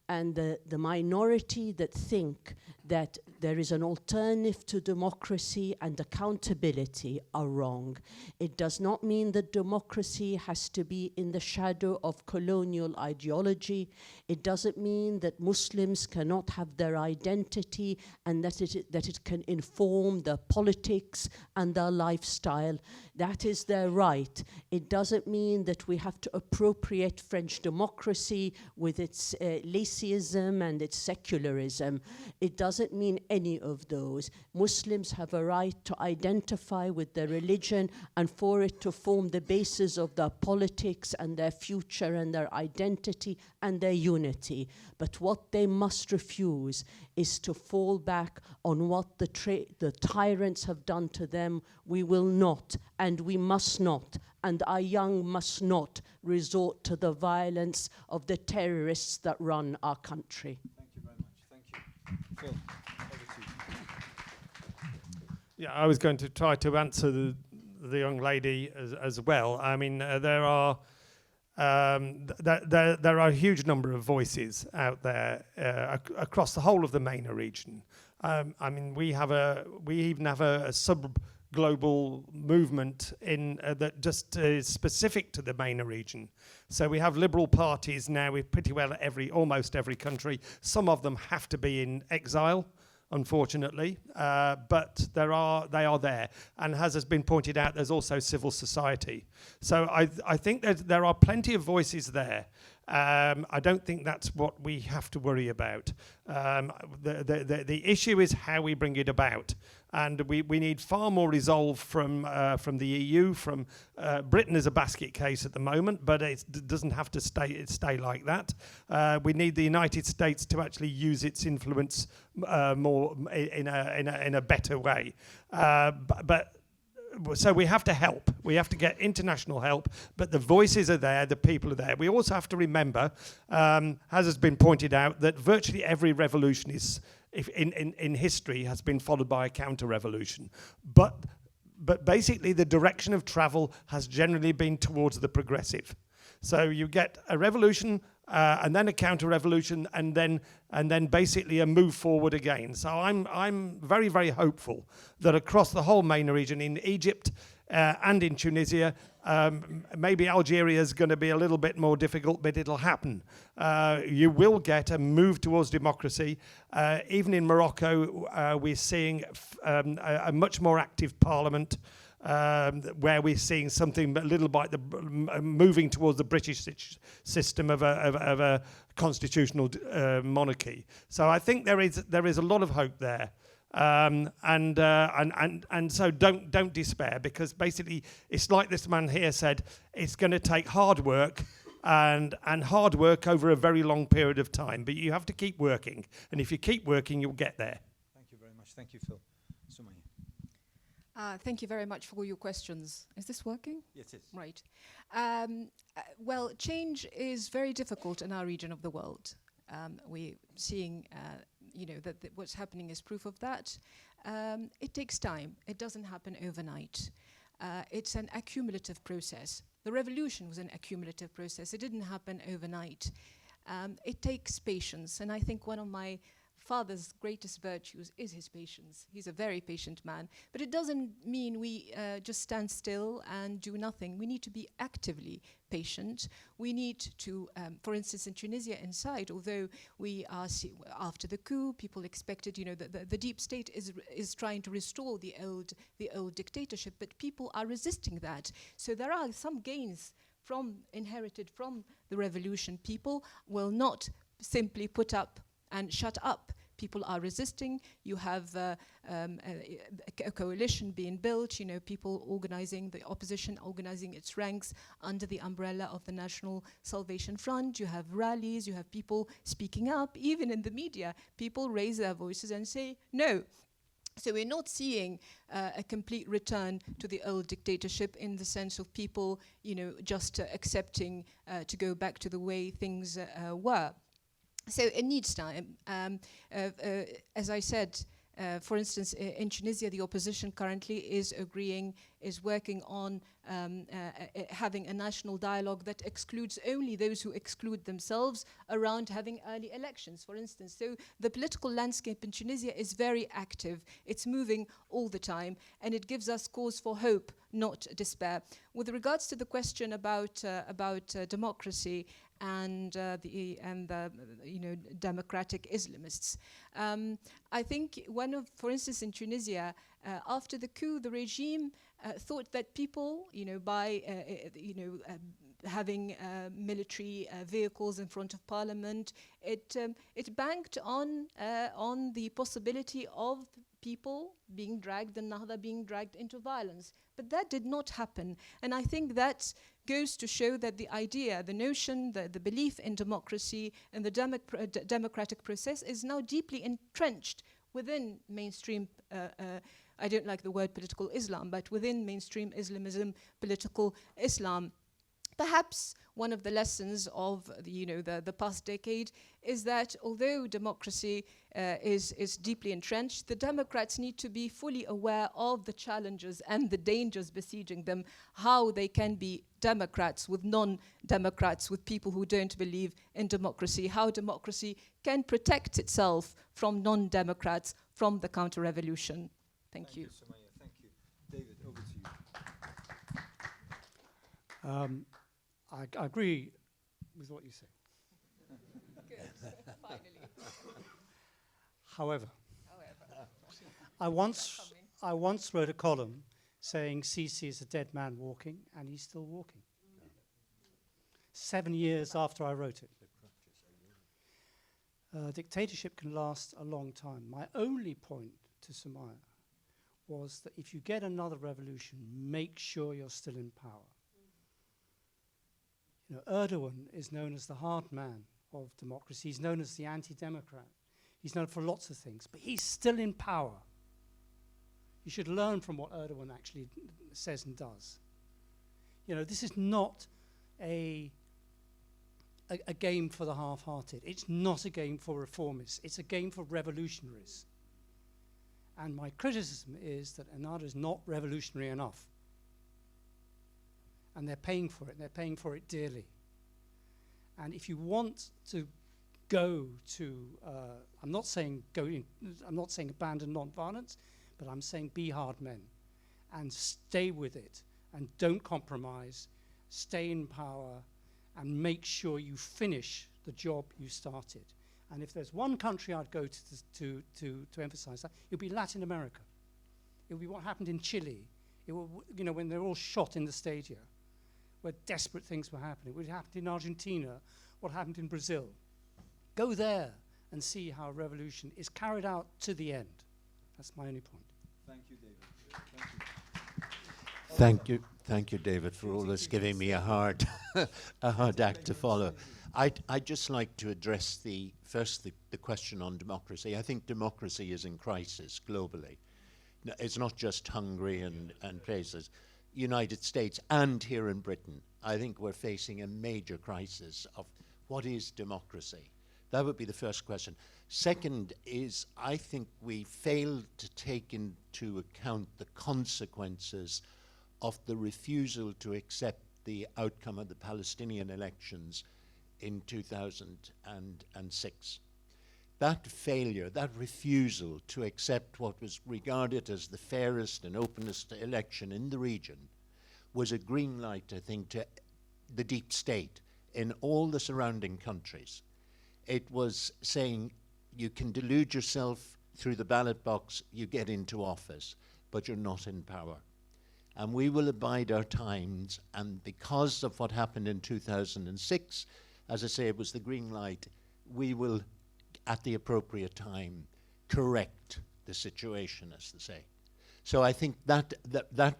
And the minority that think that there is an alternative to democracy and accountability are wrong. It does not mean that democracy has to be in the shadow of colonial ideology. It doesn't mean that Muslims cannot have their identity and that it can inform their politics and their lifestyle. That is their right. It doesn't mean that we have to appropriate French democracy with its laicism and its secularism. It doesn't mean any of those. Muslims have a right to identify with their religion and for it to form the basis of their politics and their future and their identity and their unity. But what they must refuse is to fall back on what the tyrants have done to them. We will not, and we must not, and our young must not resort to the violence of the terrorists that run our country. Thank you very much. Thank you. Phil, over to you. Yeah, I was going to try to answer the young lady as well. I mean, there are a huge number of voices out there across the whole of the MENA region. I mean, we even have a sub-global movement in that just is specific to the MENA region. So we have liberal parties now with pretty well almost every country. Some of them have to be in exile, unfortunately, but they are there. And as has been pointed out, there's also civil society. So I think that there are plenty of voices there. I don't think that's what we have to worry about. The issue is how we bring it about. And we need far more resolve from the EU, from Britain is a basket case at the moment, but it doesn't have to stay like that. We need the United States to actually use its influence more in a better way. So we have to help. We have to get international help, but the voices are there, the people are there. We also have to remember, as has been pointed out, that virtually every revolution in history has been followed by a counter-revolution. But basically the direction of travel has generally been towards the progressive. So you get a revolution and then a counter-revolution and then basically a move forward again. So I'm very, very hopeful that across the whole MENA region, in Egypt and in Tunisia, maybe Algeria is going to be a little bit more difficult, but it'll happen. You will get a move towards democracy. Even in Morocco, we're seeing a much more active parliament, where we're seeing something a little like moving towards the British system of a constitutional monarchy. So I think there is a lot of hope there. And so don't despair, because basically it's like this man here said, it's going to take hard work and hard work over a very long period of time, but you have to keep working, and if you keep working, you'll get there. Thank you very much. Thank you, Phil. Sumaya. Thank you very much for your questions. Is this working? Yes, it is. Right. Well, change is very difficult in our region of the world. We're seeing, that what's happening is proof of that. It takes time. It doesn't happen overnight. It's an accumulative process. The revolution was an accumulative process. It didn't happen overnight. It takes patience, and I think one of my father's greatest virtues is his patience. He's a very patient man. But it doesn't mean we just stand still and do nothing. We need to be actively patient. We need to, for instance, in Tunisia inside, although we are, after the coup, people expected, the deep state is trying to restore the old dictatorship, but people are resisting that. So there are some gains inherited from the revolution. People will not simply put up and shut up. People are resisting. You have a coalition being built, people organizing, the opposition organizing its ranks under the umbrella of the National Salvation Front. You have rallies, you have people speaking up. Even in the media, people raise their voices and say no. So we're not seeing a complete return to the old dictatorship in the sense of people, just accepting to go back to the way things were. So it needs time. As I said, for instance, in Tunisia, the opposition currently is working on having a national dialogue that excludes only those who exclude themselves around having early elections, for instance. So the political landscape in Tunisia is very active. It's moving all the time, and it gives us cause for hope, not despair. With regards to the question about democracy and the democratic Islamists, I think for instance, in Tunisia, after the coup, the regime thought that people, by having military vehicles in front of parliament, it banked on the possibility of people being dragged, the Nahda being dragged into violence. But that did not happen. And I think that goes to show that the idea, the notion, the belief in democracy and the democratic process is now deeply entrenched within mainstream, I don't like the word political Islam, but within mainstream Islamism, political Islam. Perhaps one of the lessons of the past decade is that although democracy is deeply entrenched, the Democrats need to be fully aware of the challenges and the dangers besieging them, how they can be Democrats with non-Democrats, with people who don't believe in democracy, how democracy can protect itself from non-Democrats, from the counter-revolution. Thank you. Sumaya. Thank you. David, over to you. I agree with what you say. Good. Finally. However, I once wrote a column saying Sisi is a dead man walking, and he's still walking. 7 years after I wrote it. Dictatorship can last a long time. My only point to Sumaya was that if you get another revolution, make sure you're still in power. Erdogan is known as the hard man of democracy. He's known as the anti-democrat. He's known for lots of things, but he's still in power. You should learn from what Erdogan actually says and does. This is not a game for the half-hearted. It's not a game for reformists. It's a game for revolutionaries. And my criticism is that Ennahda is not revolutionary enough. And they're paying for it. They're paying for it dearly. And if you want to go to, I'm not saying abandon non-violence, but I'm saying be hard men and stay with it and don't compromise. Stay in power and make sure you finish the job you started. And if there's one country I'd go to emphasize that, it would be Latin America. It would be what happened in Chile. It will, when they're all shot in the stadia, where desperate things were happening. What happened in Argentina, what happened in Brazil. Go there and see how a revolution is carried out to the end. That's my only point. Thank you, David. Thank you, David, for always giving me a hard act to follow. I'd just like to address the question on democracy. I think democracy is in crisis globally. No, it's not just Hungary and places. United States and here in Britain, I think we're facing a major crisis of what is democracy. That would be the first question. Second is, I think we failed to take into account the consequences of the refusal to accept the outcome of the Palestinian elections in 2006. That failure, that refusal to accept what was regarded as the fairest and openest election in the region was a green light, I think, to the deep state in all the surrounding countries. It was saying, you can delude yourself through the ballot box, you get into office, but you're not in power. And we will abide our times, and because of what happened in 2006, as I say, it was the green light, we will, at the appropriate time, correct the situation, as they say. So I think that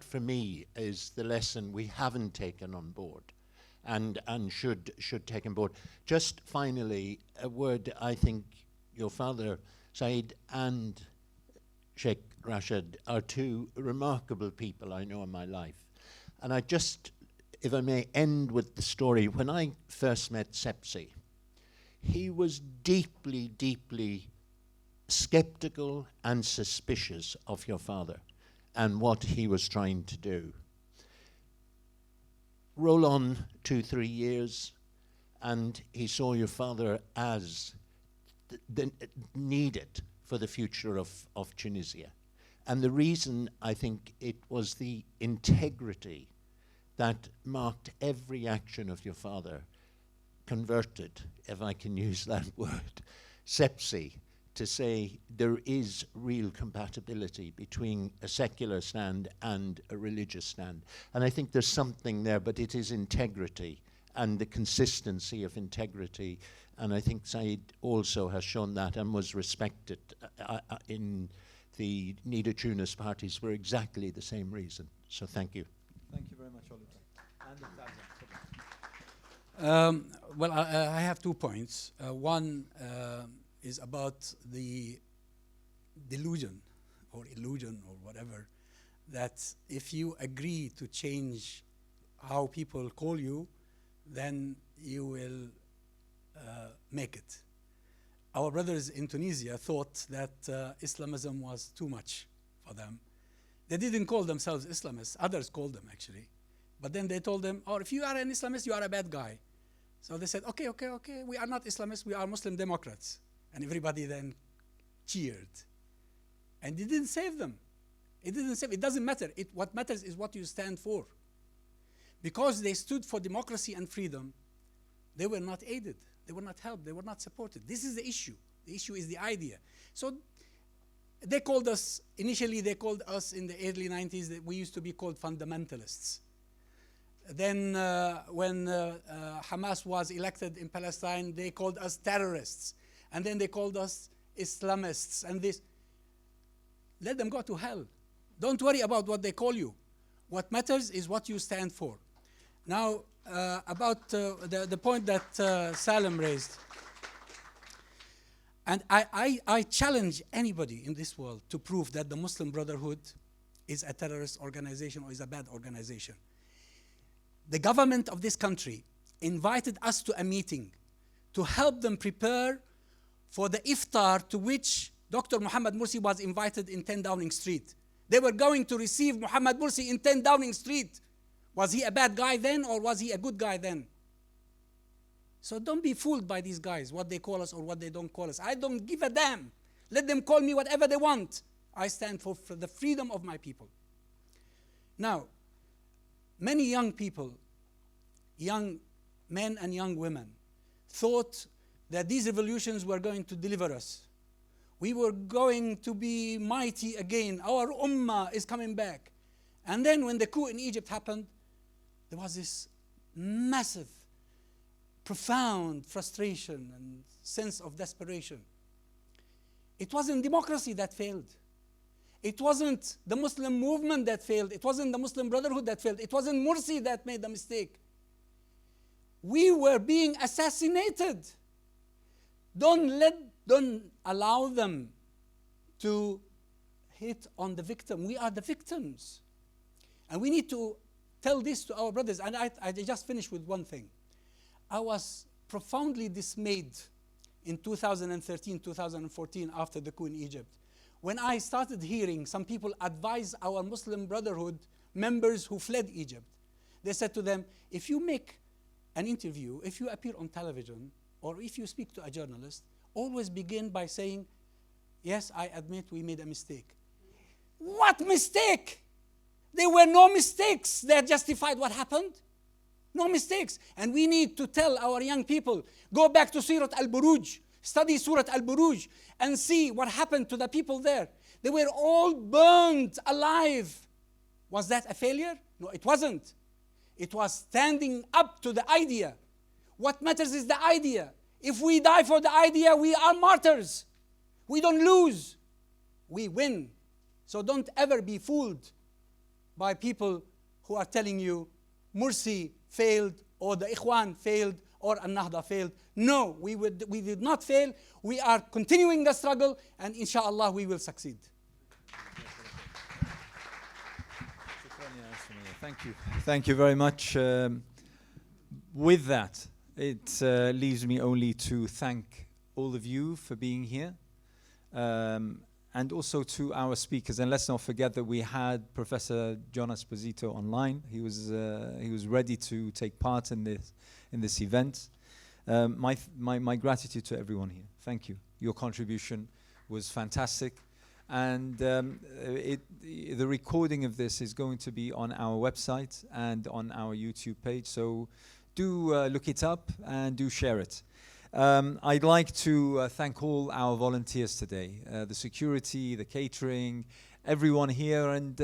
for me is the lesson we haven't taken on board and should take on board. Just finally, a word, I think your father, Saeed, and Sheikh Rashid are two remarkable people I know in my life. And I just, if I may, end with the story. When I first met Sepsi, he was deeply, deeply skeptical and suspicious of your father and what he was trying to do. Roll on 2-3 years, and he saw your father as needed for the future of Tunisia. And the reason, I think, it was the integrity that marked every action of your father, converted, if I can use that word, Sepsi, to say there is real compatibility between a secular stand and a religious stand. And I think there's something there, but it is integrity and the consistency of integrity. And I think Saeed also has shown that and was respected in the Nida Tunis parties for exactly the same reason. So thank you. Thank you very much, Oliver. And Dr. Azam. Well, I have 2 points. One is about the delusion or illusion or whatever, that if you agree to change how people call you, then you will make it. Our brothers in Tunisia thought that Islamism was too much for them. They didn't call themselves Islamists. Others called them, actually. But then they told them, oh, if you are an Islamist, you are a bad guy. So they said, okay, we are not Islamists, we are Muslim Democrats. And everybody then cheered. And it didn't save them. It didn't save. It doesn't matter. What matters is what you stand for. Because they stood for democracy and freedom, they were not aided. They were not helped. They were not supported. This is the issue. The issue is the idea. So they called us, initially they called us in the early 90s, that we used to be called fundamentalists. Then when Hamas was elected in Palestine, they called us terrorists. And then they called us Islamists. And this, let them go to hell. Don't worry about what they call you. What matters is what you stand for. Now, about the point that Salem raised. And I challenge anybody in this world to prove that the Muslim Brotherhood is a terrorist organization or is a bad organization. The government of this country invited us to a meeting to help them prepare for the iftar to which Dr. Muhammad Mursi was invited in 10 Downing Street. They were going to receive Muhammad Mursi in 10 Downing Street. Was he a bad guy then, or was he a good guy then? So don't be fooled by these guys, what they call us or what they don't call us. I don't give a damn. Let them call me whatever they want. I stand for the freedom of my people. Now, many young people, young men and young women, thought that these revolutions were going to deliver us. We were going to be mighty again. Our ummah is coming back. And then when the coup in Egypt happened, there was this massive, profound frustration and sense of desperation. It wasn't democracy that failed. It wasn't the Muslim movement that failed. It wasn't the Muslim Brotherhood that failed. It wasn't Morsi that made the mistake. We were being assassinated. Don't allow them to hit on the victim. We are the victims. And we need to tell this to our brothers. And I just finished with one thing. I was profoundly dismayed in 2013, 2014, after the coup in Egypt, when I started hearing some people advise our Muslim Brotherhood members who fled Egypt. They said to them, if you make an interview, if you appear on television, or if you speak to a journalist, always begin by saying, yes, I admit we made a mistake. What mistake? There were no mistakes that justified what happened. No mistakes. And we need to tell our young people, go back to Surah Al-Buruj, study Surah Al-Buruj, and see what happened to the people there. They were all burned alive. Was that a failure? No, it wasn't. It was standing up to the idea. What matters is the idea. If we die for the idea, we are martyrs. We don't lose. We win. So don't ever be fooled by people who are telling you Morsi failed, or the Ikhwan failed, or Al-Nahda failed. No, we did not fail. We are continuing the struggle, and inshallah we will succeed. Thank you. Thank you very much. With that, it leaves me only to thank all of you for being here. And also to our speakers. And let's not forget that we had Professor John Esposito online. He was ready to take part in this event. My gratitude to everyone here. Thank you. Your contribution was fantastic. And the recording of this is going to be on our website and on our YouTube page. So do look it up and do share it. I'd like to thank all our volunteers today, the security, the catering, everyone here, and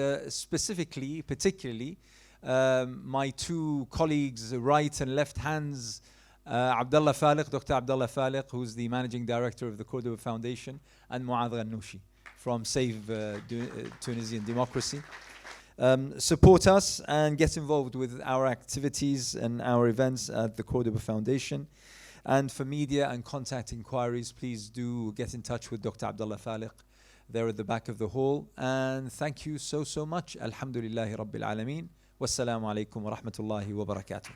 particularly, my two colleagues, right and left hands, Abdullah Faliq, Dr. Abdullah Faliq, who's the Managing Director of the Cordoba Foundation, and Mu'adh Ghannouchi from Save Tunisian Democracy. Support us and get involved with our activities and our events at the Cordoba Foundation. And for media and contact inquiries, please do get in touch with Dr. Abdullah Faliq there at the back of the hall. And thank you so much. Alhamdulillahi Rabbil Alameen. Wassalamu alaikum wa rahmatullahi wa barakatuh.